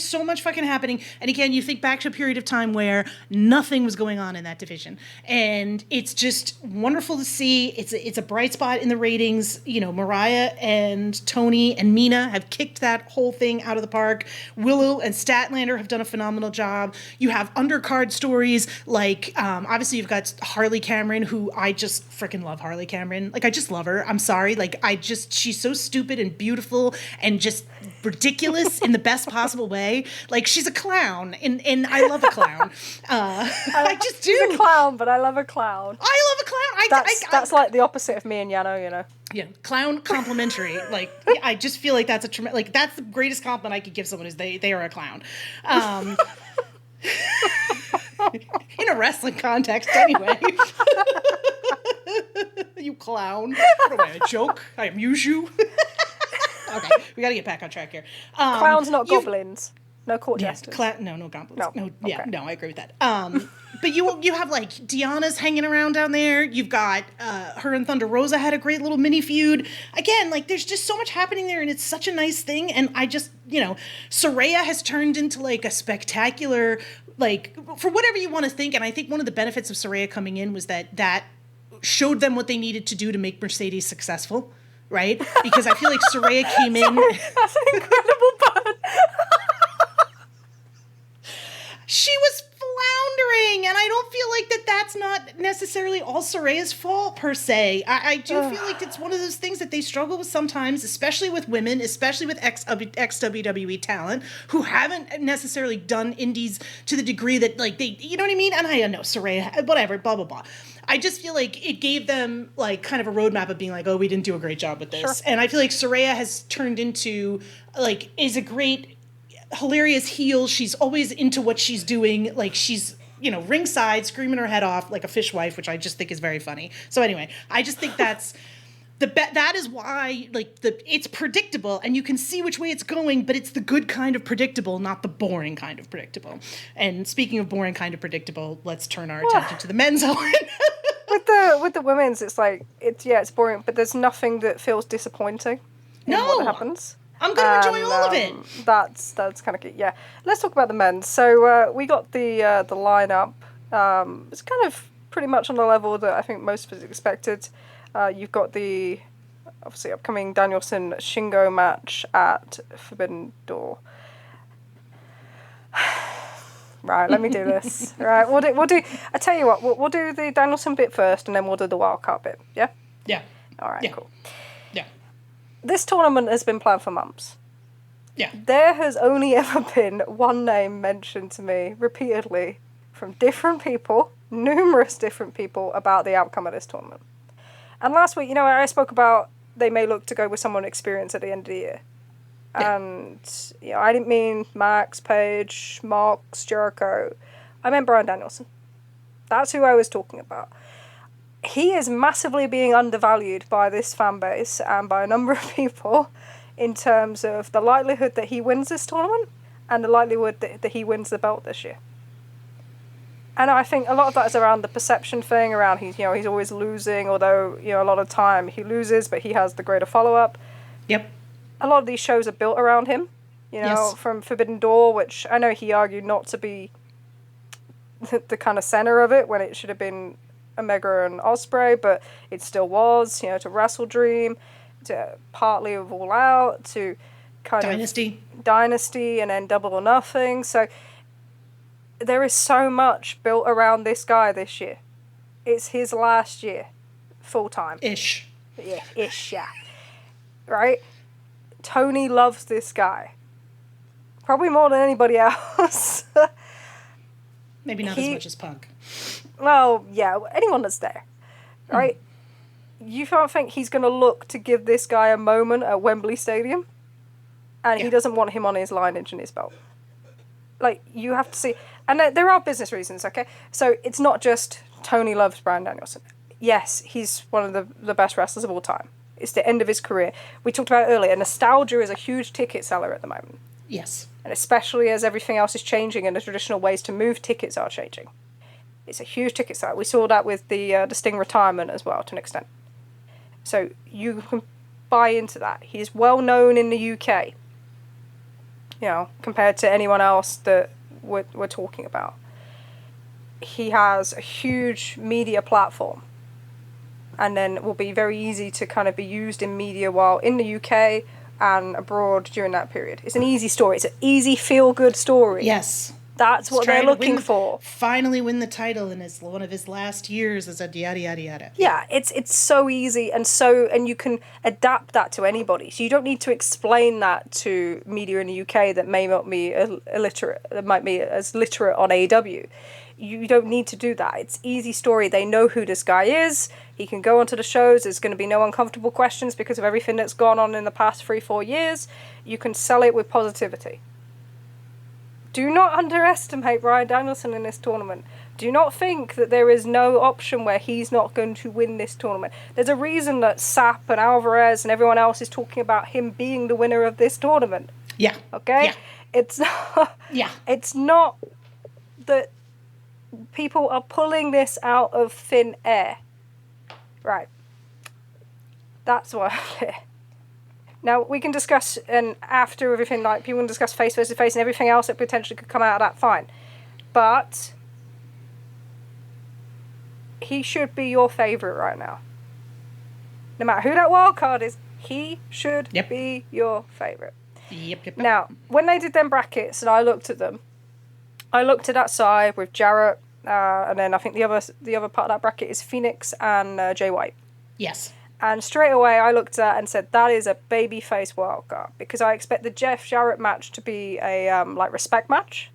so much fucking happening. And again, you think back to a period of time where nothing was going on in that division. And it's just wonderful to see. It's a bright spot in the ratings. You know, Mariah and Tony and Mina have kicked that whole thing out of the park. Willow and Statlander have done a phenomenal job. You have undercard stories like, obviously you've got Harley Cameron, who I just freaking love Harley Cameron. Like, I just love her. I'm sorry. Like, she's so stupid and beautiful and just ridiculous in the best possible way. Like, she's a clown, and I love a clown. I just do. She's a clown, but I love a clown. I love a clown. That's like the opposite of me and Yano, you know. Yeah, clown complimentary. Like, I just feel like that's that's the greatest compliment I could give someone, is they are a clown. In a wrestling context, anyway. You clown. What am I, a joke? I amuse you. Okay, we got to get back on track here. Clowns, not goblins. No court jesters. No goblins. No. Okay. No, I agree with that. But you have, like, Deanna's hanging around down there. You've got her and Thunder Rosa had a great little mini feud. Again, like, there's just so much happening there, and it's such a nice thing. And I just, Saraya has turned into, like, a spectacular, like, for whatever you want to think. And I think one of the benefits of Saraya coming in was that showed them what they needed to do to make Mercedes successful. Right? Because I feel like Saraya came in. Sorry, that's an incredible pun. She was floundering, and I don't feel like that's not necessarily all Saraya's fault, per se. I do feel like it's one of those things that they struggle with sometimes, especially with women, especially with ex-WWE talent, who haven't necessarily done indies to the degree that, like, they, you know what I mean? And I know, Saraya, whatever, blah, blah, blah. I just feel like it gave them, like, kind of a roadmap of being like, oh, we didn't do a great job with this. Sure. And I feel like Saraya has turned into, like, is a great, hilarious heel. She's always into what she's doing. Like, she's, ringside, screaming her head off like a fishwife, which I just think is very funny. So anyway, I just think that's... that is why, like, it's predictable, and you can see which way it's going, but it's the good kind of predictable, not the boring kind of predictable. And speaking of boring kind of predictable, let's turn our attention to the men's Owen. With the women's, it's like, it's boring, but there's nothing that feels disappointing in what happens. I'm going to enjoy all of it. That's kind of good. Yeah. Let's talk about the men's. So we got the lineup. It's kind of pretty much on the level that I think most of us expected. You've got the, obviously, upcoming Danielson Shingo match at Forbidden Door. Right, let me do this. Right, we'll do. I tell you what, we'll do the Danielson bit first, and then we'll do the wildcard bit. Yeah. Yeah. All right. Yeah. Cool. Yeah. This tournament has been planned for months. Yeah. There has only ever been one name mentioned to me repeatedly from different people, numerous different people, about the outcome of this tournament. And last week, I spoke about they may look to go with someone experienced at the end of the year. Yeah. And, I didn't mean Max, Page, Mox, Jericho. I meant Bryan Danielson. That's who I was talking about. He is massively being undervalued by this fan base and by a number of people in terms of the likelihood that he wins this tournament and the likelihood that he wins the belt this year. And I think a lot of that is around the perception thing, around he's always losing, although, a lot of time he loses, but he has the greater follow-up. Yep. A lot of these shows are built around him, yes. From Forbidden Door, which I know he argued not to be the kind of center of it when it should have been Omega and Ospreay, but it still was, to Wrestle Dream, to partly of All Out, to kind of Dynasty, and then Double or Nothing. So there is so much built around this guy this year. It's his last year, full time. Ish. Yeah, ish, yeah. Right? Tony loves this guy. Probably more than anybody else. Maybe not as much as Punk. Well, yeah, anyone that's there, right? You can't think he's going to look to give this guy a moment at Wembley Stadium, and he doesn't want him on his lineage and his belt. Like, you have to see, and there are business reasons, okay? So it's not just Tony loves Bryan Danielson. Yes, he's one of the best wrestlers of all time. It's the end of his career. We talked about it earlier. Nostalgia is a huge ticket seller at the moment. Yes. And especially as everything else is changing and the traditional ways to move tickets are changing. It's a huge ticket seller. We saw that with the Sting retirement as well, to an extent. So you can buy into that. He's well known in the UK, you know, compared to anyone else that we're talking about. He has a huge media platform, and then it will be very easy to kind of be used in media while in the UK and abroad during that period. It's an easy story. It's an easy, feel-good story. Yes. That's what they're looking for. Finally win the title in one of his last years as a yada, yada, yada. Yeah, it's so easy, and you can adapt that to anybody. So you don't need to explain that to media in the UK that may not be illiterate, that might be as literate on AEW. You don't need to do that. It's easy story. They know who this guy is. He can go onto the shows. There's going to be no uncomfortable questions because of everything that's gone on in the past 3-4 years. You can sell it with positivity. Do not underestimate Bryan Danielson in this tournament. Do not think that there is no option where he's not going to win this tournament. There's a reason that Sapp and Alvarez and everyone else is talking about him being the winner of this tournament. Yeah. Okay? Yeah. It's not, it's not that people are pulling this out of thin air. Right. That's why I'm here. Now, we can discuss, and after everything, like, people can discuss face versus face and everything else that potentially could come out of that, fine. But he should be your favourite right now. No matter who that wild card is, he should be your favourite. Yep. Now, when they did them brackets and I looked at them, I looked at that side with Jarrett, and then I think the other part of that bracket is Phoenix and Jay White. Yes. And straight away I looked at and said, that is a babyface wildcard. Because I expect the Jeff Jarrett match to be a respect match.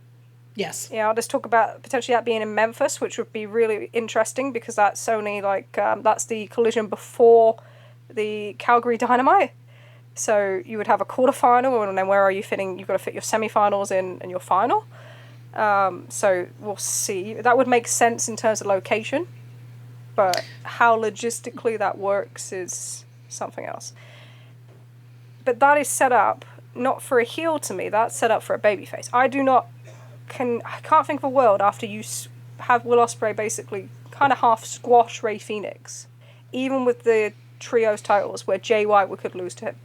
Yes. You know, let's talk about potentially that being in Memphis, which would be really interesting because that's only that's the collision before the Calgary Dynamite. So you would have a quarterfinal, and then where are you fitting? You've got to fit your semifinals in and your final. So we'll see. That would make sense in terms of location. But how logistically that works is something else. But that is set up not for a heel to me. That's set up for a babyface. I can't think of a world after you have Will Ospreay basically kind of half squash Rey Fenix, even with the trios titles, where Jay White could lose to him.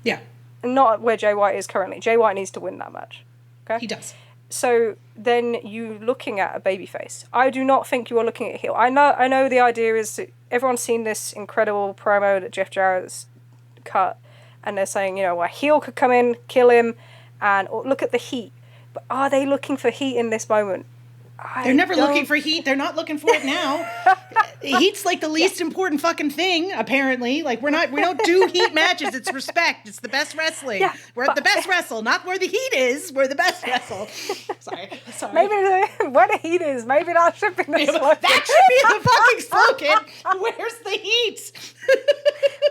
Yeah. And not where Jay White is currently. Jay White needs to win that match. Okay. He does. So then you looking at a babyface. I do not think you are looking at heel. I know the idea is that everyone's seen this incredible promo that Jeff Jarrett's cut, and they're saying, you know, a heel could come in, kill him, and look at the heat. But are they looking for heat in this moment? They're never looking for heat. They're not looking for it now. Heat's like the least important fucking thing, apparently. Like, we don't do heat matches. It's respect. It's the best wrestling. Yeah, we're at the best wrestle, not where the heat is. We're the best wrestle. Sorry. Maybe where the heat is. Maybe that should be the slogan. That should be the fucking slogan. Where's the heat?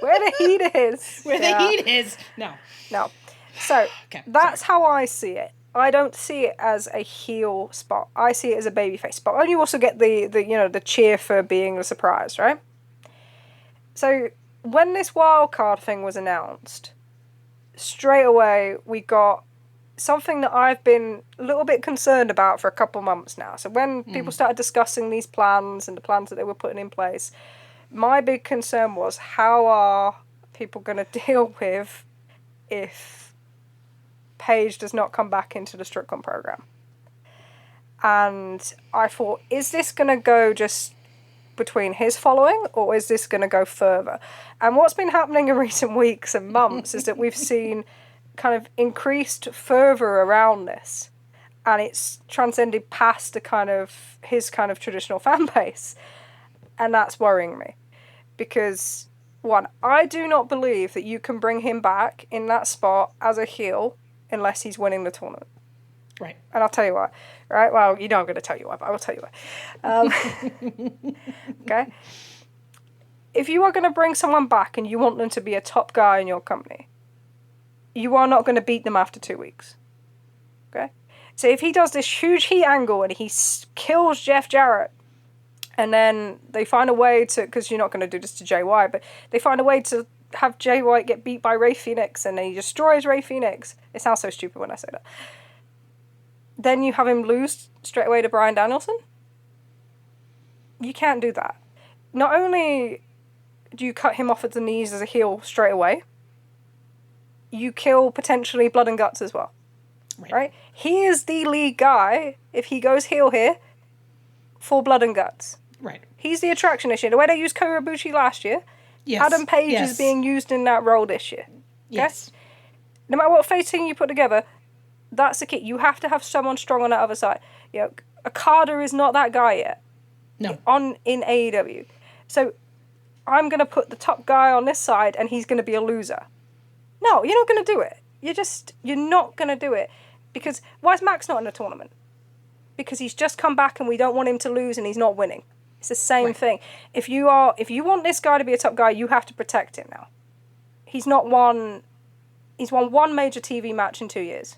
Where the heat is. Where the heat is. No. So that's how I see it. I don't see it as a heel spot. I see it as a babyface spot. And you also get the cheer for being the surprise, right? So when this wild card thing was announced, straight away we got something that I've been a little bit concerned about for a couple months now. So when people started discussing these plans and the plans that they were putting in place, my big concern was, how are people going to deal with if Paige does not come back into the Strickland program? And I thought, is this going to go just between his following, or is this going to go further? And what's been happening in recent weeks and months is that we've seen kind of increased fervor around this, and it's transcended past his kind of traditional fan base, and that's worrying me, because one, I do not believe that you can bring him back in that spot as a heel unless he's winning the tournament. Right. And I'll tell you why. Right? Well, you know I'm going to tell you why, but I will tell you why. Okay? If you are going to bring someone back and you want them to be a top guy in your company, you are not going to beat them after 2 weeks. Okay? So if he does this huge heat angle and he kills Jeff Jarrett, and then they find a way to, because you're not going to do this to Jay White, but they find a way to have Jay White get beat by Ray Phoenix, and then he destroys Ray Phoenix. It sounds so stupid when I say that. Then you have him lose straight away to Bryan Danielson? You can't do that. Not only do you cut him off at the knees as a heel straight away, you kill potentially Blood and Guts as well. Right? He is the lead guy, if he goes heel here, for Blood and Guts. Right. He's the attraction this year. The way they used Kota Ibushi last year, Yes. Adam Page is being used in that role this year. Okay? Yes. No matter what face team you put together, that's the key. You have to have someone strong on that other side. You know, Okada is not that guy yet. No. In AEW. So I'm going to put the top guy on this side and he's going to be a loser. No, you're not going to do it. You're not going to do it. Because why is Max not in the tournament? Because he's just come back and we don't want him to lose and he's not winning. It's the same thing. If you want this guy to be a top guy, you have to protect him now. He's won one major TV match in 2 years.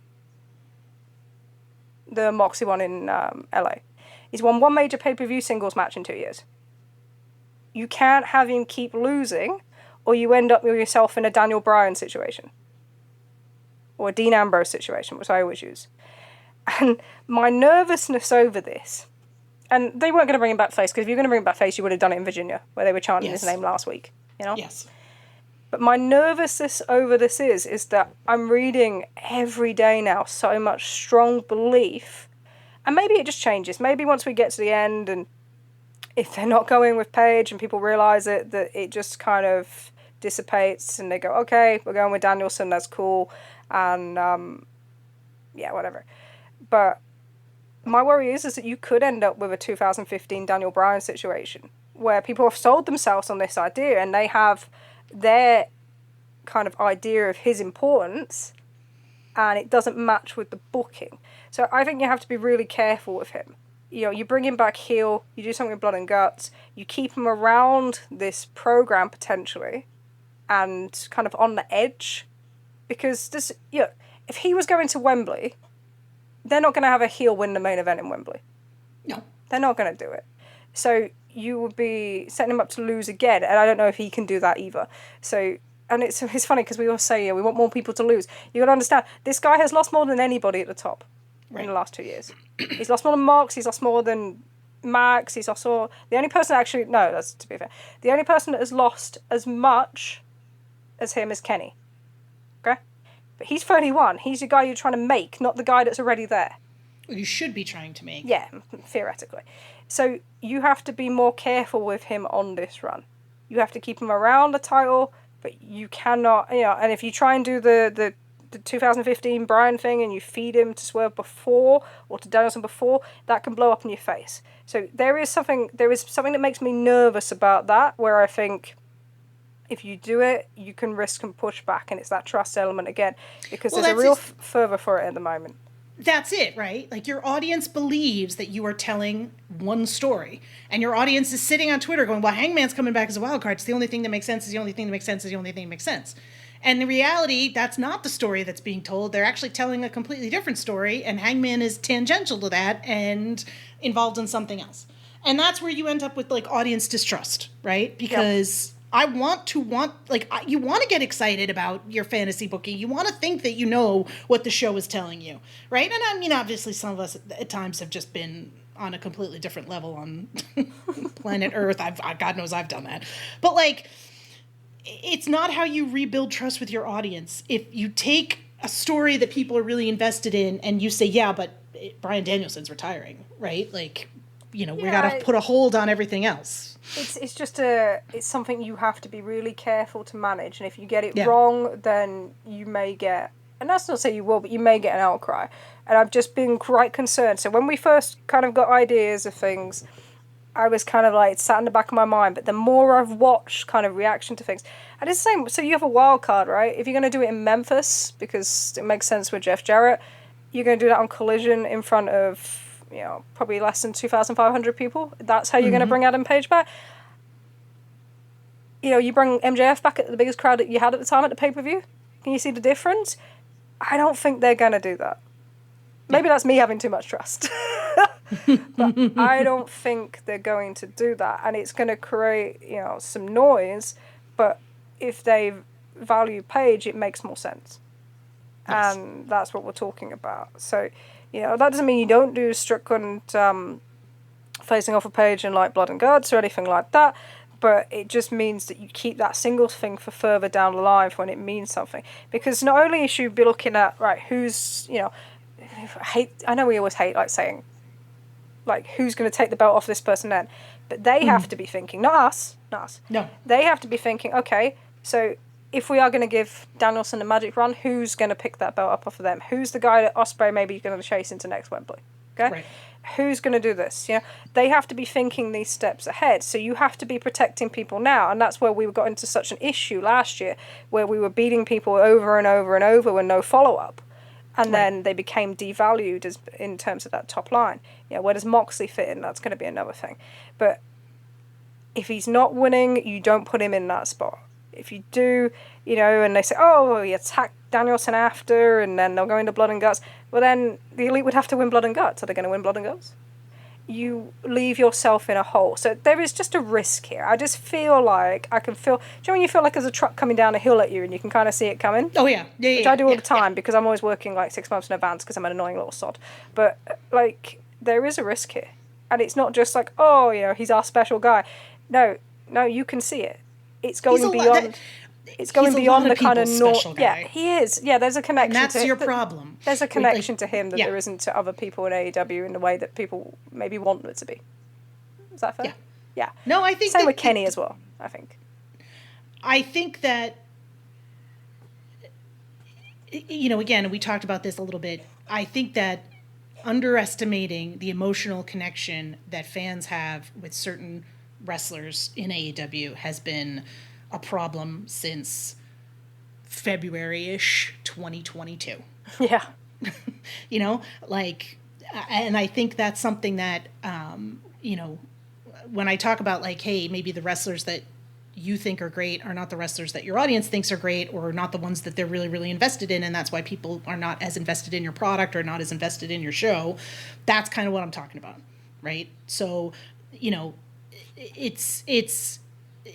The Moxie one in LA. He's won one major pay-per-view singles match in 2 years. You can't have him keep losing, or you end up with yourself in a Daniel Bryan situation. Or a Dean Ambrose situation, which I always use. And my nervousness over this, and they weren't going to bring him back face, because if you're going to bring him back face, you would have done it in Virginia, where they were chanting his name last week. You know? Yes. But my nervousness over this is that I'm reading every day now so much strong belief, and maybe it just changes. Maybe once we get to the end, and if they're not going with Paige and people realise it, that it just kind of dissipates, and they go, okay, we're going with Danielson, that's cool, and yeah, whatever. But my worry is that you could end up with a 2015 Daniel Bryan situation, where people have sold themselves on this idea, and they have their kind of idea of his importance, and it doesn't match with the booking. So I think you have to be really careful with him. You know, you bring him back heel, you do something with Blood and Guts, you keep him around this program potentially, and kind of on the edge, because this, you know, if he was going to Wembley, they're not going to have a heel win the main event in Wembley. No. They're not going to do it. So you would be setting him up to lose again, and I don't know if he can do that either. So, and it's funny because we all say, yeah, we want more people to lose. You got to understand, this guy has lost more than anybody at the top in the last 2 years. He's lost more than Mox, he's lost more than Max, he's lost more... The only person actually... No, that's to be fair. The only person that has lost as much as him is Kenny. Okay? But he's 31. He's the guy you're trying to make, not the guy that's already there. Well, you should be trying to make. Yeah, theoretically. So you have to be more careful with him on this run. You have to keep him around the title, but you cannot, you know, and if you try and do the 2015 Bryan thing and you feed him to Swerve before or to Danielson before, that can blow up in your face. So there is something that makes me nervous about that, where I think if you do it, you can risk and push back, and it's that trust element again, because there's a real fervor for it at the moment. That's it, right? Like, your audience believes that you are telling one story, and your audience is sitting on Twitter going, well, Hangman's coming back as a wild card. It's the only thing that makes sense. It's the only thing that makes sense. It's the only thing that makes sense. And in reality, that's not the story that's being told. They're actually telling a completely different story, and Hangman is tangential to that and involved in something else. And that's where you end up with, like, audience distrust, right? Because... Yep. You want to get excited about your fantasy booking. You want to think that you know what the show is telling you, right? And I mean, obviously, some of us at times have just been on a completely different level on planet Earth. God knows I've done that. But, like, it's not how you rebuild trust with your audience. If you take a story that people are really invested in and you say, yeah, but Bryan Danielson's retiring, right? Like, you know, we got to put a hold on everything else. It's something you have to be really careful to manage, and if you get it wrong, then you may get, and that's not to say you will, but you may get an outcry. And I've just been quite concerned. So when we first kind of got ideas of things, I was kind of like, it sat in the back of my mind. But the more I've watched kind of reaction to things, and it's the same. So you have a wild card, right? If you're going to do it in Memphis, because it makes sense with Jeff Jarrett, you're going to do that on Collision in front of, probably less than 2,500 people. That's how you're going to bring Adam Page back. You bring MJF back at the biggest crowd that you had at the time at the pay-per-view. Can you see the difference? I don't think they're going to do that. Maybe that's me having too much trust. But I don't think they're going to do that. And it's going to create, some noise. But if they value Page, it makes more sense. Yes. And that's what we're talking about. So, that doesn't mean you don't do Strickland facing off a Page in like Blood and Guts or anything like that. But it just means that you keep that singles thing for further down the line when it means something. Because not only should you be looking at, right, who's, I know we always hate like saying, like, who's going to take the belt off this person then? But they have to be thinking, not us. No. They have to be thinking, okay, so if we are going to give Danielson a magic run, who's going to pick that belt up off of them? Who's the guy that Ospreay maybe is going to chase into next Wembley? Okay? Right. Who's going to do this? They have to be thinking these steps ahead. So you have to be protecting people now. And that's where we got into such an issue last year, where we were beating people over and over and over with no follow-up. And then they became devalued in terms of that top line. Where does Moxley fit in? That's going to be another thing. But if he's not winning, you don't put him in that spot. If you do, and they say, oh, he attacked Danielson after, and then they'll go into Blood and Guts. Well, then the Elite would have to win Blood and Guts. Are they going to win Blood and Guts? You leave yourself in a hole. So there is just a risk here. I just feel like I can feel... Do you know when you feel like there's a truck coming down a hill at you and you can kind of see it coming? Oh, yeah. Which I do all the time because I'm always working like 6 months in advance because I'm an annoying little sod. But, there is a risk here. And it's not just like, oh, he's our special guy. No, you can see it. It's going beyond... It's going beyond the kind of Yeah, he is. Yeah, there's a connection. And that's your problem. There's a connection to him that there isn't to other people in AEW in the way that people maybe want it to be. Is that fair? Yeah. No, I think same with Kenny as well. I think. I think that again, we talked about this a little bit. I think that underestimating the emotional connection that fans have with certain wrestlers in AEW has been a problem since February-ish 2022. Yeah. And I think that's something that, when I talk about like, hey, maybe the wrestlers that you think are great are not the wrestlers that your audience thinks are great, or not the ones that they're really, really invested in, and that's why people are not as invested in your product or not as invested in your show. That's kind of what I'm talking about, right? So, it's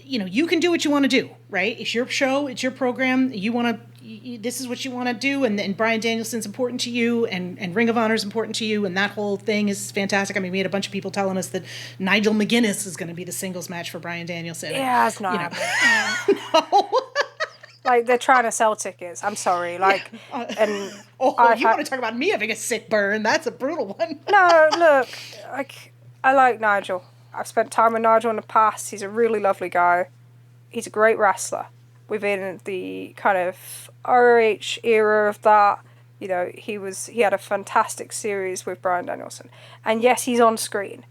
you can do what you want to do, right? It's your show, it's your program. This is what you want to do, and Bryan Danielson's important to you, and Ring of Honor is important to you, and that whole thing is fantastic. I mean, we had a bunch of people telling us that Nigel McGuinness is going to be the singles match for Bryan Danielson. Yeah, it's not happening. No. Like, they're trying to sell tickets. I'm sorry. Like, and you want to talk about me having a sick burn? That's a brutal one. No, look, I like Nigel. I've spent time with Nigel in the past. He's a really lovely guy. He's a great wrestler. Within the kind of ROH era of that, he had a fantastic series with Bryan Danielson. And yes, he's on screen,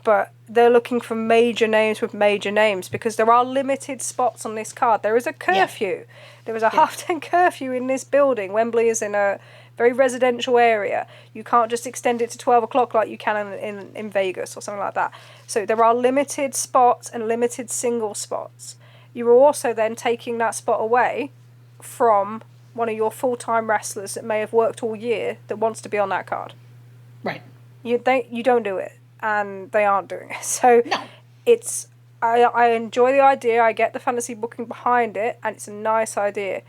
but they're looking for major names with major names because there are limited spots on this card. There is a curfew. Yeah. There was a 10:30 curfew in this building. Wembley is in a very residential area. You can't just extend it to 12 o'clock like you can in Vegas or something like that. So there are limited spots and limited single spots. You are also then taking that spot away from one of your full-time wrestlers that may have worked all year that wants to be on that card. Right. You don't do it, and they aren't doing it. So no. I enjoy the idea. I get the fantasy booking behind it, and it's a nice idea,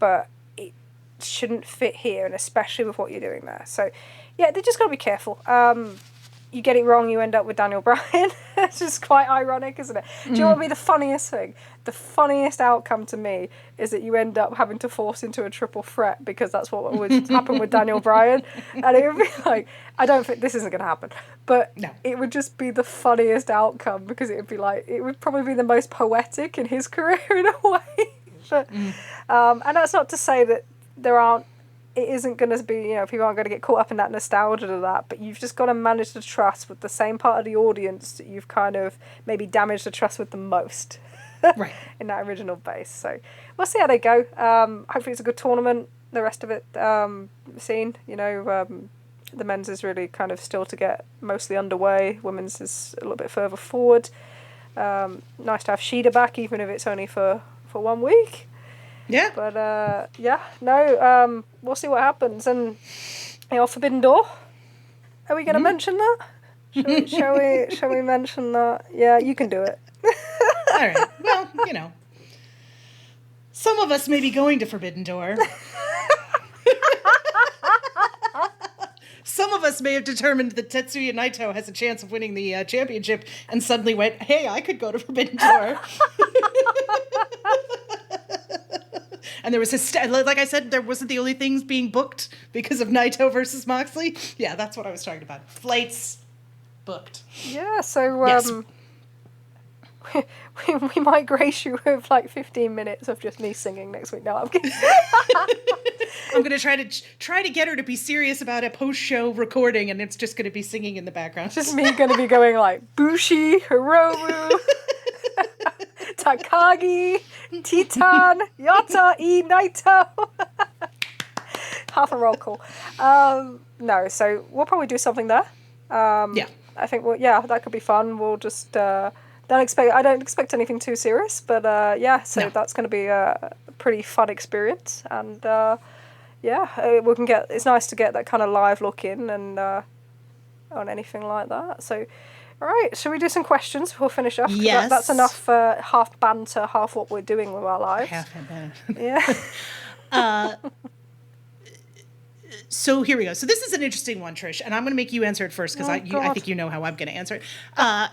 but it shouldn't fit here, and especially with what you're doing there. So, yeah, they just got to be careful. You get it wrong, you end up with Daniel Bryan. It's just quite ironic, isn't it? Do you know what would be the funniest thing? The funniest outcome to me is that you end up having to force into a triple threat because that's what would happen with Daniel Bryan. And it would be like, I don't think this isn't going to happen. But no. It would just be the funniest outcome because it would be like, it would probably be the most poetic in his career in a way. But, and that's not to say that there aren't it isn't going to be, people aren't going to get caught up in that nostalgia of that, but you've just got to manage the trust with the same part of the audience that you've kind of maybe damaged the trust with the most. Right. In that original base. So we'll see how they go. Hopefully it's a good tournament. The rest of it, seen, the men's is really kind of still to get mostly underway. Women's is a little bit further forward. Nice to have Sheeda back, even if it's only for 1 week. Yeah. But we'll see what happens. And Forbidden Door. Are we going to mention that? Shall we mention that? Yeah, you can do it. All right. Well, some of us may be going to Forbidden Door. Some of us may have determined that Tetsuya Naito has a chance of winning the championship and suddenly went, hey, I could go to Forbidden Door. And there was like I said, there wasn't the only things being booked because of Naito versus Moxley. Yeah, that's what I was talking about. Flights booked. Yeah, so yes. we might grace you with like 15 minutes of just me singing next week. No, I'm kidding. I'm gonna try to get her to be serious about a post-show recording, and it's just gonna be singing in the background. Just me gonna be going like Bushi, Hiromu, Takagi, Titan, Yata, Naito. Half a roll call. No, so we'll probably do something there. Yeah. I think that could be fun. We'll just I don't expect anything too serious, but that's going to be a pretty fun experience, and it's nice to get that kind of live look in and on anything like that. So, all right, shall we do some questions before we finish up? Yes. That's enough half banter, half what we're doing with our lives. Half banter. Yeah. So here we go. So this is an interesting one, Trish, and I'm going to make you answer it first because I think you know how I'm going to answer it.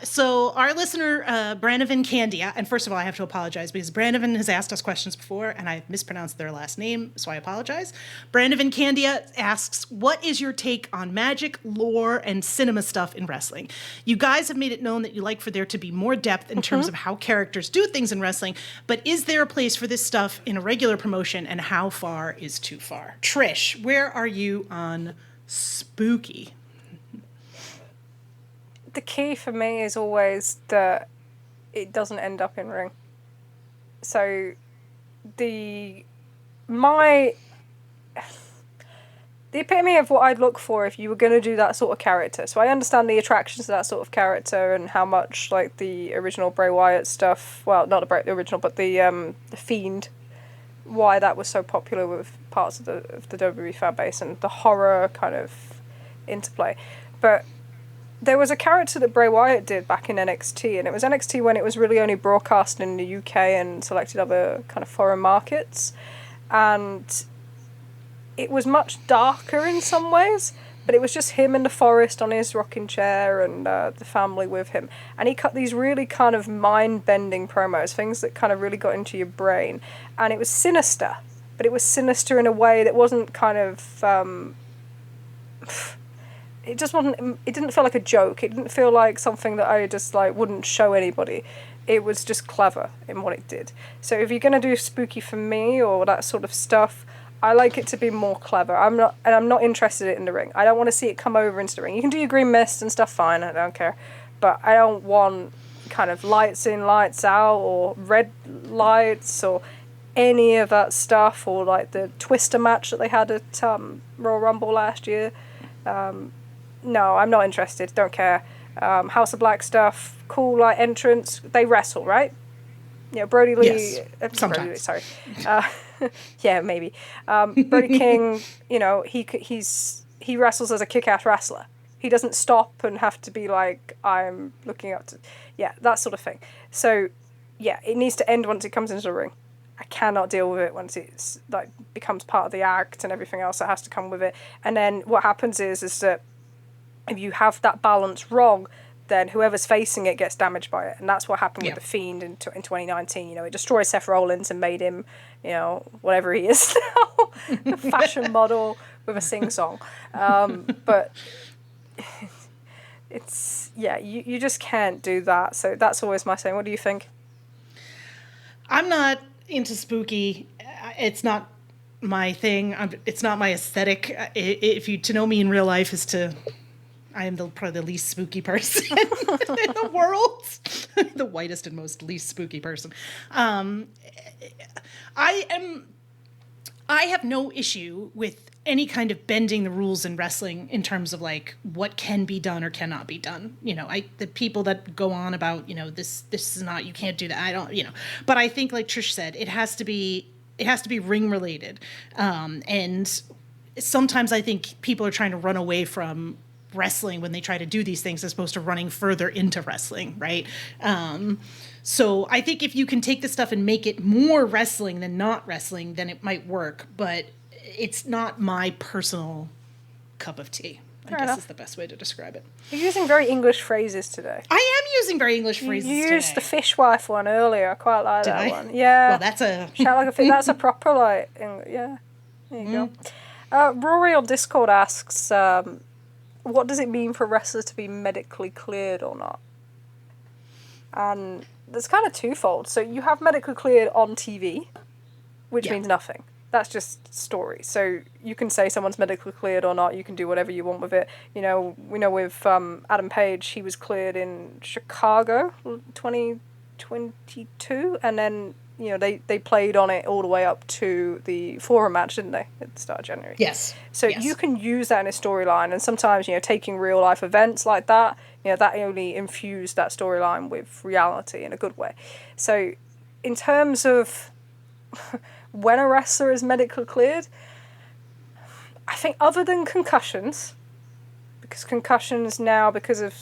So our listener, Branovan Candia, and first of all, I have to apologize because Branovan has asked us questions before, and I mispronounced their last name, so I apologize. Branovan Candia asks, what is your take on magic, lore, and cinema stuff in wrestling? You guys have made it known that you like for there to be more depth in terms of how characters do things in wrestling, but is there a place for this stuff in a regular promotion, and how far is too far? Trish, where are you on spooky? The key for me is always that it doesn't end up in ring. So the epitome of what I'd look for if you were going to do that sort of character. So I understand the attractions to that sort of character and how much like the original Bray Wyatt stuff, well, not the original, but the Fiend, why that was so popular with parts of the WWE fan base and the horror kind of interplay. But there was a character that Bray Wyatt did back in NXT, and it was NXT when it was really only broadcast in the UK and selected other kind of foreign markets. And it was much darker in some ways, but it was just him in the forest on his rocking chair and the family with him. And he cut these really kind of mind-bending promos, things that kind of really got into your brain. And it was sinister, but it was sinister in a way that wasn't kind of... it just wasn't... It didn't feel like a joke. It didn't feel like something that I just like wouldn't show anybody. It was just clever in what it did. So if you're going to do spooky for me or that sort of stuff, I like it to be more clever. I'm not interested in the ring. I don't want to see it come over into the ring. You can do your green mist and stuff, fine, I don't care. But I don't want kind of lights in, lights out, or red lights, or any of that stuff, or like the Twister match that they had at Royal Rumble last year. No, I'm not interested, don't care. House of Black stuff, cool light entrance. They wrestle, right? Yeah, Brody Lee. Yes, sometimes. Brody Lee, sorry. Yeah, maybe. Brody King, he wrestles as a kick-ass wrestler. He doesn't stop and have to be like, I'm looking up to... Yeah, that sort of thing. So, yeah, it needs to end once it comes into the ring. I cannot deal with it once it's like becomes part of the act and everything else that has to come with it. And then what happens is that if you have that balance wrong, then whoever's facing it gets damaged by it. And that's what happened with The Fiend in 2019. It destroyed Seth Rollins and made him, whatever he is now, a fashion model with a sing-song. But it's, you just can't do that. So that's always my saying. What do you think? I'm not into spooky. It's not my thing. It's not my aesthetic. If you to know me in real life I am probably the least spooky person in the world. The whitest and most least spooky person. I have no issue with any kind of bending the rules in wrestling in terms of like what can be done or cannot be done. The people that go on about, this is not, you can't do that. I don't, but I think like Trish said, it has to be ring related. And sometimes I think people are trying to run away from wrestling when they try to do these things as opposed to running further into wrestling. Right. So I think if you can take this stuff and make it more wrestling than not wrestling, then it might work. But it's not my personal cup of tea. I guess is the best way to describe it. You're using very English phrases today. I am using very English phrases today. You used the fishwife one earlier. I quite like that one. Yeah. Well, that's a... Shout like a fish. That's a proper, like... Yeah. There you go. Rory on Discord asks, what does it mean for wrestlers to be medically cleared or not? And there's kind of twofold. So you have medically cleared on TV, which means nothing. That's just story. So you can say someone's medically cleared or not. You can do whatever you want with it. We know with Adam Page, he was cleared in Chicago 2022. And then, they played on it all the way up to the Forum match, didn't they, at the start of January? Yes. So you can use that in a storyline. And sometimes, taking real life events like that, that only infused that storyline with reality in a good way. So in terms of... when a wrestler is medically cleared, I think other than concussions, because concussions now, because of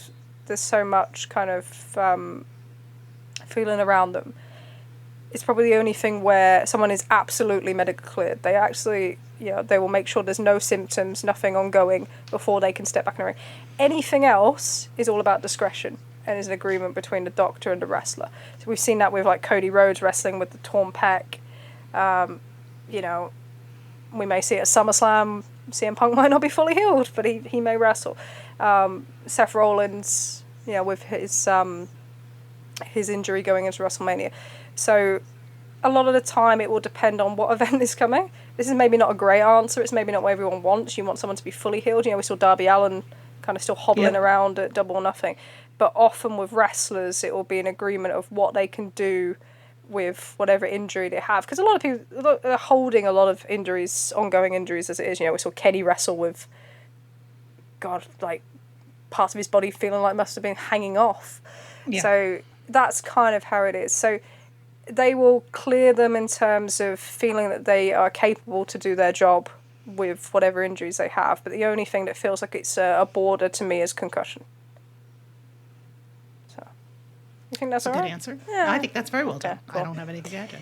there's so much kind of feeling around them, it's probably the only thing where someone is absolutely medically cleared. They actually, they will make sure there's no symptoms, nothing ongoing before they can step back in the ring. Anything else is all about discretion and is an agreement between the doctor and the wrestler. So we've seen that with like Cody Rhodes wrestling with the torn pec. We may see it at SummerSlam. CM Punk might not be fully healed, but he may wrestle. Seth Rollins, with his injury going into WrestleMania. So a lot of the time it will depend on what event is coming. This is maybe not a great answer. It's maybe not what everyone wants. You want someone to be fully healed. We saw Darby Allin kind of still hobbling around at Double or Nothing. But often with wrestlers, it will be an agreement of what they can do with whatever injury they have, because a lot of people are holding a lot of injuries, ongoing injuries as it is. We saw Kenny wrestle with, like parts of his body feeling like must have been hanging off. Yeah. So that's kind of how it is. So they will clear them in terms of feeling that they are capable to do their job with whatever injuries they have. But the only thing that feels like it's a border to me is concussion. You think that's a good answer? Yeah. I think that's very well done. Cool. I don't have anything to add to it.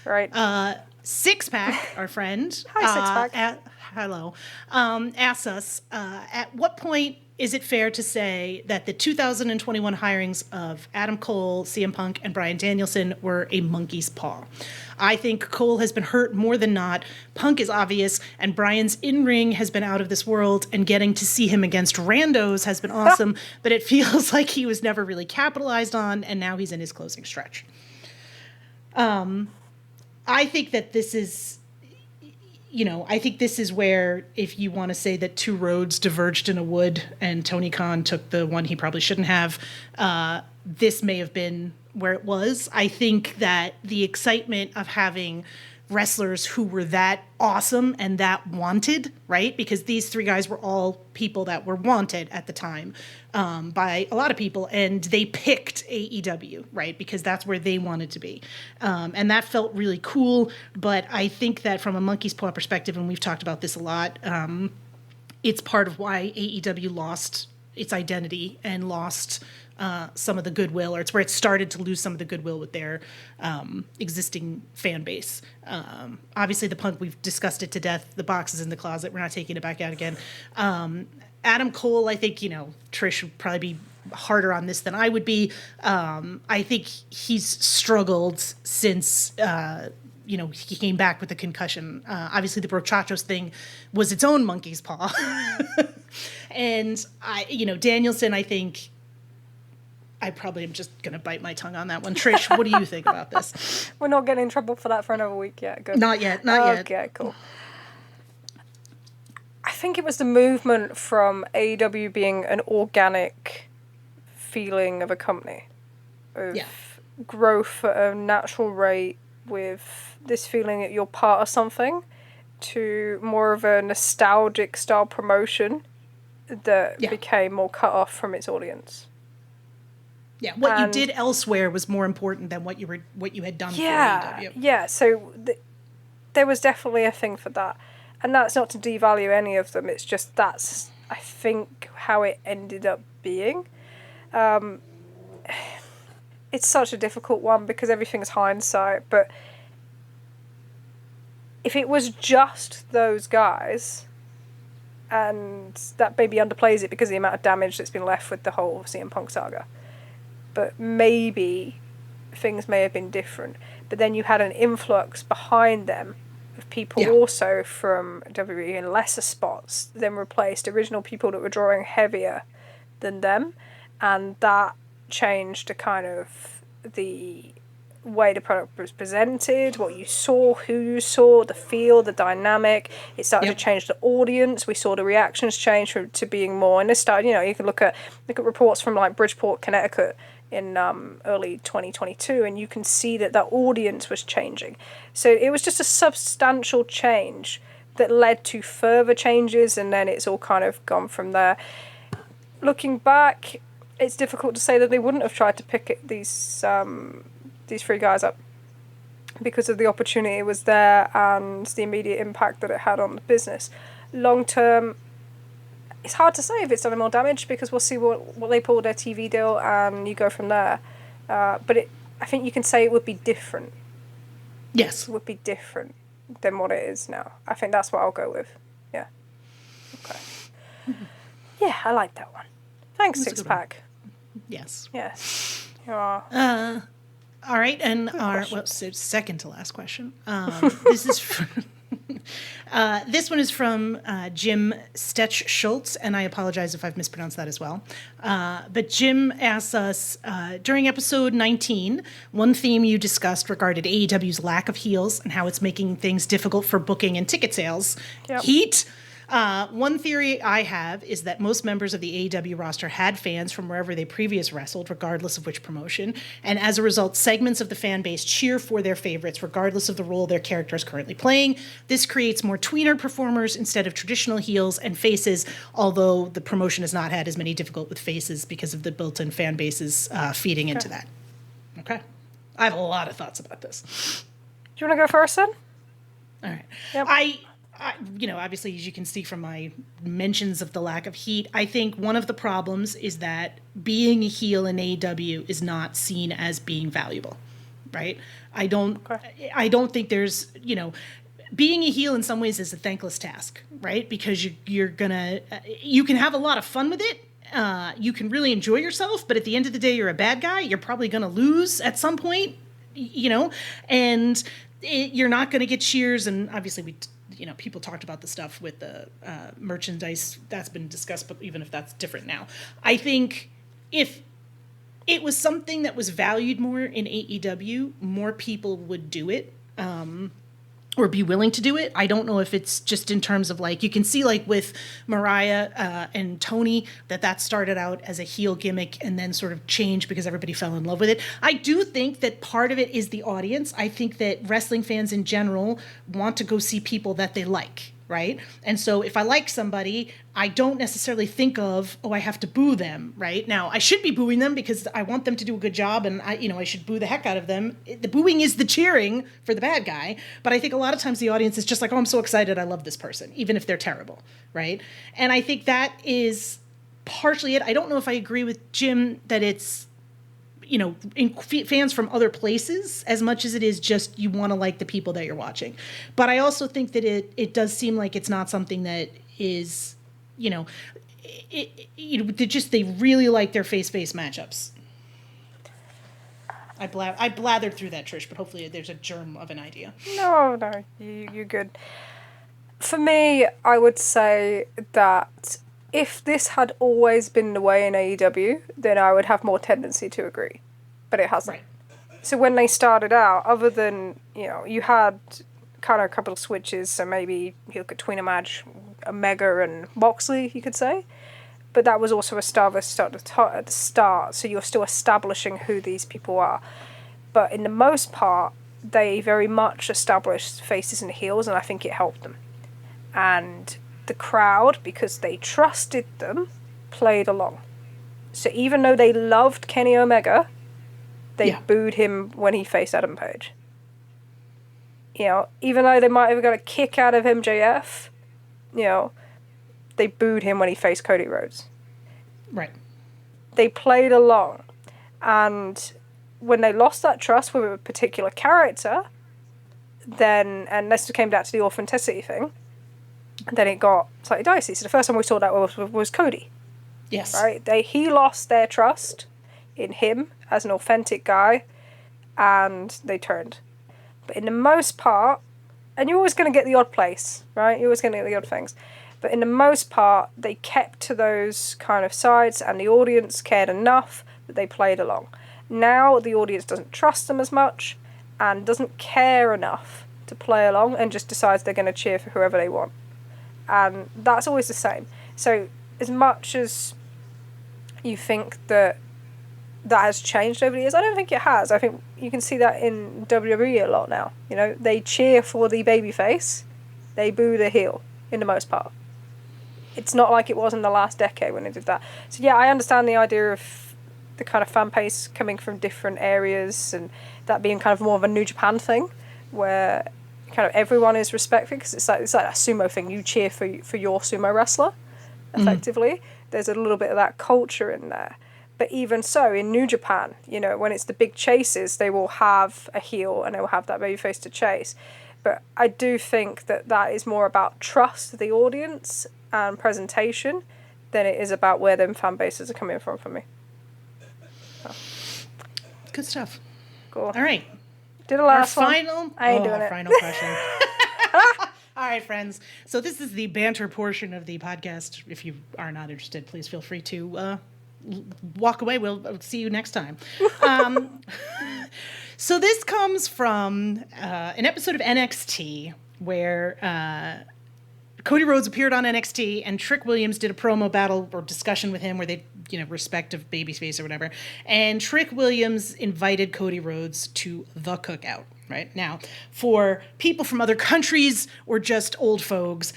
Right. Six Pack, our friend. Hi, Six Pack. Hello. Asks us, at what point is it fair to say that the 2021 hirings of Adam Cole, CM Punk, and Bryan Danielson were a monkey's paw? I think Cole has been hurt more than not. Punk is obvious, and Bryan's in-ring has been out of this world, and getting to see him against randos has been awesome, but it feels like he was never really capitalized on, and now he's in his closing stretch. I think that this is... I think this is where, if you want to say that two roads diverged in a wood and Tony Khan took the one he probably shouldn't have, this may have been where it was. I think that the excitement of having wrestlers who were that awesome and that wanted, right? Because these three guys were all people that were wanted at the time by a lot of people, and they picked AEW, right? Because that's where they wanted to be. And that felt really cool, but I think that from a monkey's paw perspective, and we've talked about this a lot, it's part of why AEW lost its identity and lost some of the goodwill, or it's where it started to lose some of the goodwill with their existing fan base. Obviously, the Punk, we've discussed it to death. The box is in the closet. We're not taking it back out again. Adam Cole, I think, Trish would probably be harder on this than I would be. I think he's struggled since... he came back with a concussion. Obviously, the Brochachos thing was its own monkey's paw. And, Danielson, I think I probably am just going to bite my tongue on that one. Trish, what do you think about this? We're not getting in trouble for that for another week yet. Good. Not yet. Not yet. Okay, cool. I think it was the movement from AEW being an organic feeling of a company, of growth at a natural rate with this feeling that you're part of something, to more of a nostalgic style promotion that became more cut off from its audience. Yeah, what you did elsewhere was more important than what you had done for AEW. Yeah, so there was definitely a thing for that. And that's not to devalue any of them, it's just that's, I think, how it ended up being. It's such a difficult one because everything's hindsight, but if it was just those guys, and that maybe underplays it because of the amount of damage that's been left with the whole CM Punk saga, but maybe things may have been different. But then you had an influx behind them of people also from WWE in lesser spots, then replaced original people that were drawing heavier than them, and that changed the kind of the way the product was presented, what you saw, who you saw, the feel, the dynamic. It started to change the audience. We saw the reactions change to being more, and this started, you can look at reports from like Bridgeport, Connecticut in early 2022, and you can see that audience was changing. So it was just a substantial change that led to further changes, and then it's all kind of gone from there. Looking back, it's difficult to say that they wouldn't have tried to pick these three guys up because of the opportunity was there and the immediate impact that it had on the business. Long term, it's hard to say if it's done more damage because we'll see what they pull their TV deal and you go from there. But I think you can say it would be different. Yes. It would be different than what it is now. I think that's what I'll go with. Yeah. Okay. Yeah, I like that one. Thanks, Six Pack. Yes. Yes. You are. All right, and so second to last question. This is this one is from Jim Stetch Schultz, and I apologize if I've mispronounced that as well. But Jim asks us, during episode 19, one theme you discussed regarded AEW's lack of heels and how it's making things difficult for booking and ticket sales. Yep. Heat. One theory I have is that most members of the AEW roster had fans from wherever they previously wrestled, regardless of which promotion, and as a result, segments of the fan base cheer for their favorites, regardless of the role their character is currently playing. This creates more tweener performers instead of traditional heels and faces, although the promotion has not had as many difficult with faces because of the built-in fan bases feeding into that. Okay. I have a lot of thoughts about this. Do you want to go first, then? All right. Yep. Obviously, as you can see from my mentions of the lack of heat, I think one of the problems is that being a heel in AEW is not seen as being valuable, right? I don't think there's, being a heel in some ways is a thankless task, right? Because you can have a lot of fun with it. You can really enjoy yourself, but at the end of the day, you're a bad guy. You're probably going to lose at some point, and you're not going to get cheers. And obviously people talked about the stuff with the merchandise that's been discussed, but even if that's different now, I think if it was something that was valued more in AEW, more people would do it. Or be willing to do it. I don't know if it's just in terms of you can see with Mariah and Tony that started out as a heel gimmick and then sort of changed because everybody fell in love with it. I do think that part of it is the audience. I think that wrestling fans in general want to go see people that they like, right? And so if I like somebody, I don't necessarily think of, I have to boo them, right? Now, I should be booing them because I want them to do a good job and I should boo the heck out of them. The booing is the cheering for the bad guy, but I think a lot of times the audience is just like, I'm so excited, I love this person, even if they're terrible, right? And I think that is partially it. I don't know if I agree with Jim that it's fans from other places as much as it is just you want to like the people that you're watching. But I also think that it does seem like it's not something that is, they really like their face-to-face matchups. I blathered through that, Trish, but hopefully there's a germ of an idea. No, you're good. For me, I would say that if this had always been the way in AEW, then I would have more tendency to agree. But it hasn't. Right. So when they started out, other than, you had kind of a couple of switches, so maybe you look at between a match, Omega and Moxley, you could say. But that was also established at the start, so you're still establishing who these people are. But in the most part, they very much established faces and heels, and I think it helped them. And the crowd, because they trusted them, played along. So even though they loved Kenny Omega, they booed him when he faced Adam Page. Even though they might have got a kick out of MJF, they booed him when he faced Cody Rhodes. Right. They played along. And when they lost that trust with a particular character, and this came down to the authenticity thing, then it got slightly dicey. So the first time we saw that was Cody. Yes. Right? He lost their trust in him as an authentic guy, and they turned. But in the most part, and you're always going to get the odd place, right? You're always going to get the odd things. But in the most part, they kept to those kind of sides, and the audience cared enough that they played along. Now the audience doesn't trust them as much, and doesn't care enough to play along, and just decides they're going to cheer for whoever they want. And that's always the same. So as much as you think that has changed over the years, I don't think it has. I think you can see that in WWE a lot now. They cheer for the babyface, they boo the heel, in the most part. It's not like it was in the last decade when they did that. So yeah, I understand the idea of the kind of fan base coming from different areas, and that being kind of more of a New Japan thing, where kind of everyone is respected, because it's like a sumo thing. You cheer for your sumo wrestler, effectively. There's a little bit of that culture in there. But even so, in New Japan, when it's the big chases, they will have a heel and they will have that babyface to chase. But I do think that is more about trust of the audience and presentation than it is about where them fan bases are coming from for me. So. Good stuff. Cool. All right. Do the last Our one. final. I ain't doing it. Final question. All right, friends. So this is the banter portion of the podcast. If you are not interested, please feel free to walk away. We'll see you next time. So this comes from an episode of NXT where Cody Rhodes appeared on NXT, and Trick Williams did a promo battle or discussion with him where they, respective babyface or whatever. And Trick Williams invited Cody Rhodes to the cookout. Right now, for people from other countries or just old folks,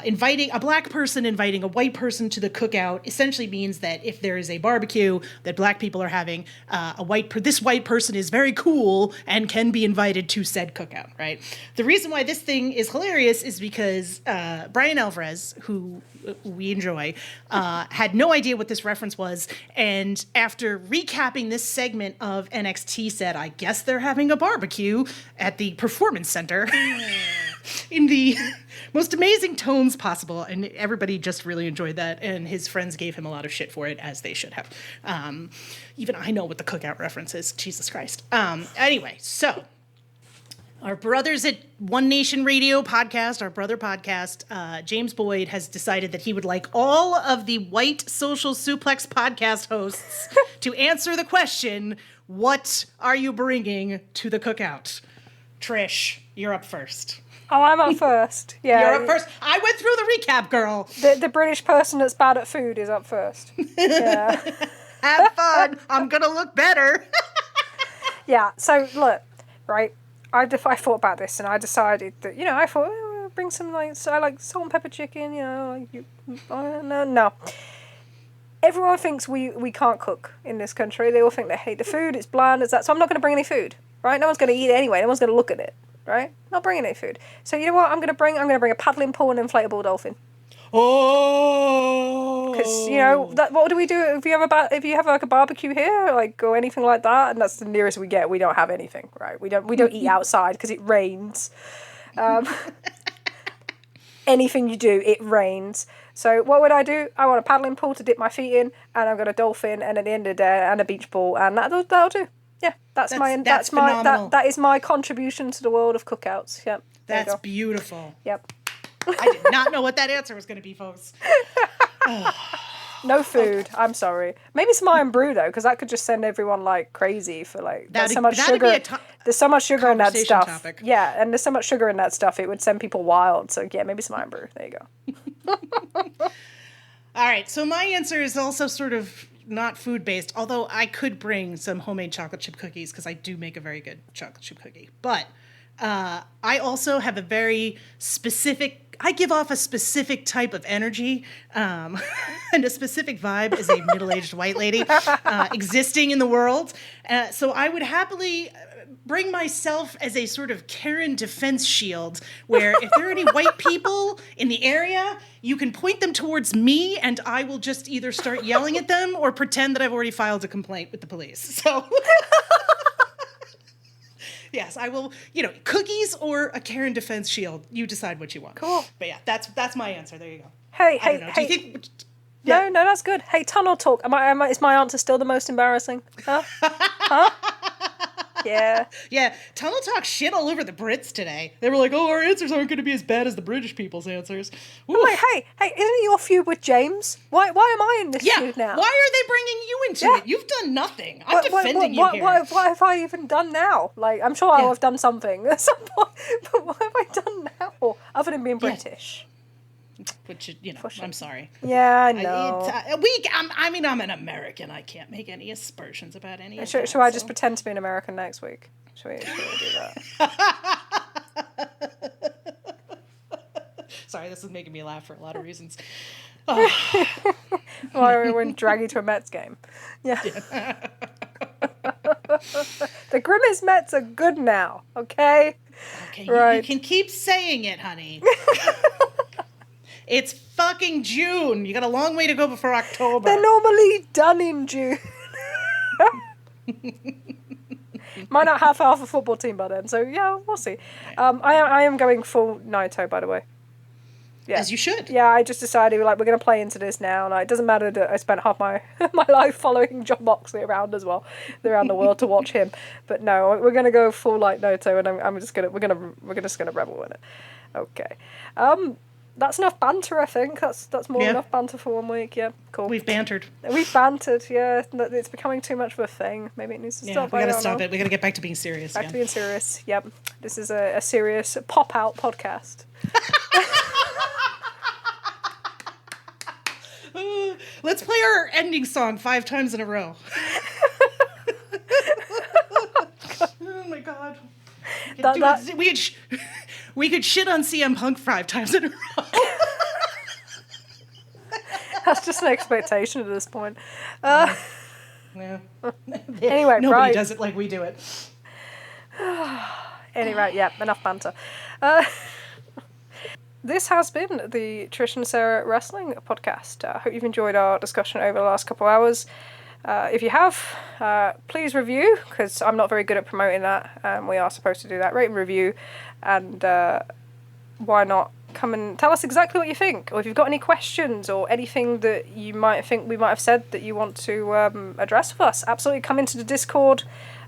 inviting a black person inviting a white person to the cookout essentially means that if there is a barbecue that black people are having, this white person is very cool and can be invited to said cookout. Right. The reason why this thing is hilarious is because Brian Alvarez, who we enjoy, had no idea what this reference was, and after recapping this segment of NXT said, I guess they're having a barbecue at the Performance Center in the most amazing tones possible, and everybody just really enjoyed that, and his friends gave him a lot of shit for it, as they should have. Even I know what the cookout reference is. Jesus Christ. Anyway, so our brothers at One Nation Radio podcast, our brother podcast, James Boyd has decided that he would like all of the white social suplex podcast hosts to answer the question, what are you bringing to the cookout? Trish, you're up first. Oh, I'm up first. Yeah, You're up first. I went through the recap, girl. The British person that's bad at food is up first. Yeah. Have fun. I'm going to look better. Yeah, so look, right, I thought about this, and I decided that, I thought, bring some, I like salt and pepper chicken, no. Everyone thinks we can't cook in this country. They all think they hate the food, it's bland, it's that. So I'm not going to bring any food, right? No one's going to eat it anyway. No one's going to look at it, right? Not bringing any food. So you know what I'm going to bring? I'm going to bring a paddling pool and inflatable dolphin. Oh. Because, what do we do if you have like a barbecue here, like, or anything like that? And that's the nearest we get. We don't have anything, right? We don't eat outside because it rains. Anything you do, it rains. So what would I do? I want a paddling pool to dip my feet in, and I've got a dolphin, and at the end of the day, and a beach ball, and that'll do. Yeah, that's my contribution to the world of cookouts. Yep. That's beautiful. Yep. I did not know what that answer was going to be, folks. No food. I'm sorry. Maybe some iron brew though, because that could just send everyone like crazy for like there's so much sugar. There's so much sugar in that stuff. Topic. Yeah, and there's so much sugar in that stuff. It would send people wild. So yeah, maybe some iron brew. There you go. All right. So my answer is also sort of not food based, although I could bring some homemade chocolate chip cookies because I do make a very good chocolate chip cookie. But I also have a very specific. I give off a specific type of energy, and a specific vibe as a middle-aged white lady existing in the world. So I would happily bring myself as a sort of Karen defense shield, where if there are any white people in the area, you can point them towards me, and I will just either start yelling at them or pretend that I've already filed a complaint with the police. So... Yes, I will, cookies or a Karen defense shield. You decide what you want. Cool. But yeah, that's my answer. There you go. Hey. Do you think... Yeah. No, that's good. Hey, tunnel talk. Is my answer still the most embarrassing? Huh? Yeah. Yeah, tunnel talk shit all over the Brits today. They were like, oh, our answers aren't going to be as bad as the British people's answers. Oof. I'm like, hey, isn't it your feud with James? Why am I in this feud now? Why are they bringing you into it? You've done nothing. I'm defending you here. What have I even done now? Like, I'm sure I'll have done something at some point, but what have I done now? Other than being British. Which, I'm sorry. Yeah, I know. I'm an American. I can't make any aspersions about any of that. Should I just pretend to be an American next week? Should we do that? Sorry, this is making me laugh for a lot of reasons. Why we wouldn't drag you to a Mets game. Yeah. The Grimace Mets are good now, okay? Okay, right. You can keep saying it, honey. It's fucking June. You got a long way to go before October. They're normally done in June. Might not have half a football team by then, so yeah, we'll see. I am going full Naito, by the way. Yeah. As you should. Yeah, I just decided we're going to play into this now, and it doesn't matter that I spent half my my life following John Moxley around as well, around the world to watch him. But no, we're going to go full like Naito, and we're just gonna revel in it. Okay. That's enough banter, I think. That's more than enough banter for 1 week. Yeah, cool. We've bantered, yeah. It's becoming too much of a thing. Maybe it needs to stop. We gotta stop it. We gotta get back to being serious Back to being serious, yep. This is a serious pop-out podcast. Let's play our ending song 5 times in a row. Oh my god. We could shit on CM Punk 5 times in a row. That's just an expectation at this point. Yeah. Anyway, nobody does it like we do it. Anyway, yeah, enough banter. This has been the Trish and Sarah Wrestling podcast. I hope you've enjoyed our discussion over the last couple of hours. If you have, please review, because I'm not very good at promoting that. We are supposed to do that. Rate and review, and why not come and tell us exactly what you think, or if you've got any questions or anything that you might think we might have said that you want to address with us. Absolutely come into the Discord.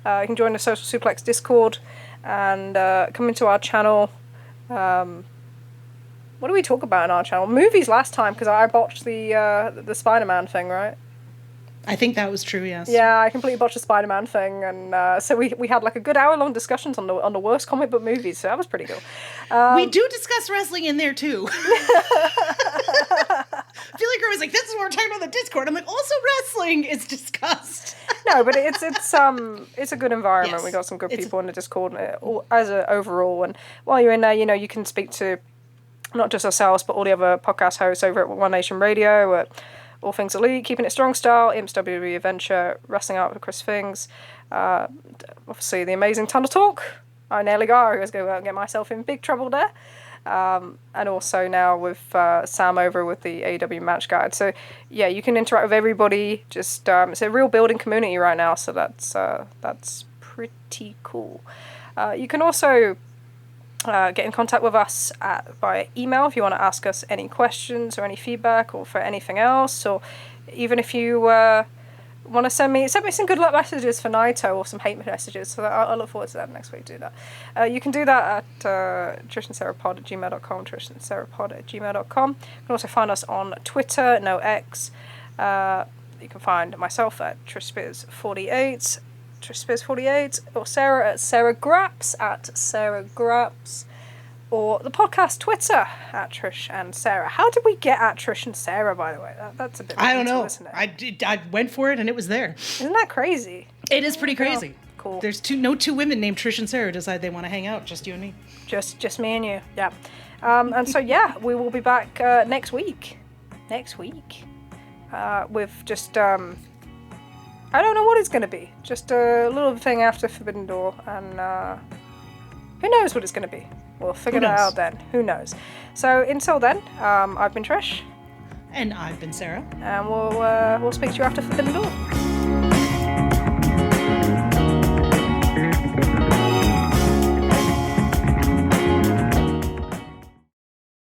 You can join the Social Suplex Discord and come into our channel. What do we talk about in our channel? Movies last time, because I botched the Spider-Man thing, right? I think that was true, yes. Yeah, I completely botched the Spider-Man thing, and so we had like a good hour-long discussions on the worst comic book movies, so that was pretty cool. We do discuss wrestling in there, too. I feel like I was like, this is what we're talking about on the Discord. I'm like, also wrestling is discussed. No, but it's a good environment. Yes. We got some good people in the Discord as a overall, and while you're in there, you can speak to not just ourselves, but all the other podcast hosts over at One Nation Radio, at All Things Elite, Keeping It Strong Style, Imps WWE Adventure, Wrestling Out with Chris Fings, obviously the amazing Tunnel Talk. I nearly got. I was going to get myself in big trouble there. And also now with Sam over with the AEW Match Guide. So yeah, you can interact with everybody. Just it's a real building community right now, so that's pretty cool. You can also get in contact with us via email if you want to ask us any questions or any feedback or for anything else, or even if you want to send me some good luck messages for Naito or some hate messages, so I'll look forward to that next week. Do that. You can do that at trishandsarahpod@gmail.com, trishandsarahpod@gmail.com. You can also find us on Twitter, no X. You can find myself at TrishSpears48, TrishSpears48, or Sarah at SarahGraps, or the podcast Twitter at Trish and Sarah. How did we get at Trish and Sarah, by the way? That's a bit I don't know. isn't it? I went for it and it was there. Isn't that crazy? It is pretty crazy. Cool. There's no two women named Trish and Sarah decide they want to hang out, just you and me. Just me and you, yeah. And so, yeah, we will be back next week. With just, I don't know what it's going to be. Just a little thing after Forbidden Door, and who knows what it's going to be. We'll figure that out then. Who knows? So until then, I've been Trish. And I've been Sarah. And we'll speak to you after Forbidden Door.